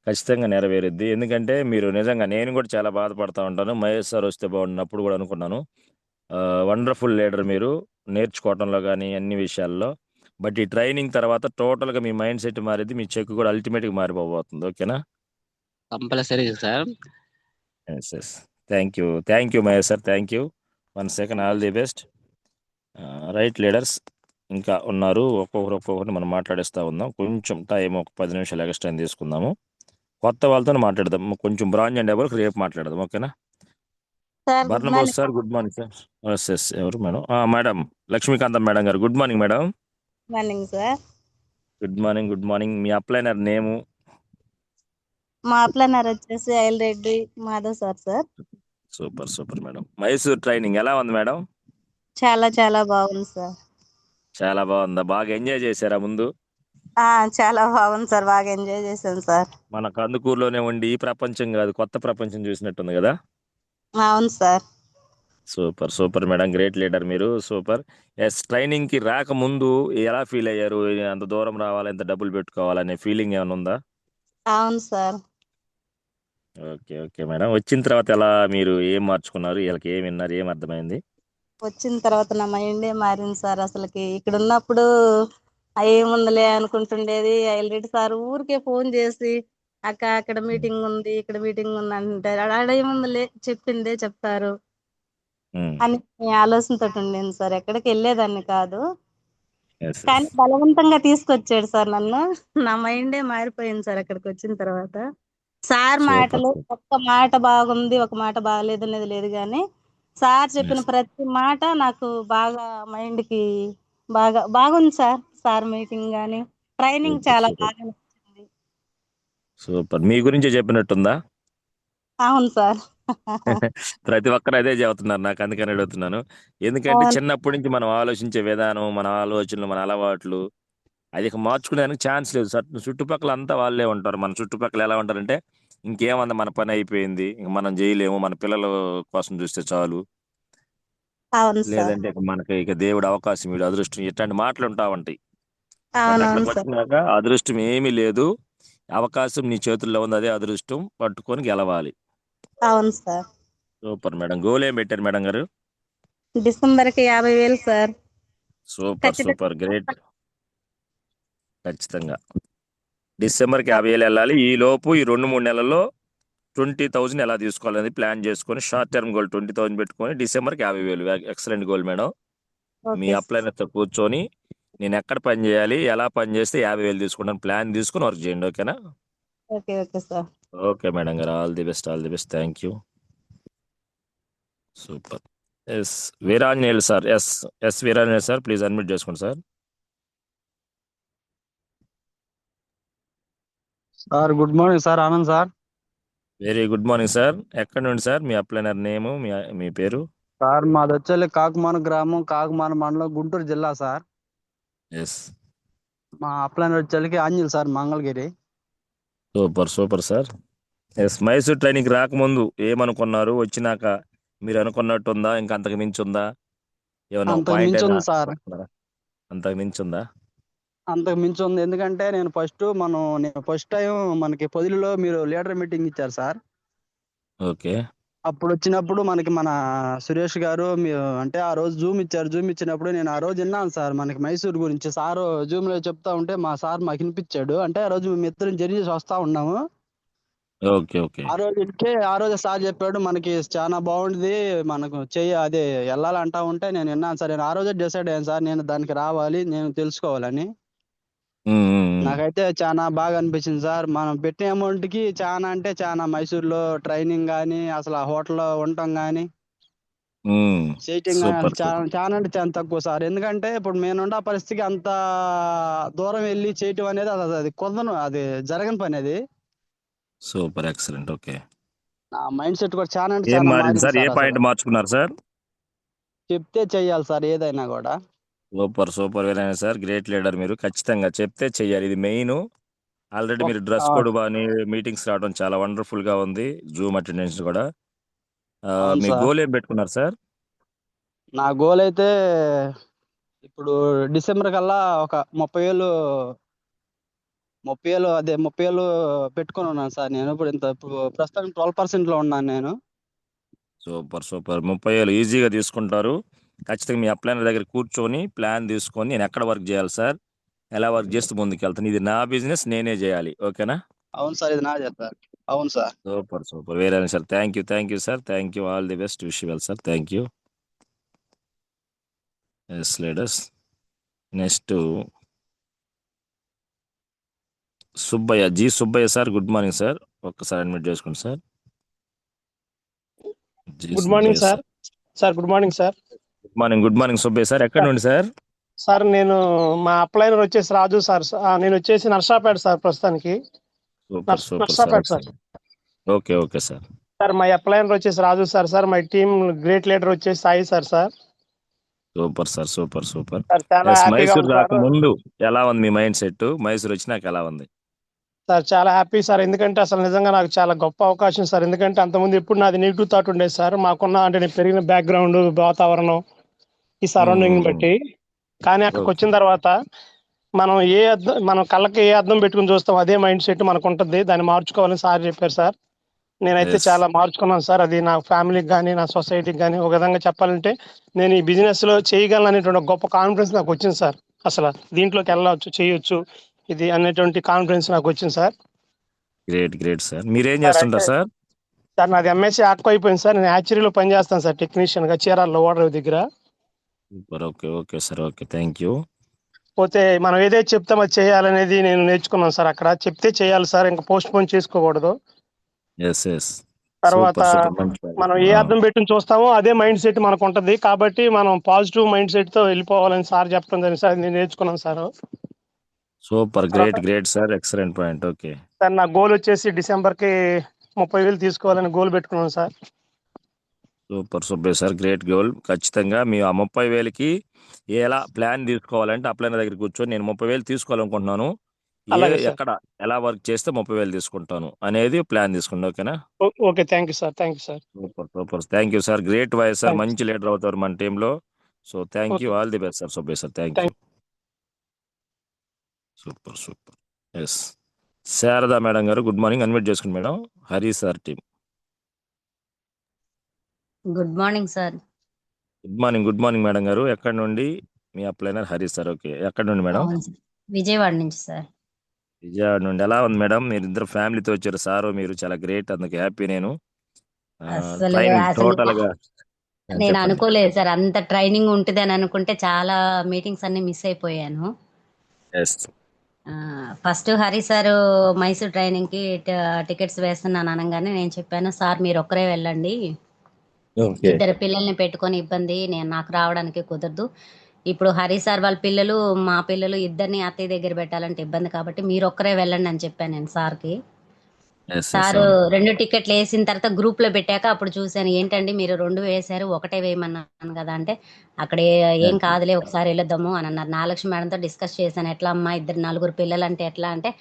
ఖచ్చితంగా నెరవేరుద్ది. ఎందుకంటే మీరు నిజంగా, నేను కూడా చాలా బాధపడతా ఉంటాను, మహేష్ సార్ వస్తే బాగున్నప్పుడు కూడా అనుకున్నాను. వండర్ఫుల్ లీడర్ మీరు, నేర్చుకోవటంలో కానీ అన్ని విషయాల్లో. బట్ ఈ ట్రైనింగ్ తర్వాత టోటల్గా మీ మైండ్ సెట్ మారిద్ది, మీ చెక్ కూడా అల్టిమేట్గా మారిపోబోతుంది. ఓకేనా? Compulsory sir. Yes yes. Thank you Mahesh sir, thank you. 1 second, all the best. Right leaders ఇంకా ఉన్నారు, ఒక్కొక్కరిని మనం మాట్లాడేస్తూ ఉందాం. కొంచెం టైం ఒక 10 నిమిషాలు ఎక్స్ట్రా తీసుకుందాము. కొత్త వాళ్ళతో మాట్లాడదాం, కొంచెం బ్రాంజ్ అండ్ ఎవరికి రేపు మాట్లాడదాం. ఓకేనా? Sir good Barnabas morning. Sir, good morning sir. Yes yes. ఎవరు మేడం? మేడం లక్ష్మీకాంతం మేడం గారు, good morning madam. Morning sir. Good morning, good morning. మీ అప్లైనర్ నేము? మా అప్లైనర్ వచ్చేసి Ailreddy Madhav sir. Sir super super madam. Mysore training ఎలా ఉంది మేడం? చాలా చాలా బాగుంది సార్. చాలా బాగుందా? బాగా ఎంజాయ్ చేశారా ముందు? చాలా బాగుంది సార్, బాగా ఎంజాయ్ చేశాను సార్. మన కందుకూరులోనే ఉండి ఈ ప్రపంచం కాదు, కొత్త ప్రపంచం చూసినట్టుంది కదా? అవును sir. Super super madam, great leader మీరు, సూపర్. ఎస్, ట్రైనింగ్కి రాకముందు ఎలా ఫీల్ అయ్యారు? అంత దూరం రావాలి, ఎంత డబ్బులు పెట్టుకోవాలనే ఫీలింగ్ ఏమైనా ఉందా? అవును సార్. Okay okay madam. వచ్చిన తర్వాత ఎలా, మీరు ఏం మార్చుకున్నారు? వీళ్ళకి ఏం విన్నారు, ఏం అర్థమైంది? వచ్చిన తర్వాత నా మైండే మారింది సార్. అసలుకి ఇక్కడ ఉన్నప్పుడు ఏముందిలే అనుకుంటుండేది. ఐల్రెడ్డి సార్ ఊరికే ఫోన్ చేసి అక్క అక్కడ మీటింగ్ ఉంది, ఇక్కడ మీటింగ్ ఉంది అంటారు. ఆడేముందిలే, చెప్పిందే చెప్తారు అని ఆలోచనతో ఉండేది సార్. ఎక్కడికి వెళ్ళేదాన్ని కాదు, ఎస్ కానీ ఎస్. బలవంతంగా తీసుకొచ్చాడు సార్ నన్ను. నా మైండే మారిపోయింది సార్ అక్కడికి వచ్చిన తర్వాత. సార్ సూపర్ మాటలు, సూపర్. ఒక్క మాట బాగుంది ఒక మాట బాగలేదు అనేది లేదు, కానీ సార్ చెప్పిన ఎస్. ప్రతి మాట నాకు బాగా మైండ్కి బాగా బాగుంది సార్. సార్ మీటింగ్ కానీ ట్రైనింగ్ సూపర్ చాలా సూపర్ బాగా నచ్చింది. సూపర్. మీ గురించే చెప్పినట్టుందా? అవును సార్. ప్రతి ఒక్కరు అదే చెబుతున్నారు, నాకు అందుకని అడుగుతున్నాను. ఎందుకంటే అవును చిన్నప్పటి నుంచి మనం ఆలోచించే విధానం, మన ఆలోచనలు, మన అలవాట్లు, అది ఇక మార్చుకునేదానికి ఛాన్స్ లేదు. చుట్టుపక్కల అంతా వాళ్ళే ఉంటారు. మన చుట్టుపక్కల ఎలా ఉంటారంటే, ఇంకేమన్నా మన పని అయిపోయింది, ఇంక మనం చేయలేము, మన పిల్లల కోసం చూస్తే చాలు, అవును సార్. లేదంటే ఇక మనకి ఇక దేవుడు అవకాశం, వీడు అదృష్టం, ఇట్లాంటి మాటలు ఉంటా ఉంటాయి. బట్ అవునవును అక్కడికి సార్. వచ్చినాక అదృష్టం ఏమీ లేదు, అవకాశం నీ చేతుల్లో ఉంది, అదే అదృష్టం, పట్టుకొని గెలవాలి. అవును సార్. Super madam. గోల్ ఏం పెట్టారు మేడం గారు? డిసెంబర్కి 50,000 సార్. సూపర్ ఖచ్చితంగా సూపర్, గ్రేట్. ఖచ్చితంగా డిసెంబర్కి 50,000 వెళ్ళాలి. ఈ లోపు ఈ 2-3 నెలల్లో 20,000 ఎలా తీసుకోవాలని ప్లాన్ చేసుకొని, షార్ట్ టర్మ్ గోల్ 20,000 పెట్టుకొని డిసెంబర్కి 50,000. Excellent goal madam. మీ ఓకే సార్. అప్లైనర్తో కూర్చొని నేను ఎక్కడ పని చేయాలి, ఎలా పని చేస్తే 50,000 తీసుకుంటాను, ప్లాన్ తీసుకుని వర్క్ చేయండి. ఓకేనా? Okay okay sir. Okay madam గారు, all the best, all the best. Thank you. Super. Yes Veeranjaneyulu sir. Yes Veeranjaneyulu sir, please admit చేసుకోండి sir. Sir good morning sir, Anand sir. Very good morning sir. ఎక్కడి నుండి సార్? మీ అప్లైనర్ నేము, మీ పేరు? సార్ మాది వచ్చేసి కాకుమాన గ్రామం, కాకుమాన మండలం, గుంటూరు జిల్లా సార్. ఎస్. మా అప్లైనర్ వచ్చేసి Anjal sir, Mangalagiri. Super super sir. Yes, Mysore training రాకముందు ఏమనుకున్నారు? వచ్చినాక మీరు అనుకున్నట్టు ఉందా, ఇంకా అంతకు మించి ఉందా? ఏమైనా అంతకు పాయింట్ మించి అయినా ఉంది సార్, అంతకు మించి ఉందా? అంతకు మించి ఉంది. ఎందుకంటే నేను ఫస్ట్ టైం మనకి పొదిలిలో మీరు లీడర్ మీటింగ్ ఇచ్చారు సార్. ఓకే. అప్పుడు వచ్చినప్పుడు మనకి మన సురేష్ గారు అంటే ఆ రోజు జూమ్ ఇచ్చారు. జూమ్ ఇచ్చినప్పుడు నేను ఆ రోజు విన్నాను సార్, మనకి మైసూర్ గురించి సార్ జూమ్ లో చెప్తా ఉంటే మా సార్ మాకు వినిపించాడు. అంటే ఆ రోజు మేము ఇద్దరం జర్నీ చేసి వస్తా ఉన్నాము. Okay okay. ఆ రోజు సార్ చెప్పాడు మనకి చాలా బాగుంది, మనకు అదే వెళ్ళాలంటా ఉంటే నేను విన్నాను సార్. నేను ఆ రోజే డిసైడ్ అయ్యాను సార్, నేను దానికి రావాలి, నేను తెలుసుకోవాలని. నాకైతే చాలా బాగా అనిపించింది సార్. మనం పెట్టిన అమౌంట్ కి చాలా అంటే చాలా, మైసూర్లో ట్రైనింగ్ కానీ, అసలు ఆ హోటల్లో ఉండటం కానీ, చేయటం కానీ అసలు చాలా అంటే చాలా తక్కువ సార్. ఎందుకంటే ఇప్పుడు నేనుండే పరిస్థితికి అంత దూరం వెళ్ళి చేయటం అనేది అది కుదరను, అది జరగని పని అది. Super, excellent. ఓకే. నా మైండ్ సెట్ కూడా చాలా అంటే ఏం చాలా మారింది మారింది సార్? ఏ సార్. పాయింట్ అసలు మార్చుకున్నారు సార్? చెప్తే చెయ్యాలి సార్ ఏదైనా కూడా. సూపర్ సూపర్ వీరైన సార్, గ్రేట్ లీడర్ మీరు. ఖచ్చితంగా చెప్తే చెయ్యాలి, ఇది మెయిన్. ఆల్రెడీ మీరు డ్రెస్ కోడ్ బాని మీటింగ్స్ రావడం చాలా వండర్ఫుల్ గా ఉంది, జూమ్ అటెండెన్స్ కూడా. అవును మీ సార్. గోల్ ఏం పెట్టుకున్నారు సార్? నా గోల్ అయితే ఇప్పుడు డిసెంబర్ కల్లా ఒక 30,000 పెట్టుకొని ఉన్నాను సార్. నేను ఇప్పుడు ప్రస్తుతం 12% లో ఉన్నాను నేను. సూపర్ సూపర్, 30,000 ఈజీగా తీసుకుంటారు. ఖచ్చితంగా మీ అప్లైనర్ దగ్గర కూర్చొని ప్లాన్ తీసుకొని నేను ఎక్కడ వర్క్ చేయాలి సార్, ఎలా వర్క్ చేస్తూ ముందుకెళ్తాను, ఇది నా బిజినెస్ నేనే చేయాలి, ఓకేనా? అవును సార్, ఇది నాదే సార్. అవును సార్. సూపర్ సూపర్ వీరైన sir, thank you sir, thank you, all the best, wish well sir, thank you. Yes leaders. Next Subbayya sir, good morning sir, ఒక్కసారి అడ్మిట్ చేసుకోండి sir. Good morning sir. Sir good morning sir. Good morning Subbayya sir, ఎక్కడ నుండి సార్? సార్ నేను మా అప్లైనర్ వచ్చేసి రాజు సార్. నేను వచ్చేసి నర్సాపేట సార్ ప్రస్తుతానికి. Super super Narsapeta sir. Okay okay sir. Sir my upliner వచ్చేసి Raju sir. Sir my team great leader వచ్చేసి Sai sir. Super sir, super super. Sir చాలా హ్యాపీగా మైసూర్ ఉంది రాక సార్. ముందు ఎలా ఉంది మీ మైండ్ సెట్, మైసూర్ వచ్చినాక ఎలా ఉంది? సార్ చాలా హ్యాపీ సార్, ఎందుకంటే అసలు నిజంగా నాకు చాలా గొప్ప అవకాశం సార్. ఎందుకంటే అంతకుముందు ఎప్పుడు నాది నెగిటివ్ థాట్ ఉండేది సార్, మాకున్న అంటే నేను పెరిగిన బ్యాక్గ్రౌండ్, వాతావరణం, ఈ సరౌండింగ్ బట్టి. కానీ అక్కడికి వచ్చిన తర్వాత మనం కళ్ళకి ఏ అర్థం పెట్టుకుని చూస్తాం, అదే మైండ్ సెట్ మనకు ఉంటుంది, దాన్ని మార్చుకోవాలని సార్ చెప్పారు సార్. నేనైతే చాలా మార్చుకున్నాను సార్. అది నా ఫ్యామిలీకి కానీ నా సొసైటీకి కానీ ఒక విధంగా చెప్పాలంటే నేను ఈ బిజినెస్ లో చేయగలను అనేటువంటి ఒక గొప్ప కాన్ఫిడెన్స్ నాకు వచ్చింది సార్. అసలు దీంట్లోకి వెళ్ళవచ్చు, చేయొచ్చు ఇది అనేటువంటి కాన్ఫిడెన్స్ నాకు వచ్చింది సార్. Great sir. మీరేం చేస్తుంటారు సార్? సార్ నాది ఎంఎస్సీ ఆక్వా అయిపోయింది సార్. నేను హ్యాచరీలో పనిచేస్తాను సార్, టెక్నీషియన్ గా, చీరాల్లో ఓడరేవు దగ్గర. Super, okay sir, okay, thank you. పోతే మనం ఏదైతే చెప్తామో అది చేయాలనేది నేను నేర్చుకున్నాను సార్. అక్కడ చెప్తే చేయాలి సార్, ఇంకా పోస్ట్ పోన్ చేసుకోకూడదు. తర్వాత మనం ఏ అర్థం పెట్టుకుని చూస్తామో అదే మైండ్ సెట్ మనకు ఉంటది, కాబట్టి మనం పాజిటివ్ మైండ్ సెట్ తో వెళ్ళిపోవాలని సార్ చెప్పడం జరిగింది సార్. నేను నేర్చుకున్నాను sir. Super, great sir, excellent point. Okay sir నా గోల్ వచ్చేసి డిసెంబర్ కి 30,000 తీసుకోవాలని గోల్ పెట్టుకున్నాను sir. Super Subbaiah sir, great goal. ఖచ్చితంగా మీ ఆ 30,000కి ఎలా ప్లాన్ తీసుకోవాలంటే అప్లైనర్ దగ్గర కూర్చొని నేను 30,000 తీసుకోవాలనుకుంటున్నాను, ఎక్కడ ఎలా వర్క్ చేస్తే 30,000 తీసుకుంటాను అనేది ప్లాన్ తీసుకోండి, ఓకేనా? Okay, thank you sir. Super, thank you sir, great voice sir, మంచి లీడర్ అవుతారు మన టీంలో. So thank you, all the best sir Subbaiah sir, thank you. Super. Yes Sarada madam గారు, గుడ్ మార్నింగ్, అన్మ్యూట్ చేసుకోండి madam. Hari sir team. Good morning sir. Good morning madam గారు, ఎక్కడ నుండి? మీ అప్లైనర్ హరి సార్. ఓకే, ఎక్కడ నుండి మేడం? విజయవాడ నుంచి సార్. విజయవాడ నుండి. ఎలా ఉంది మేడం, మీరు ఇద్దరు ఫ్యామిలీతో వచ్చారు, సార్ మీరు, చాలా గ్రేట్, అందుకు హ్యాపీ నేను. అసలు టోటల్ గా నేను అనుకోలేదు సార్, అంత ట్రైనింగ్ ఉంటుంది అని అనుకుంటే చాలా మీటింగ్స్ అన్ని మిస్ అయిపోయాను. First Hari sir Mysore training కి టికెట్స్ వేస్తున్నాను అనగానే నేను చెప్పాను, సార్ మీరు ఒక్కరే వెళ్ళండి, ఇద్దరు పిల్లల్ని పెట్టుకొని ఇబ్బంది, నాకు రావడానికి కుదరదు. ఇప్పుడు హరి సార్ వాళ్ళ పిల్లలు, మా పిల్లలు ఇద్దరిని అత్తయ్య దగ్గర పెట్టాలంటే ఇబ్బంది, కాబట్టి మీరు ఒక్కరే వెళ్ళండి అని చెప్పాను నేను సార్కి. సారు 2 టికెట్లు వేసిన తర్వాత గ్రూప్ లో పెట్టాక అప్పుడు చూశాను, ఏంటండి మీరు 2 వేశారు, ఒకటే వేయమన్నాను కదా అంటే, అక్కడ ఏం కాదులే ఒకసారి వెళ్ళొద్దాము అని అన్నారు. నాగలక్ష్మి మేడంతో డిస్కస్ చేశాను, ఎట్లా అమ్మా 2-4 పిల్లలు అంటే ఎట్లా అంటే,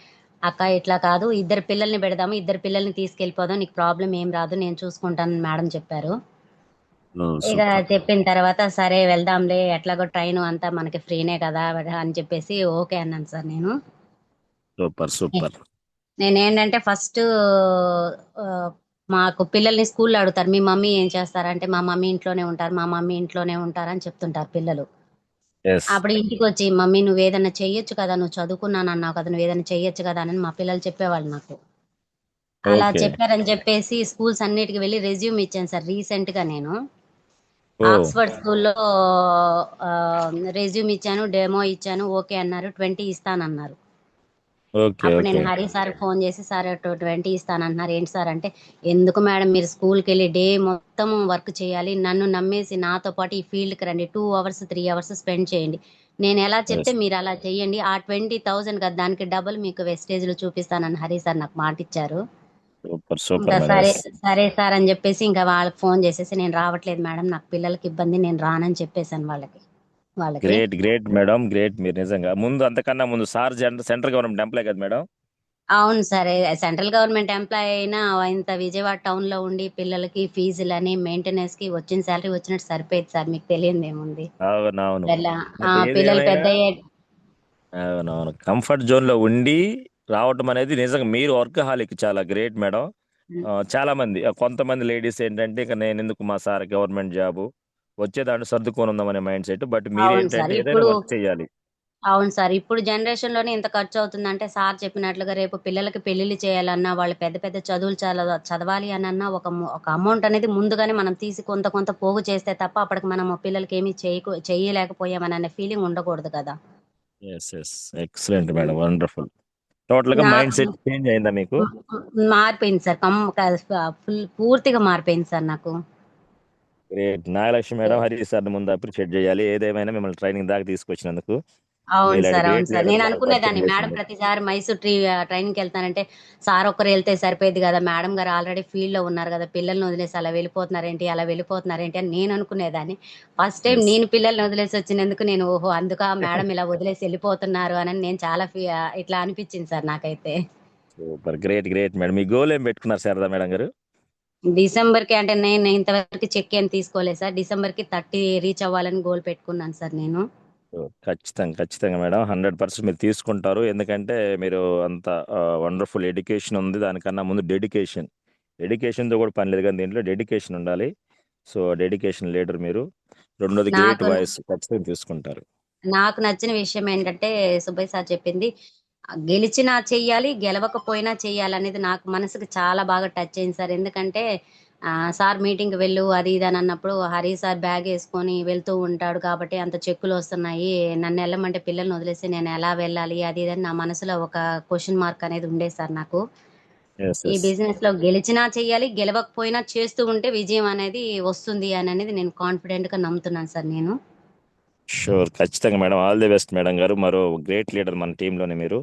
అక్క ఇట్లా కాదు, 2 పిల్లల్ని పెడదాము, 2 పిల్లల్ని తీసుకెళ్ళిపోదాం, నీకు ప్రాబ్లం ఏం రాదు, నేను చూసుకుంటాను మేడం చెప్పారు. ఇక చెప్పిన తర్వాత సరే వెళ్దాంలే, ఎట్లాగో ట్రైన్ అంతా మనకి ఫ్రీనే కదా అని చెప్పేసి ఓకే అన్నాను సార్. నేను సూపర్. నేనేంటంటే ఫస్ట్ మాకు పిల్లల్ని స్కూల్లో అడుగుతారు, మీ మమ్మీ ఏం చేస్తారంటే, మా మమ్మీ ఇంట్లోనే ఉంటారు అని చెప్తుంటారు పిల్లలు. అప్పుడు ఇంటికి వచ్చి, మమ్మీ నువ్వు ఏదైనా చెయ్యొచ్చు కదా, నువ్వు చదువుకున్నాను అన్నావు కదా, నువ్వు ఏదైనా చెయ్యొచ్చు కదా అని మా పిల్లలు చెప్పేవాళ్ళు నాకు. అలా చెప్పారని చెప్పేసి స్కూల్స్ అన్నిటికి వెళ్ళి రెజ్యూమ్ ఇచ్చాను సార్. రీసెంట్ గా నేను ఆక్స్ఫర్డ్ స్కూల్లో రెజ్యూమ్ ఇచ్చాను, డెమో ఇచ్చాను, ఓకే అన్నారు, 20 ఇస్తానన్నారు. అప్పుడు నేను హరి సార్ ఫోన్ చేసి, సార్ 20 ఇస్తానంటున్నారు, ఏంటి సార్ అంటే, ఎందుకు మేడం మీరు స్కూల్కి వెళ్ళి డే మొత్తం వర్క్ చేయాలి, నన్ను నమ్మేసి నాతో పాటు ఈ ఫీల్డ్కి రండి, 2 hours 3 hours స్పెండ్ చేయండి, నేను ఎలా చెప్తే మీరు అలా చెయ్యండి, ఆ 20,000 కదా దానికి డబుల్ మీకు వెస్టేజ్లు చూపిస్తానని హరి సార్ నాకు మాట ఇచ్చారు. ఇంకా సరే సార్ అని చెప్పేసి ఇంకా వాళ్ళకి ఫోన్ చేసేసి, నేను రావట్లేదు మేడం, నాకు పిల్లలకి ఇబ్బంది, నేను రానని చెప్పేసాను వాళ్ళకి. వాళ్ళకి. Great great madam, great. మీరు నిజంగా ముందు అంతకన్నా ముందు సార్ సెంట్రల్ గవర్నమెంట్ ఎంప్లాయ్ కదా మేడం? అవును సార్. సెంట్రల్ గవర్నమెంట్ ఎంప్లాయ్ అయినా ఇంత విజయవాడ టౌన్‌లో ఉండి పిల్లలకి ఫీజులని, మెయింటెనెన్స్‌కి వచ్చిన సాలరీ వచ్చినట్టు సరిపోయేది సార్. మీకు తెలియనిదేముంది. అవునవును. పిల్లలు ఏదేమైనా పెద్దయ్యే అవునవును. కంఫర్ట్ జోన్‌లో ఉండి రావటం అనేది నిజంగా మీరు వర్కహాలిక్ చాలా గ్రేట్ మేడం. హ్మ్. చాలామంది కొంతమంది లేడీస్ ఏంటంటే ఇక నేనెందుకు మా సార్ గవర్నమెంట్ జాబు, వచ్చే దాంట్లో సర్దుకొని ఉందామనే మైండ్ సెట్. బట్ అవును సార్. మీరేంటంటే ఏదైనా వర్క్ చేయాలి. అవును సార్. ఇప్పుడు జనరేషన్‌లోనే ఇంత ఖర్చవుతుందంటే సార్ చెప్పినట్లుగా రేపు పిల్లలకి పెళ్ళిళ్ళు చేయాలన్నా, వాళ్ళు పెద్ద పెద్ద చదువులు చదవాలి అనన్నా ఒక అమౌంట్ అనేది ముందుగానే మనం తీసి కొంత కొంత పోగు చేస్తే తప్ప అప్పటికి మనము పిల్లలకేమి చేయలేకపోయామననే ఫీలింగ్ ఉండకూడదు కదా! యెస్. యెస్. ఎక్సలెంట్ హ్మ్. మేడం. వండర్‌ఫుల్. టోటల్‌గా మైండ్ నాకు సెట్ చేంజ్ అయిందా మీకు? మారిపోయింది సార్. పూర్తిగా మారిపోయింది సార్ నాకు. గ్రేట్. నాగలక్ష్మి మేడం, హరి సార్‌ని ముందు అప్రిషియేట్ చేయాలి. ఏదేమైనా మిమ్మల్ని ట్రైనింగ్ దాకా తీసుకొచ్చినందుకు. అవును మీలాంటి సార్. అవును గ్రేట్ సార్. లీడర్ నేను మనకు పరిచయం అనుకునేదాన్ని మేడం చేసింది. ప్రతిసారి మైసూర్ ట్రైనింగ్‌కెళ్తానంటే సార్ ఒక్కరు ఎళ్తే సరిపోయిద్ది గదా! మేడం గారు ఆల్రెడీ ఫీల్డ్‌లో ఉన్నారు గదా! పిల్లల్ని వదిలేసి అలా వెళ్ళిపోతున్నారేంటి అని నేను అనుకునేదాన్ని. First time yes. నేను పిల్లల్ని వదిలేసి వచ్చినందుకు నేను ఓహో! అందుకా మేడం ఇలా వదిలేసి ఎళ్ళిపోతున్నారు అని నేను చాలా ఇట్లా అనిపిచ్చింది సార్ నాకైతే. సూపర్. Great great madam. మీ గోల్ ఏం పెట్టుకున్నారు శారదా మేడం గారు? డిసెంబర్‌కి అంటే నేను ఇంతవరకు చెక్ ఏం తీసుకోలేదు సార్. డిసెంబర్‌కి 30 రీచ్ అవ్వాలని గోల్ పెట్టుకున్నాను సార్ నేను. ఖచ్చితంగా. ఖచ్చితంగా మేడం. 100% మీరు తీసుకుంటారు. ఎందుకంటే మీరు అంత వండర్‌ఫుల్ ఎడ్యుకేషన్ ఉంది. దానికన్నా ముందు డెడికేషన్. డెడికేషన్‌తో కూడా పని లేదు కానీ దీంట్లో డెడికేషన్ ఉండాలి. సో, డెడికేషన్ లీడర్ మీరు. రెండోది గ్రేట్ నాకు వాయిస్. ఖచ్చితంగా తీసుకుంటారు. నాకు నచ్చిన విషయం ఏంటంటే సుబ్బయ్య సార్ చెప్పింది గెలిచినా చెయ్యాలి, గెలవకపోయినా చెయ్యాలనేది నాకు మనసుకి చాలా బాగా టచ్ అయింది సార్. ఎందుకంటే సార్ మీటింగ్‌కి వెళ్ళు అది ఇది అని అన్నప్పుడు హరి సార్ బ్యాగ్ ఏసుకొని వెళ్తూ ఉంటాడు కాబట్టి అంత చెక్కులొస్తున్నాయి. నన్నెళ్ళమంటే పిల్లల్ని వదిలేసి నేనెలా వెళ్ళాలి అది ఇది అని నా మనసులో ఒక క్వెషన్ మార్క్ అనేది ఉండేది సార్ నాకు. యెస్. ఈ యెస్. బిజినెస్‌లో గెలిచినా చెయ్యాలి, గెలవకపోయినా చేస్తూ ఉంటే విజయం అనేది వస్తుంది అననేది నేను కాన్ఫిడెంట్‌గా నమ్ముతున్నాను సార్ నేను. షూర్. ఖచ్చితంగా madam. All the best madam గారు. మరో గ్రేట్ లీడర్ మన టీమ్‌లోనే మీరు.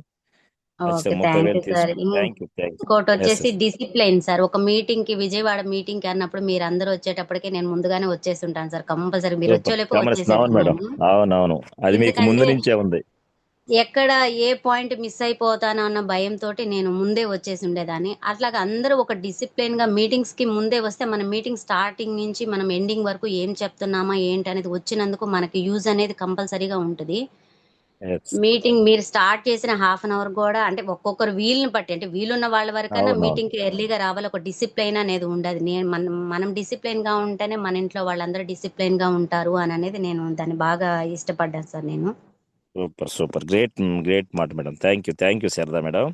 ఓకే. ఖచ్చితంగా థ్యాంక్ యూ 30,000 సార్. తీసుకుంటారు. Thank you. Thank you. Yes. ఇంకోటొచ్చేసి యెస్. Discipline sir. ఒక మీటింగ్‌కి విజయవాడ మీటింగ్‌కి అన్నప్పుడు మీరందరూ వచ్చేటప్పటికి నేను ముందుగానే వచ్చేసుంటాను సార్. Compulsory super. మీరొచ్చేలోపే గమనిస్తున్నా. అవును మేడం. వచ్చేసేస్తున్నాను. అవునవును. అది మీకు ముందు ఎందుకంటే నుంచే ఉంది. ఎక్కడ ఏ పాయింట్ మిస్ అయిపోతానో అన్న భయంతోటి నేను ముందే వచ్చేసి ఉండేదాన్ని. అట్లాగా అందరూ ఒక డిసిప్లిన్‌గా మీటింగ్స్‌కి ముందే వస్తే మన మీటింగ్ స్టార్టింగ్ నుంచి మనం ఎండింగ్ వరకు ఏం చెప్తున్నామా ఏంటనేది వచ్చినందుకు మనకి యూజ్ అనేది కంపల్సరీగా ఉంటది. యెస్. మీటింగ్ మీరు స్టార్ట్ చేసిన హాఫ్ అన్ అవర్ గూడా అంటే ఒక్కొక్కరు వీలుని బట్టి అంటే వీలున్న వాళ్ళ వరకన్నా అవునవును. మీటింగ్‌కి ఎర్లీగా రావాలి. ఒక డిసిప్లైన్ అనేది ఉండదు. మనం డిసిప్లైన్‌గా ఉంటేనే మన ఇంట్లో వాళ్ళందరూ డిసిప్లైన్‌గా ఉంటారు అననేది నేను దాన్ని బాగా ఇష్టపడ్డాను సార్ నేను. సూపర్. సూపర్. గ్రేట్. గ్రేట్ మాట madam. Thank you. Thank you Sharada madam.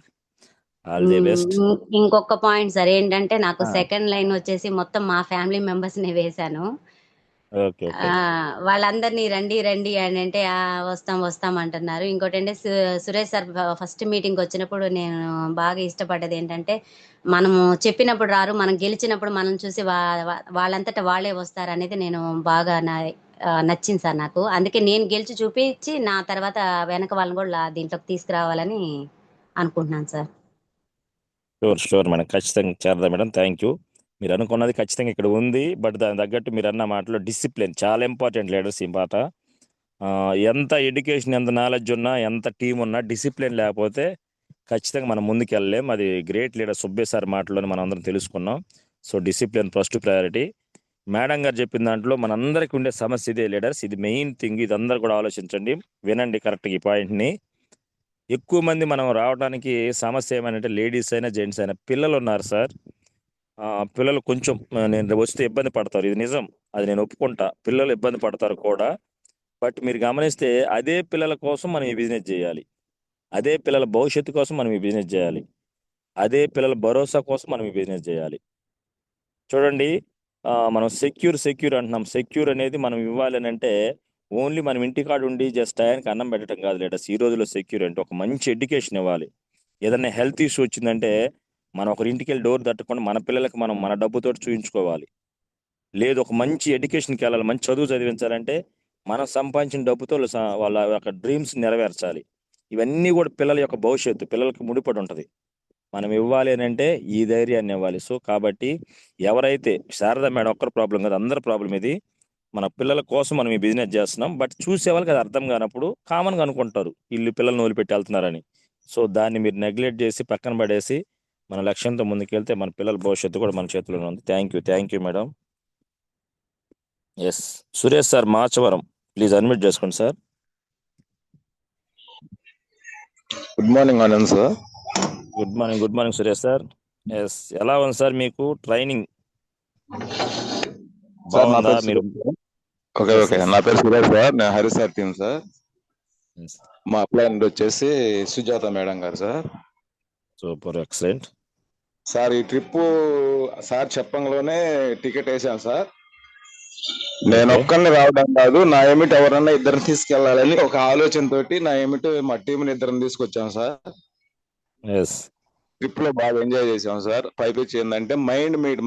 All the best. ఇంకొక పాయింట్ సార్ ఏంటంటే నాకు ఆ! సెకండ్ లైన్ వచ్చేసి మొత్తం మా ఫ్యామిలీ మెంబర్స్‌ని వేశాను. ఓకే. ఓకే. వాళ్ళందరిని రండి, రండి అనంటే వస్తాం అంటున్నారు. ఇంకోటంటే సురేష్ సార్ ఫస్ట్ మీటింగ్‌కొచ్చినప్పుడు నేను బాగా ఇష్టపడ్డదేంటంటే, మనము చెప్పినప్పుడు రారు, మనం గెలిచినప్పుడు మనల్ని చూసి వా వా వాళ్ళంతట వాళ్ళే వస్తారనేది నేను బాగా నచ్చింది సార్ నాకు. అందుకే నేను గెలిచి చూపించి, నా తర్వాత వెనక వాళ్ళని కూడా దీంట్లోకి తీసుకురావాలని అనుకుంటున్నాను సార్. షూర్. Sure madam. ఖచ్చితంగా శారదా మేడం. Thank you. మీరు అనుకున్నది ఖచ్చితంగా ఇక్కడ ఉంది. బట్ దానికి తగ్గట్టు మీరన్న మాటలో డిసిప్లిన్ చాలా ఇంపార్టెంట్ లీడర్స్ ఈ మాట. ఎంత ఎడ్యుకేషన్, ఎంత నాలెడ్జ్ ఉన్నా, ఎంత టీమ్ ఉన్నా డిసిప్లిన్ లేకపోతే ఖచ్చితంగా మనం ముందుకెళ్ళలేం. అది గ్రేట్ లీడర్ సుబ్బయ్య సార్ మాటలోనే మనం అందరం తెలుసుకున్నాం. So, discipline first priority. Madam గారు చెప్పిన దాంట్లో మనందరికీ ఉండే సమస్య ఇదే లీడర్స్. ఇది మెయిన్ థింగ్. ఇది అందరూ కూడా ఆలోచించండి. వినండి కరెక్ట్‌గా ఈ పాయింట్‌ని. ఎక్కువ మంది మనం రావడానికి సమస్య ఏమనంటే లేడీస్ అయినా, జెంట్స్ అయినా పిల్లలున్నారు సార్. పిల్లలు కొంచెం నేను వస్తే ఇబ్బంది పడతారు. ఇది నిజం. అది నేను ఒప్పుకుంటా. పిల్లలు ఇబ్బంది పడతారు కూడా. బట్ మీరు గమనిస్తే అదే పిల్లల కోసం మనం ఈ బిజినెస్ జేయాలి. అదే పిల్లల భవిష్యత్తు కోసం మనం ఈ బిజినెస్ జేయాలి. అదే పిల్లల భరోసా కోసం మనం ఈ బిజినెస్ జేయాలి. చూడండి మనం సెక్యూర్ అంటున్నాం. సెక్యూర్ అనేది మనం ఇవ్వాలనంటే ఓన్లీ మనం ఇంటికాడ ఉండి జస్ట్ టయానికి అన్నం పెట్టడం కాదు లీడర్స్. ఈ రోజుల్లో సెక్యూర్ అంటే ఒక మంచి ఎడ్యుకేషన్ ఇవ్వాలి. ఏదైనా హెల్త్ ఇష్యూ వచ్చిందంటే మనం ఒకరి ఇంటికెళ్ళి డోర్ తట్టకుండా మన పిల్లలకి మనం మన డబ్బుతోటి చూయించుకోవాలి. లేదు ఒక మంచి ఎడ్యుకేషన్‌కి వెళ్ళాలి. మంచి చదువు చదివించాలంటే మనం సంపాదించిన డబ్బుతో వాళ్ళ యొక్క డ్రీమ్స్ నెరవేర్చాలి. ఇవన్నీ కూడా పిల్లల యొక్క భవిష్యత్తు. పిల్లలకి ముడిపడి ఉంటది. మనం ఇవ్వాలి అనంటే ఈ ధైర్యాన్ని ఇవ్వాలి. సో, కాబట్టి ఎవరైతే శారదా మేడం ఒక్కరి ప్రాబ్లమ్ కాదు. అందరి ప్రాబ్లమ్ ఇది. మన పిల్లల కోసం మనం ఈ బిజినెస్ చేస్తున్నాం. బట్ చూసే వాళ్ళకి అది అర్థం కానప్పుడు కామన్గా అనుకుంటారు వీళ్ళు పిల్లల్ని వదిలిపెట్టి వెళ్తున్నారని. సో దాన్ని మీరు నెగ్లెక్ట్ చేసి పక్కన పడేసి మన లక్ష్యంతో ముందుకెళ్తే మన పిల్లల భవిష్యత్తు కూడా మన చేతిలోనే ఉంది. Thank you madam. Yes Suresh sir Marchavaram, please admit చేసుకోండి sir. Good morning Anand sir. Good morning Suresh sir. Yes ఎలా ఉంది సార్ మీకు ట్రైనింగ్ సార్ నా బాగుందా? పేరు మీరు ఓకే ఓకే నా పేరు సురేష్ సార్. నేను హరి సార్ టీం సార్. మా అప్లైంట్ వచ్చేసి సుజాత మేడం గారు సార్. Super, excellent sir. ఈ ట్రిప్ సార్ చెప్పంలోనే టికెట్ వేసాను సార్. నేను ఒక్కరిని రావడం కాదు, నా ఏమిటి ఎవరన్నా ఇద్దరిని తీసుకెళ్లాలని ఒక ఆలోచనతోటి నా ఏమిటి మా టీంని ఇద్దరిని తీసుకొచ్చాం సార్. ట్రిప్ లో బాగా ఎంజాయ్ చేసాం సార్. పైపించి ఏంటంటే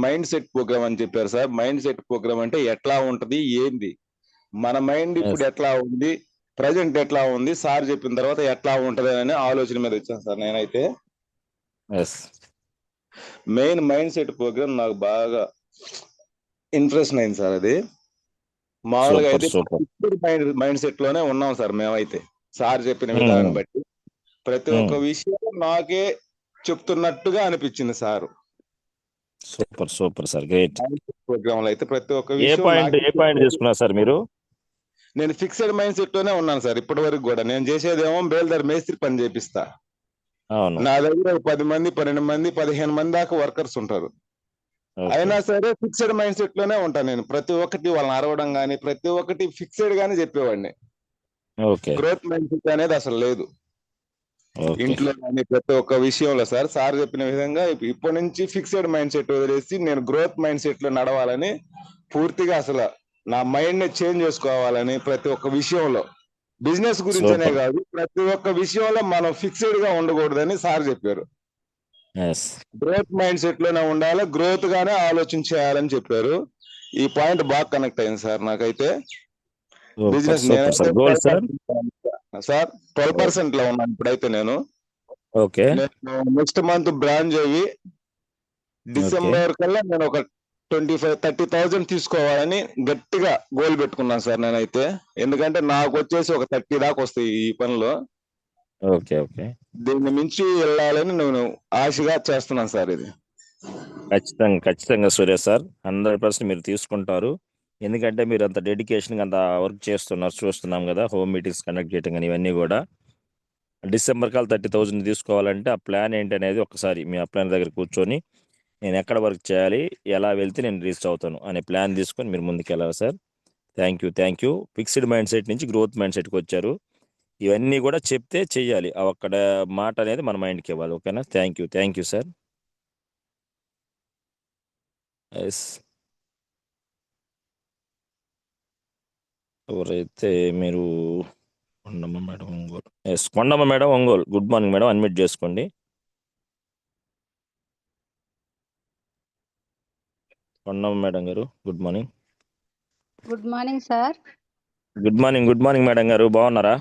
మైండ్ సెట్ ప్రోగ్రామ్ అని చెప్పారు సార్. మైండ్ సెట్ ప్రోగ్రామ్ అంటే ఎట్లా ఉంటది, ఏంది మన మైండ్ ఇప్పుడు ఎట్లా ఉంది, ప్రజెంట్ ఎట్లా ఉంది, సార్ చెప్పిన తర్వాత ఎట్లా ఉంటది అనే ఆలోచన మీద వచ్చాను సార్. నేనైతే మెయిన్ మైండ్ సెట్ ప్రోగ్రామ్ నాకు బాగా ఇంట్రెస్ట్ అయింది సార్. అది మామూలుగా అయితే మైండ్ సెట్ లోనే ఉన్నాం సార్ మేమైతే. సార్ చెప్పిన విధానం బట్టి ప్రతి ఒక్క విషయం నాకే చెప్తున్నట్టుగా అనిపించింది sir. Super sir, great. Program లో అయితే ప్రతి ఒక్క ఏ పాయింట్ తీసుకున్నారు సార్ మీరు? నేను ఫిక్స్డ్ మైండ్ సెట్ లోనే ఉన్నాను సార్ ఇప్పటి వరకు కూడా. నేను చేసేదేమో బేల్దార్ మేస్త్రి పని చేపిస్తా. నా దగ్గర 10 మంది 12 మంది 15 మంది దాకా వర్కర్స్ ఉంటారు. అయినా సరే ఫిక్స్డ్ మైండ్ సెట్ లోనే ఉంటాను నేను. ప్రతి ఒక్కటి వాళ్ళని అరవడం గానీ ప్రతి ఒక్కటి ఫిక్స్డ్ గానీ చెప్పేవాడిని. గ్రోత్ మైండ్ సెట్ అనేది అసలు లేదు ఇంట్లో కానీ ప్రతి ఒక్క విషయంలో. సార్ చెప్పిన విధంగా ఇప్పటి నుంచి ఫిక్స్డ్ మైండ్ సెట్ వదిలేసి నేను గ్రోత్ మైండ్ సెట్ లో నడవాలని పూర్తిగా అసలు నా మైండ్ ని చేంజ్ చేసుకోవాలని ప్రతి ఒక్క విషయంలో, బిజినెస్ గురించనే కాదు ప్రతి ఒక్క విషయంలో మనం ఫిక్స్డ్ గా ఉండకూడదని సార్ చెప్పారు. గ్రోత్ మైండ్ సెట్ లోనే ఉండాలి, గ్రోత్ గానే ఆలోచన చేయాలని చెప్పారు. ఈ పాయింట్ బాగా కనెక్ట్ అయింది సార్ నాకైతే. బిజినెస్ సార్ 12% లో ఉన్నాను ఇప్పుడైతే. నేను నెక్స్ట్ మంత్ బ్రాంచ్ అయ్యి డిసెంబర్ కల్లా నేను ఒక 25-30,000 తీసుకోవాలని గట్టిగా గోల్ పెట్టుకున్నాను సార్ నేనైతే. ఎందుకంటే నాకు వచ్చేసి ఒక 30 దాకా వస్తాయి ఈ పనిలో. దీన్ని మించి వెళ్ళాలని నేను ఆశగా చేస్తున్నాను సార్. ఇది ఖచ్చితంగా సురేష్ సార్ 100% మీరు తీసుకుంటారు. ఎందుకంటే మీరు అంత డెడికేషన్ అంత వర్క్ చేస్తున్నారు, చూస్తున్నాం కదా. హోమ్ మీటింగ్స్ కండక్ట్ చేయటం కానీ ఇవన్నీ కూడా. డిసెంబర్ కాల్ 30,000 తీసుకోవాలంటే ఆ ప్లాన్ ఏంటి అనేది ఒకసారి మీ ఆ ప్లాన్ దగ్గర కూర్చొని నేను ఎక్కడ వర్క్ చేయాలి, ఎలా వెళ్తే నేను రీచ్ అవుతాను అనే ప్లాన్ తీసుకొని మీరు ముందుకు వెళ్ళాలి sir. Thank you. Fixed mind set నుంచి గ్రోత్ మైండ్ సెట్కి వచ్చారు. ఇవన్నీ కూడా చెప్తే చెయ్యాలి. ఆ ఒక్కడ మాట అనేది మన మైండ్కి ఇవ్వాలి. ఓకేనా? Thank you sir. ఎవరైతే మీరు Kondamma madam Ongole. Good morning madam, admit చేసుకోండి. కొండమ్మ మేడం గారు good morning. Good morning sir. Good morning madam గారు, బాగున్నారా?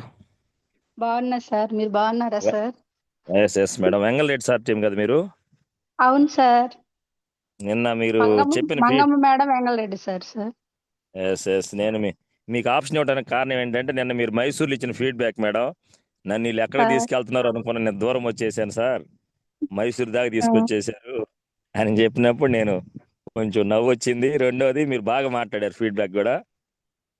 బాగున్నా సార్, మీరు బాగున్నారా sir? Yes madam. Vengalreddy sir team కదా మీరు? అవును సార్. నిన్న మీరు చెప్పిన Mangamma madam Vengalreddy sir. Yes నేను మీకు ఆప్షన్ ఇవ్వడానికి కారణం ఏంటంటే నిన్న మీరు మైసూర్లో ఇచ్చిన ఫీడ్బ్యాక్ మేడం. నన్ను వీళ్ళు ఎక్కడ తీసుకెళ్తున్నారు అనుకున్నా, నేను దూరం వచ్చేసాను సార్. మైసూర్ దాకా తీసుకొచ్చేసారు అని చెప్పినప్పుడు నేను కొంచెం నవ్వు వచ్చింది. రెండోది మీరు బాగా మాట్లాడారు, ఫీడ్బ్యాక్ కూడా.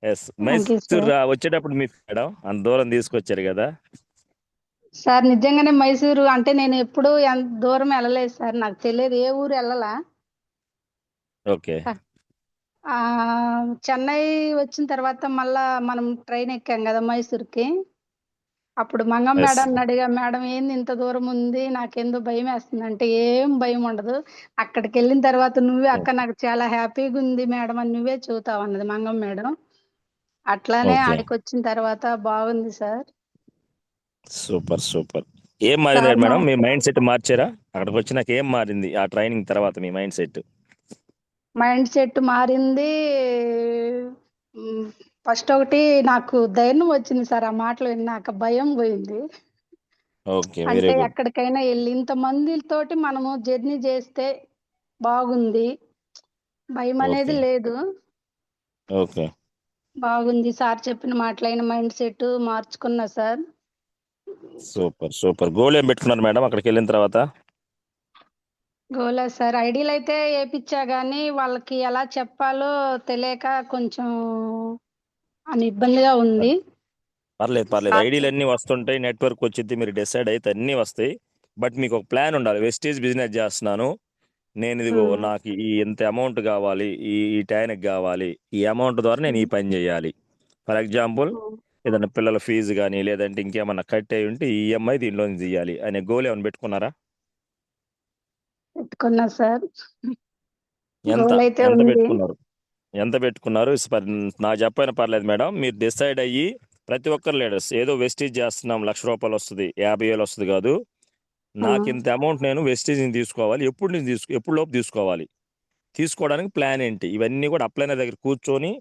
ఎస్ మైసూర్ వచ్చేటప్పుడు మీ మేడం అంత దూరం తీసుకొచ్చారు కదా సార్. నిజంగానే మైసూరు అంటే నేను ఎప్పుడు ఎంత దూరం వెళ్ళలేదు సార్, నాకు తెలియదు, ఏ ఊరు వెళ్ళలా. ఓకే. చెన్నై వచ్చిన తర్వాత మళ్ళా మనం ట్రైన్ ఎక్కాం కదా మైసూర్కి. అప్పుడు మంగమ్మ మేడం అడిగా, మేడం ఏంది ఇంత దూరం ఉంది, నాకేందో భయం వేస్తుంది అంటే, ఏం భయం ఉండదు, అక్కడికి వెళ్ళిన తర్వాత నువ్వే అక్క నాకు చాలా హ్యాపీగా ఉంది మేడం అని నువ్వే చూతావు అన్నది మంగమ్మ మేడం. అట్లానే ఆడికి వచ్చిన తర్వాత బాగుంది సార్. సూపర్. ఏం మారింది మేడం? మీ మైండ్ సెట్ మార్చారా? అక్కడికి వచ్చినాక ఏం మారింది ఆ ట్రైనింగ్ తర్వాత మీ మైండ్ సెట్? మైండ్ సెట్ మారింది. ఫస్ట్ ఒకటి నాకు ధైర్యం వచ్చింది సార్, ఆ మాటలు విన్నాక భయం పోయింది. అంటే ఎక్కడికైనా వెళ్ళి ఇంతమందితోటి మనము జర్నీ చేస్తే బాగుంది, భయం అనేది లేదు. బాగుంది సార్ చెప్పిన మాటలైన మైండ్ సెట్ మార్చుకున్నా సార్. Super super. గోల్ ఏం పెట్టుకున్నారు మేడం అక్కడికి వెళ్ళిన తర్వాత? గోలా సార్ ఐడీలు అయితే వేపిచ్చా గానీ వాళ్ళకి ఎలా చెప్పాలో తెలియక కొంచెం అని ఇబ్బందిగా ఉంది. పర్లేదు పర్లేదు, ఐడియాలు అన్నీ వస్తుంటాయి, నెట్వర్క్ వచ్చింది, మీరు డిసైడ్ అయితే అన్నీ వస్తాయి. బట్ మీకు ఒక ప్లాన్ ఉండాలి. వెస్టేజ్ బిజినెస్ చేస్తున్నాను నేను, ఇదిగో నాకు ఈ ఇంత అమౌంట్ కావాలి, ఈ టైంకి కావాలి, ఈ అమౌంట్ ద్వారా నేను ఈ పని చేయాలి. ఫర్ ఎగ్జాంపుల్ ఏదైనా పిల్లల ఫీజు కానీ లేదంటే ఇంకేమన్నా కట్ అయ్యి ఉంటే ఈ ఈఎంఐ దీనిలో తీయాలి అనే గోల్ ఏమైనా పెట్టుకున్నారా? పెట్టుకున్నా సార్. ఎంత గోల్ అయితే ఎంత ఉంది. పెట్టుకున్నారు? ఎంత పెట్టుకున్నారు? నాకు చెప్పైనా పర్లేదు మేడం. మీరు డిసైడ్ అయ్యి ప్రతి ఒక్కరు లీడర్స్ ఏదో వెస్టేజ్ చేస్తున్నాం, ₹1,00,000 వస్తుంది, 50,000 వస్తుంది కాదు, నాకు ఇంత అమౌంట్ నేను వెస్టేజ్ తీసుకోవాలి, ఎప్పుడు లోపు తీసుకోవాలి, తీసుకోవడానికి ప్లాన్ ఏంటి, ఇవన్నీ కూడా అప్లైనర్ దగ్గర కూర్చొని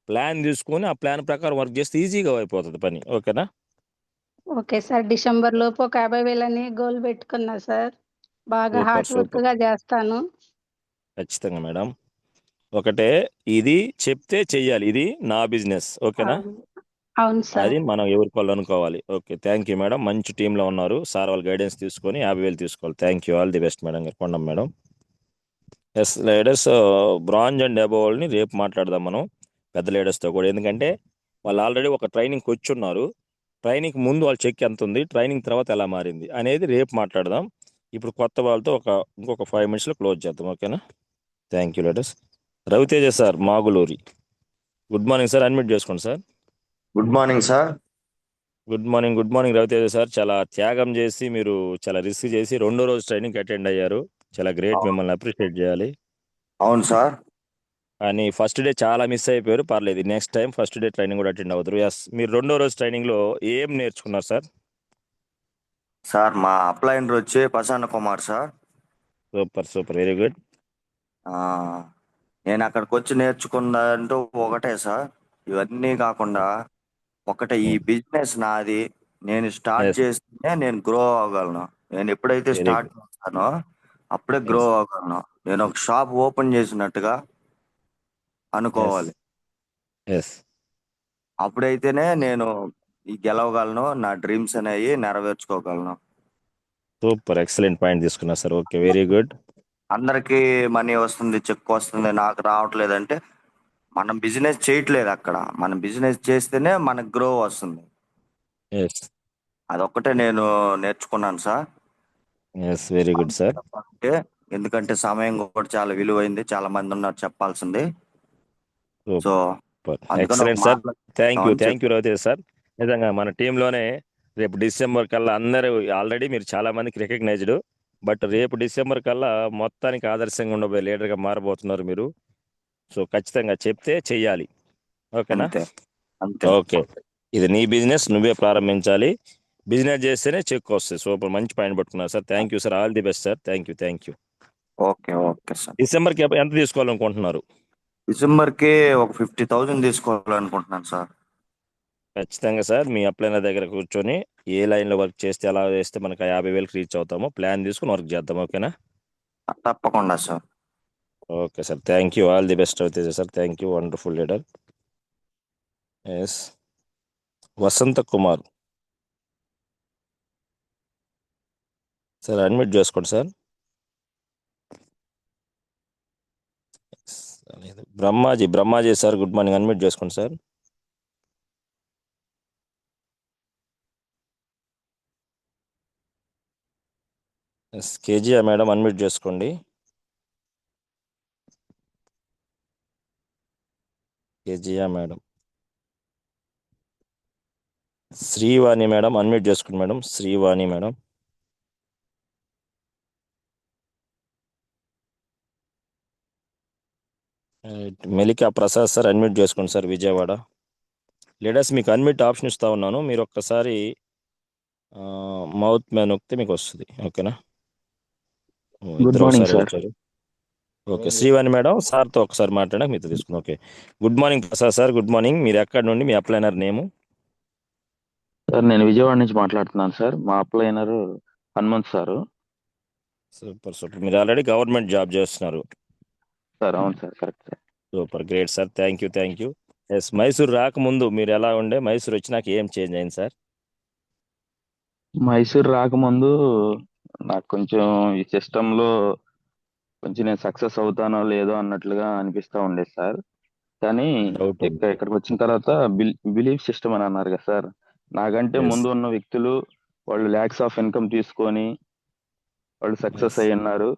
ప్లాన్ తీసుకొని ఆ ప్లాన్ ప్రకారం వర్క్ చేస్తే ఈజీగా అయిపోతుంది పని. ఓకేనా? Okay sir. డిసెంబర్ లోపు ఒక 50,000 అని గోల్ పెట్టుకున్నా సార్. బాగా సూపర్ హార్డ్ వర్క్ సూపర్, గా చేస్తాను. ఖచ్చితంగా మేడం. ఒకటే, ఇది చెప్తే చెయ్యాలి, ఇది నా బిజినెస్. ఓకేనా? అవును సార్. అది మనం ఎవరికోళ్ళు అనుకోవాలి. Okay, thank you madam. మంచి టీంలో ఉన్నారు. సార్ వాళ్ళ గైడెన్స్ తీసుకొని 50,000 తీసుకోవాలి. Thank you, all the best madam గారు. Kondam madam. Yes leaders, bronze and above వాళ్ళని రేపు మాట్లాడదాం మనం, పెద్ద లీడర్స్తో కూడా. ఎందుకంటే వాళ్ళు ఆల్రెడీ ఒక ట్రైనింగ్కి వచ్చి ఉన్నారు. ట్రైనింగ్ ముందు వాళ్ళ చెక్ ఎంత ఉంది, ట్రైనింగ్ తర్వాత ఎలా మారింది అనేది రేపు మాట్లాడదాం. ఇప్పుడు కొత్త వాళ్ళతో ఇంకొక 5 minutesలో క్లోజ్ చేద్దాం. ఓకేనా? Thank you leaders. Raviteja sir, Maguluri. Good morning sir, admit చేసుకోండి sir. Good morning sir. Good morning. Good morning Raviteja sir. చాలా త్యాగం చేసి మీరు చాలా రిస్క్ చేసి 2వ రోజు ట్రైనింగ్ అటెండ్ అయ్యారు. చాలా గ్రేట్, మిమ్మల్ని అప్రిషియేట్ చేయాలి. అవును సార్. కానీ ఫస్ట్ డే చాలా మిస్ అయిపోయారు. పర్లేదు, next time first day training కూడా అటెండ్ అవుతారు. ఎస్, మీరు 2వ రోజు ట్రైనింగ్లో ఏం నేర్చుకున్నారు సార్? సార్ మా అప్లైనర్ వచ్చి Prasanna Kumar sir. Super super, very good. నేను అక్కడికి వచ్చి నేర్చుకున్నదంటూ ఒకటే సార్, ఇవన్నీ కాకుండా ఒకటే, ఈ బిజినెస్ నాది, నేను స్టార్ట్ ఎస్, చేస్తేనే నేను గ్రో అవ్వగలను. నేను ఎప్పుడైతే వెరీ స్టార్ట్ గుడ్. చేస్తానో అప్పుడే గ్రో ఎస్ అవ్వగలను. నేను ఒక షాప్ ఓపెన్ చేసినట్టుగా ఎస్ అనుకోవాలి. ఎస్, అప్పుడైతేనే నేను ఈ గెలవగలను, నా డ్రీమ్స్ అనేవి నెరవేర్చుకోగలను. సూపర్, ఎక్సలెంట్ పాయింట్ తీసుకున్నారు సార్. Okay, very good. అందరికీ మనీ వస్తుంది, చెక్ వస్తుంది, నాకు రావట్లేదంటే మనం బిజినెస్ చేయట్లేదు. అక్కడ మనం బిజినెస్ చేస్తేనే మనకు గ్రో వస్తుంది. ఎస్ అదొక్కటే నేను నేర్చుకున్నాను sir. Yes, very good sir. అంటే ఎందుకంటే సమయం కూడా చాలా విలువైంది, చాలా మంది ఉన్నారు చెప్పాల్సింది. సో సూపర్, అందుకని ఒక ఎక్సలెంట్ సార్. మాట థ్యాంక్ యూ, చెప్తామని థ్యాంక్ యూ రవితేజ సార్. నిజంగా మన టీంలోనే రేపు డిసెంబర్ కల్లా అందరూ, ఆల్రెడీ మీరు చాలా మందికి రికగ్నైజ్డ్, బట్ రేపు డిసెంబర్ కల్లా మొత్తానికి ఆదర్శంగా ఉండబోయే లీడర్గా మారబోతున్నారు మీరు. సో ఖచ్చితంగా చెప్తే చెయ్యాలి. ఓకేనా? అంతే అంతే. ఓకే, ఇది నీ బిజినెస్, నువ్వే ప్రారంభించాలి. బిజినెస్ చేస్తేనే చెక్ వస్తుంది. సూపర్, మంచి పాయింట్ పట్టుకున్నారు sir. Thank you sir, all the best sir. Thank you, thank you. Okay okay sir. డిసెంబర్కి ఎంత తీసుకోవాలనుకుంటున్నారు? డిసెంబర్కి ఒక 50,000 తీసుకోవాలనుకుంటున్నాను సార్. ఖచ్చితంగా సార్, మీ అప్లైనర్ దగ్గర కూర్చొని ఏ లైన్లో వర్క్ చేస్తే ఎలా చేస్తే మనకు 50,000కి రీచ్ అవుతామో ప్లాన్ తీసుకుని వర్క్ చేద్దాం. ఓకేనా? తప్పకుండా sir. Okay sir, thank you, all the best Raviteja sir. Thank you, wonderful leader. Yes, Vasantha Kumar sir, admit చేసుకోండి sir. Brahmaji sir, good morning, admit చేసుకోండి sir. Yes, KGR madam, unmute చేసుకోండి. KGR madam. Srivani madam, unmute చేసుకోండి మేడం. శ్రీవాణి మేడం. మెలికా ప్రసాద్ సార్, అన్మ్యూట్ చేసుకోండి సార్, విజయవాడ. లీడర్స్, మీకు అన్మ్యూట్ ఆప్షన్ ఇస్తా ఉన్నాను, మీరు ఒక్కసారి మౌత్ మ్యాన్ నొక్కితే మీకు వస్తుంది. ఓకేనా? ఇద్దరు ఒకసారి వచ్చారు. ఓకే, శ్రీవాణి మేడం సార్తో ఒకసారి మాట్లాడాక మీతో తీసుకుందాం. Okay, good morning Prasad sir. Good morning. మీరు ఎక్కడి నుండి, మీ అప్లైనర్ నేము? సార్ నేను విజయవాడ నుంచి మాట్లాడుతున్నాను సార్. మా upliner Hanumanth sir. Super super, మీరు ఆల్రెడీ గవర్నమెంట్ జాబ్ చేస్తున్నారు సార్. అవును sir, correct sir. Super, great sir. Thank you, thank you. Yes, Mysore రాకముందు మీరు ఎలా ఉండే, మైసూర్ వచ్చినాక ఏం చేంజ్ అయింది సార్? మైసూర్ రాకముందు నాకు కొంచెం ఈ సిస్టమ్ లో కొంచెం నేను సక్సెస్ అవుతానో లేదో అన్నట్లుగా అనిపిస్తా ఉండేది సార్. కానీ డౌట్ ఉంది. ఇక్కడికి వచ్చిన తర్వాత బిలీఫ్ సిస్టమ్ అని అన్నారు కదా సార్, నాకంటే ఎస్ ముందు ఉన్న వ్యక్తులు వాళ్ళు ల్యాక్స్ ఆఫ్ ఇన్కమ్ తీసుకొని వాళ్ళు సక్సెస్ ఎస్ అయ్యి ఉన్నారు.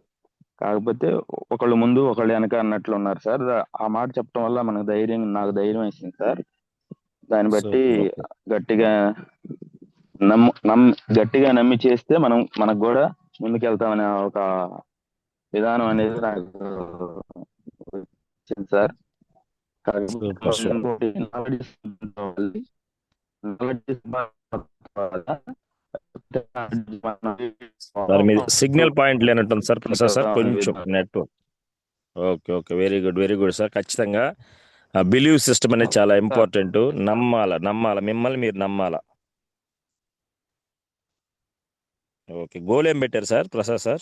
కాకపోతే ఒకళ్ళు ముందు ఒకళ్ళు వెనక అన్నట్లు ఉన్నారు సార్. ఆ మాట చెప్పడం వల్ల నాకు ధైర్యం వేసింది సార్. దాన్ని బట్టి సూపర్. గట్టిగా గట్టిగా నమ్మి చేస్తే మనకు కూడా ముందుకెళ్తామనే ఒక విధానం అనేది నాకు వచ్చింది సార్. Super sir. ఇంకోటి సార్ మీ సిగ్నల్ పాయింట్ లేనట్టుంది సార్ ప్రసాద్ సార్, కొంచెం network. Okay okay, very good sir. ఖచ్చితంగా బిలీవ్ సిస్టమ్ అనేది చాలా ఇంపార్టెంట్. నమ్మాల మిమ్మల్ని మీరు నమ్మాల. ఓకే, గోల్ ఏం పెట్టారు సార్ ప్రసాద్ సార్?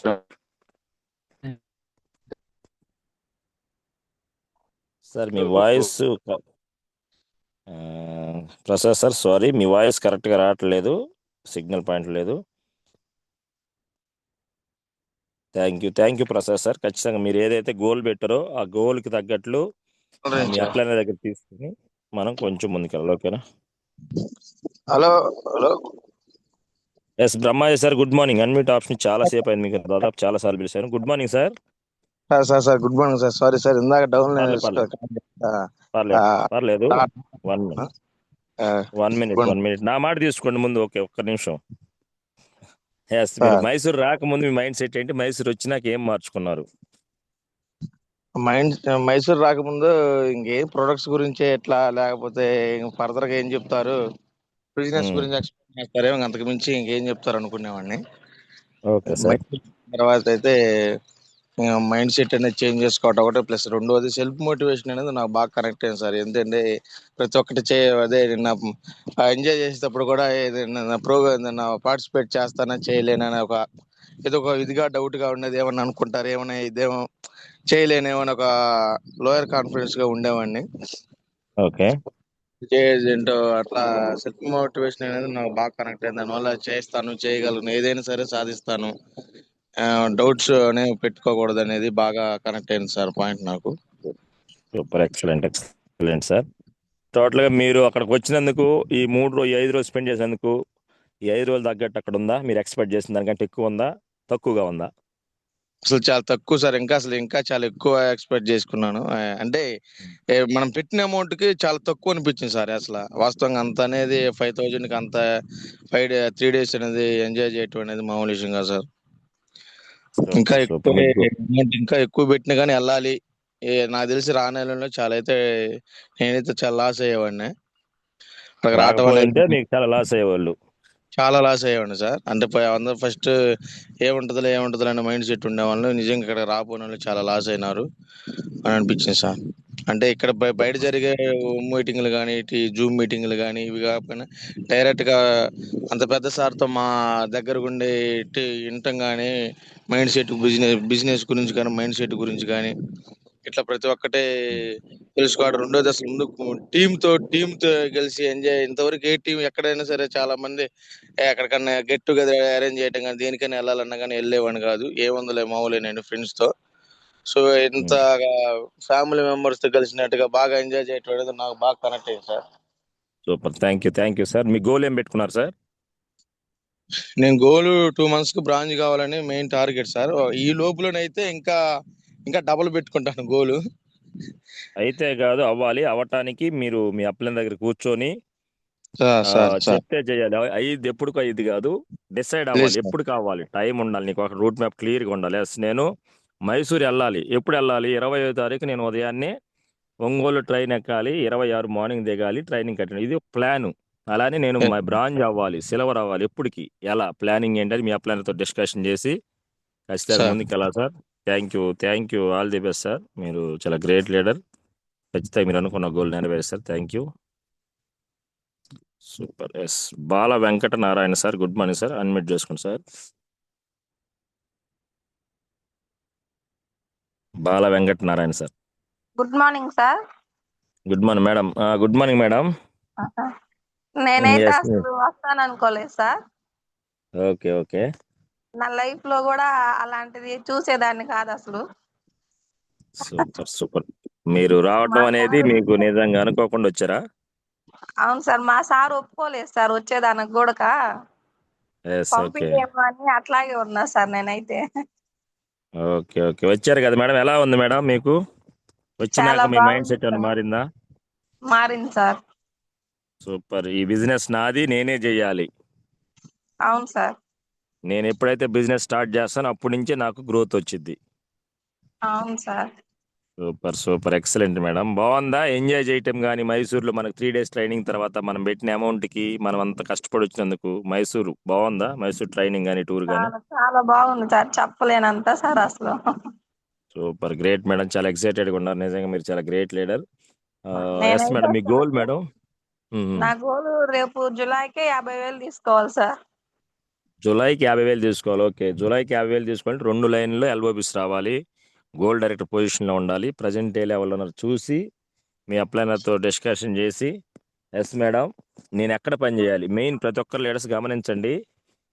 సార్ మీ వాయిస్ ప్రసాద్ సార్, సారీ, మీ వాయిస్ కరెక్ట్గా రావట్లేదు, సిగ్నల్ పాయింట్ లేదు. Thank you Prasad sir. ఖచ్చితంగా మీరు ఏదైతే గోల్ పెట్టారో ఆ గోల్కి తగ్గట్లు మీ అప్లైన దగ్గర తీసుకుని మనం కొంచెం ముందుకెళ్ళాలి. ఓకేనా? Hello. Yes Brahmaji sir, good morning. Unmute option చాలా సేపు అయింది, మీకు దాదాపు చాలా సార్లు పిలిచాను. Good morning sir. Sir good morning sir. Sorry sir, ఇందాక డౌన్ పర్లేదు. 1 minute నా మాట తీసుకోండి ముందు. ఓకే, ఒక్క నిమిషం. ఎస్, మీరు మైసూర్ రాకముందు మీ మైండ్ సెట్ ఏంటి, మైసూర్ వచ్చినాక ఏం మార్చుకున్నారు? మైసూర్ రాకముందు ఇంకేం ప్రొడక్ట్స్ గురించి ఎట్లా, లేకపోతే ఫర్దర్ గా ఏం చెప్తారు, బిజినెస్ గురించి ఎక్స్ప్లెయిన్ చేస్తారేమో, అంతకు మించి ఇంకేం చెప్తారు అనుకునేవాడిని. Okay sir. తర్వాత అయితే మైండ్ సెట్ అనేది చేంజ్ చేసుకోవటం ఒకటే, ప్లస్ రెండోది సెల్ఫ్ మోటివేషన్ అనేది నాకు బాగా కనెక్ట్ అయింది సార్. ఎందుకంటే ప్రతి ఒక్కటి అదే నిన్న ఎంజాయ్ చేసేటప్పుడు కూడా ఏదైనా ప్రోగ్రామ్ పార్టిసిపేట్ చేస్తానా చేయలేనని ఏదో ఒక ఇదిగా డౌట్ గా ఉండేది, ఏమన్నా అనుకుంటారు, ఏమన్నా ఇదేమో చేయలేనేమని ఒక లోయర్ కాన్ఫిడెన్స్ గా ఉండేవాడిని. ఓకే, ఏంటో అట్లా సెల్ఫ్ మోటివేషన్ అనేది నాకు బాగా కనెక్ట్ అయింది. దానివల్ల చేస్తాను, చేయగలను, ఏదైనా సరే సాధిస్తాను, డౌట్స్ అనేవి పెట్టుకోకూడదు అనేది బాగా కనెక్ట్ అయింది సార్ పాయింట్ నాకు. Super, excellent sir. టోటల్గా మీరు అక్కడికి వచ్చినందుకు, ఈ 5 రోజులు స్పెండ్ చేసేందుకు, ఈ 5 రోజులు తగ్గట్టు అక్కడ ఉందా? మీరు ఎక్స్పెక్ట్ చేసిన దానికంటే ఎక్కువ ఉందా, తక్కువగా ఉందా? అసలు చాలా తక్కువ సార్. ఇంకా చాలా ఎక్కువ ఎక్స్పెక్ట్ చేసుకున్నాను. అంటే మనం పెట్టిన అమౌంట్ కి చాలా తక్కువ అనిపించింది సార్. అసలు వాస్తవంగా అంత అనేది 5,000 కి అంత 3 days అనేది ఎంజాయ్ చేయటం అనేది మామూలు విషయం కాదు సార్. ఇంకా ఎక్కువ పెట్టినా కానీ వెళ్ళాలి. నాకు తెలిసి రానేళ్ళలో నేనైతే చాలా లాస్ అయ్యేవాడిని అక్కడికి రావటం అనేది. మీకు చాలా లాస్ అయ్యేవాళ్ళు? చాలా లాస్ అయ్యేవాడిని సార్. అంటే అందరూ ఫస్ట్ ఏముంటదిలే అనే మైండ్ సెట్ ఉండేవాళ్ళు. నిజంగా ఇక్కడ రాపోయిన వాళ్ళు చాలా లాస్ అయినారు అని అనిపించింది సార్. అంటే ఇక్కడ బయట జరిగే మీటింగ్లు కానీ, జూమ్ మీటింగ్లు కానీ, ఇవి కాకపోయినా డైరెక్ట్ గా అంత పెద్ద సార్తో మా దగ్గర ఉండే వినటం కానీ, మైండ్ సెట్ బిజినెస్ గురించి కానీ, మైండ్ సెట్ గురించి కానీ, ఇట్లా ప్రతి ఒక్కటే తెలుసుకోవడం. రెండోది అసలు ముందు టీమ్ తో కలిసి ఎంజాయ్. ఇంతవరకు ఏ టీం ఎక్కడైనా సరే చాలా మంది ఎక్కడికన్నా గెట్ టుగెదర్ అరేంజ్ చేయటం కానీ, దేనికైనా వెళ్ళాలన్నా కానీ వెళ్ళేవాడిని కాదు. ఏముందిలే మామూలే నేను ఫ్రెండ్స్ తో. సో ఇంత ఫ్యామిలీ మెంబర్స్ తో కలిసినట్టుగా బాగా ఎంజాయ్ చేయటం అనేది నాకు బాగా కనెక్ట్ అయ్యింది sir. Super, thank you sir. Me goal ఏం పెట్టుకున్నారు సార్? నేను గోల్ 2 months కి బ్రాంచ్ కావాలని మెయిన్ టార్గెట్ సార్. ఈ లోపలనైతే ఇంకా డబుల్ పెట్టుకుంటాను గోలు. అయితే కాదు, అవ్వటానికి మీరు మీ అప్లైన్ దగ్గర కూర్చొని చెప్తే చేయాలి. అయ్యిది ఎప్పుడుకో అయ్యిది కాదు, డిసైడ్ అవ్వాలి. ఎప్పుడు కావాలి, టైం ఉండాలి, నీకు ఒక రూట్ మ్యాప్ క్లియర్గా ఉండాలి. నేను మైసూర్ వెళ్ళాలి. ఎప్పుడు వెళ్ళాలి? 25వ తారీఖు నేను ఉదయాన్నే ఒంగోలు ట్రైన్ ఎక్కాలి, 26 మార్నింగ్ దిగాలి, ట్రైనింగ్ కట్టాలి. ఇది ప్లాను. అలానే నేను మా బ్రాంచ్ అవ్వాలి, సిల్వర్ అవ్వాలి. ఎప్పటికి ఎలా ప్లానింగ్ ఏంటని మీ అప్లైనర్తో డిస్కషన్ చేసి ఖచ్చితంగా ముందుకు వెళ్ళాలి sir. Thank you, all the best sir. మీరు చాలా గ్రేట్ లీడర్. ఖచ్చితంగా మీరు అనుకున్న గోల్ నెరవేరుస్తారు. Thank you. Super. Yes, Bala Venkata Narayana sir, good morning sir. Unmute చేసుకోండి sir. Bala Venkata Narayana sir. Good morning sir. Good morning madam. Good morning madam. నేనైతే ఎస్. అసలు వస్తాను అనుకోలేదు సార్. ఓకే. ఓకే. నా లైఫ్ లో కూడా అలాంటిది చూసేదాన్ని కాదు అసలు. సూపర్. సూపర్. మీరు మా రావటం అనేది సార్ మీకు నిజంగా అనుకోకుండా వచ్చారా? అవును సార్, మా సార్ ఒప్పుకోలేదు సార్ వచ్చేదానికి కూడా. ఎస్. ఓకే. పంపిదేమో అని అట్లాగే ఉన్నా సార్ నేనైతే. ఓకే. ఓకే. వచ్చారు కదా మేడం. ఎలా ఉంది మేడం మీకు? చాలా వచ్చినాక మీ మైండ్ బాగుంది సెట్ ఏమైనా సార్. మారిందా? మారింది సార్. సూపర్. ఈ బిజినెస్ నాది, నేనే చెయ్యాలి. అవును సార్. నేను ఎప్పుడైతే బిజినెస్ స్టార్ట్ చేస్తానో అప్పటి నుంచే నాకు గ్రోత్ వచ్చింది. అవును sir. Super. Super. Excellent madam. బాగుందా ఎంజాయ్ చేయటం కానీ? మైసూర్లో మనకు 3 days ట్రైనింగ్ తర్వాత మనం పెట్టిన అమౌంట్కి మనం అంత కష్టపడి వచ్చినందుకు మైసూరు బాగుందా? మైసూర్ ట్రైనింగ్ కానీ టూర్ కానీ? చాలా చాలా బాగుంది సార్, చెప్పలేనంత సార్ అసలు. సూపర్. Great madam. చాలా ఎక్సైటెడ్గా ఉన్నారు. నిజంగా మీరు చాలా గ్రేట్ లీడర్. ఎస్ నేనైతే మేడం. మీ గోల్ సార్ మేడం? నా గోలు రేపు జులైకే 50,000 తీసుకోవాలి సార్. జూలైకి 50,000 తీసుకోవాలి. ఓకే. జూలైకి 50,000 తీసుకోవాలి. 2 లైన్లో ఎల్ఓబిస్ రావాలి. గోల్ డైరెక్టర్ పొజిషన్లో ఉండాలి. ప్రజెంట్ ఏ లెవెల్లో ఉన్నారో చూసి మీ అప్లైనర్తో డిస్కషన్ చేసి ఎస్ మేడం నేను ఎక్కడ పని చేయాలి? మెయిన్ ప్రతి ఒక్కరు లీడర్స్ గమనించండి.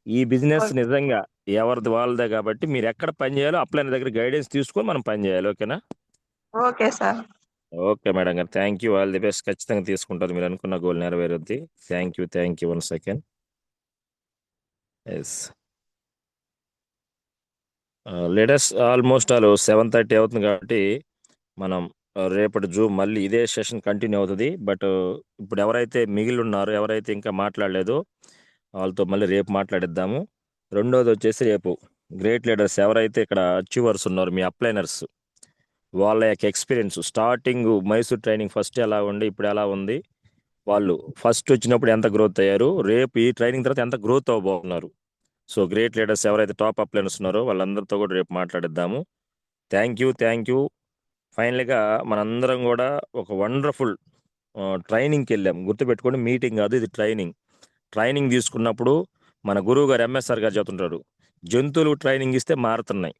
ఈ బిజినెస్ ఓకే. నిజంగా ఎవరిది వాళ్ళదే కాబట్టి మీరు ఎక్కడ పని చేయాలో అప్లైనర్ దగ్గర గైడెన్స్ తీసుకొని మనం పని చేయాలి. ఓకేనా? Okay sir. ఓకే మేడం గారు. Thank you. All the best. ఖచ్చితంగా తీసుకుంటారు. మీరు అనుకున్న గోల్ నెరవేరుద్ది. Thank you. Thank you. 1 second. Yes latest almost all 7:30 అవుతుంది కాబట్టి మనం రేపటి జూమ్ మళ్ళీ ఇదే సెషన్ కంటిన్యూ అవుతుంది. బట్ ఇప్పుడు ఎవరైతే మిగిలి ఉన్నారో, ఎవరైతే ఇంకా మాట్లాడలేదో వాళ్ళతో మళ్ళీ రేపు మాట్లాడిద్దాము. రెండోది వచ్చేసి రేపు గ్రేట్ లీడర్స్ ఎవరైతే ఇక్కడ అచీవర్స్ ఉన్నారో మీ అప్లైనర్స్ వాళ్ళ యొక్క experience starting Mysore training first ఎలా ఉండి ఇప్పుడు ఎలా ఉంది, వాళ్ళు ఫస్ట్ వచ్చినప్పుడు ఎంత గ్రోత్ అయ్యారు, రేపు ఈ ట్రైనింగ్ తర్వాత ఎంత గ్రోత్ అవ్వబోతున్నారు. సో గ్రేట్ లీడర్స్ ఎవరైతే టాప్ అప్లైనర్స్ ఉన్నారో వాళ్ళందరితో కూడా రేపు మాట్లాడిద్దాము. Thank you. Thank you. ఫైనల్గా మనందరం కూడా ఒక వండర్ఫుల్ ట్రైనింగ్కి వెళ్ళాం. గుర్తుపెట్టుకోండి, మీటింగ్ కాదు ఇది ట్రైనింగ్. ట్రైనింగ్ తీసుకున్నప్పుడు మన గురువు గారు ఎంఎస్ఆర్ గారు చెప్తుంటారు, జంతువులు ట్రైనింగ్ ఇస్తే మారుతున్నాయి.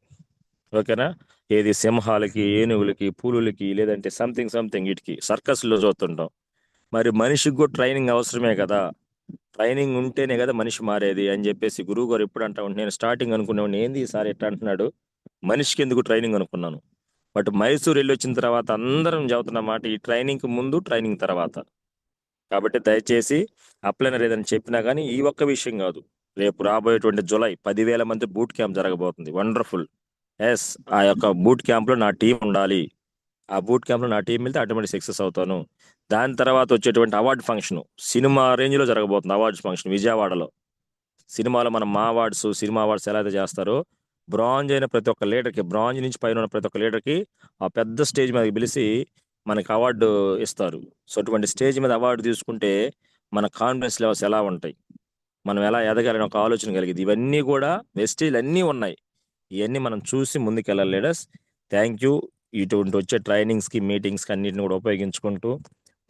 ఓకేనా? ఏది సింహాలకి, ఏనుగులకి, పులులకి, లేదంటే సంథింగ్ వీటికి సర్కస్లో చూస్తుంటాం. మరి మనిషికి కూడా ట్రైనింగ్ అవసరమే కదా. ట్రైనింగ్ ఉంటేనే కదా మనిషి మారేది అని చెప్పేసి గురువు గారు ఎప్పుడు అంటా ఉంటే నేను స్టార్టింగ్ అనుకునేవాడిని ఏంది ఈసారి ఎట్లా అంటున్నాడు, మనిషికి ఎందుకు ట్రైనింగ్ అనుకున్నాను. బట్ మైసూర్ వెళ్ళి వచ్చిన తర్వాత అందరం చదువుతున్న మాట ఈ ట్రైనింగ్కి ముందు ట్రైనింగ్ తర్వాత. కాబట్టి దయచేసి అప్లైనర్ ఏదైనా చెప్పినా కానీ ఈ ఒక్క విషయం కాదు, రేపు రాబోయేటువంటి జూలై 10,000 మంది బూట్ క్యాంప్ జరగబోతుంది. వండర్ఫుల్. ఎస్ ఆ యొక్క బూట్ క్యాంప్లో నా టీం ఉండాలి. ఆ బూట్ క్యాంప్లో నా టీం వెళ్తే ఆటోమేటిక్ సక్సెస్ అవుతాను. దాని తర్వాత వచ్చేటువంటి అవార్డు ఫంక్షన్ సినిమా రేంజ్లో జరగబోతుంది. అవార్డ్స్ ఫంక్షన్ విజయవాడలో. సినిమాలో మనం మా అవార్డ్స్, సినిమా అవార్డ్స్ ఎలా అయితే చేస్తారో బ్రాంజ్ అయిన ప్రతి ఒక్క లీడర్కి, బ్రాంజ్ నుంచి పైన ఉన్న ప్రతి ఒక్క లీడర్కి ఆ పెద్ద స్టేజ్ మీదకి పిలిచి మనకి అవార్డు ఇస్తారు. సో అటువంటి స్టేజ్ మీద అవార్డు తీసుకుంటే మన కాన్ఫిడెన్స్ లెవెల్స్ ఎలా ఉంటాయి, మనం ఎలా ఎదగాలని ఒక ఆలోచన కలిగింది. ఇవన్నీ కూడా వెస్టేజ్ అన్నీ ఉన్నాయి. ఇవన్నీ మనం చూసి ముందుకెళ్ళాలి లీడర్స్. Thank you. ఇటువంటి వచ్చే ట్రైనింగ్స్కి, మీటింగ్స్కి అన్నిటిని కూడా ఉపయోగించుకుంటూ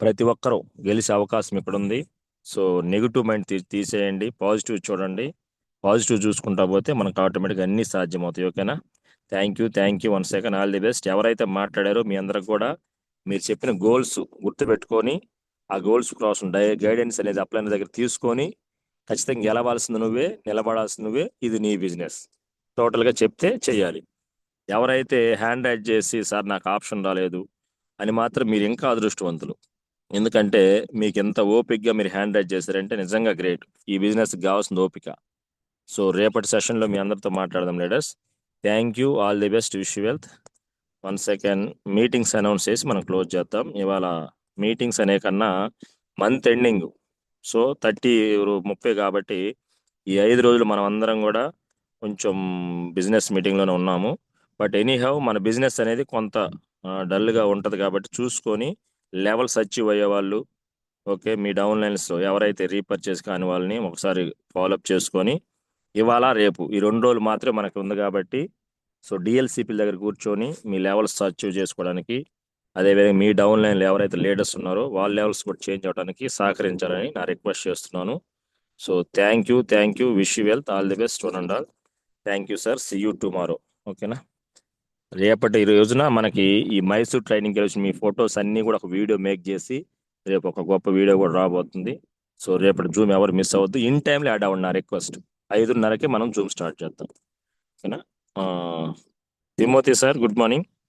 ప్రతి ఒక్కరూ గెలిచే అవకాశం ఇక్కడ ఉంది. సో నెగిటివ్ మైండ్ తీసేయండి, పాజిటివ్ చూడండి. పాజిటివ్ చూసుకుంటా పోతే మనకు ఆటోమేటిక్గా అన్నీ సాధ్యమవుతాయి. ఓకేనా? Thank you. Thank you. 1 second. All the best. ఎవరైతే మాట్లాడారో మీ అందరికి కూడా మీరు చెప్పిన గోల్స్ గుర్తుపెట్టుకొని ఆ గోల్స్ కోసం గైడెన్స్ అనేది అప్లైనర్ దగ్గర తీసుకొని ఖచ్చితంగా గెలవాల్సింది నువ్వే, నిలబడాల్సింది నువ్వే. ఇది నీ బిజినెస్. టోటల్గా చెప్తే చెయ్యాలి. ఎవరైతే హ్యాండ్ రైజ్ చేసి సార్ నాకు ఆప్షన్ రాలేదు అని మాత్రం మీరు ఇంకా అదృష్టవంతులు. ఎందుకంటే మీకు ఎంత ఓపిక్గా మీరు హ్యాండ్ రైజ్ చేశారంటే నిజంగా గ్రేట్. ఈ బిజినెస్కి కావాల్సిన ఓపిక. సో రేపటి సెషన్లో మీ అందరితో మాట్లాడదాం leaders. Thank you. All the best. Wish you wealth. 1 second. Meetings announce చేసి మనం క్లోజ్ చేద్దాం. ఇవాళ మీటింగ్స్ అనే కన్నా మంత్ ఎండింగ్, సో 30 కాబట్టి ఈ 5 రోజులు మనం అందరం కూడా కొంచెం బిజినెస్ మీటింగ్లోనే ఉన్నాము. బట్ ఎనీహౌ మన బిజినెస్ అనేది కొంత డల్గా ఉంటుంది కాబట్టి చూసుకొని లెవెల్స్ అచీవ్ అయ్యే వాళ్ళు, ఓకే, మీ డౌన్ లైన్స్ ఎవరైతే రీపర్చేస్ కాని వాళ్ళని ఒకసారి ఫాలోఅప్ చేసుకొని ఇవాళ రేపు ఈ 2 రోజులు మాత్రమే మనకు ఉంది కాబట్టి సో డిఎల్సిపిల దగ్గర కూర్చొని మీ లెవెల్స్ అచీవ్ చేసుకోవడానికి, అదేవిధంగా మీ డౌన్ లైన్లో ఎవరైతే లీడర్స్ ఉన్నారో వాళ్ళ లెవెల్స్ కూడా చేంజ్ అవడానికి సహకరించాలని నా రిక్వెస్ట్ చేస్తున్నాను. So thank you. Thank you. Wish you wealth. All the best one and all. Thank you sir. See you tomorrow. ఓకేనా? రేపటి రోజున మనకి ఈ మైసూర్ ట్రైనింగ్ వెళ్ళి మీ ఫొటోస్ అన్నీ కూడా ఒక వీడియో మేక్ చేసి రేపు ఒక గొప్ప వీడియో కూడా రాబోతుంది. సో రేపటి జూమ్ ఎవరు మిస్ అవ్వద్దు. ఇన్ టైంలో యాడ్ అవ్వండి. నా రిక్వెస్ట్ 5:30కి మనం జూమ్ స్టార్ట్ చేద్దాం. ఓకేనా? Timothy sir good morning.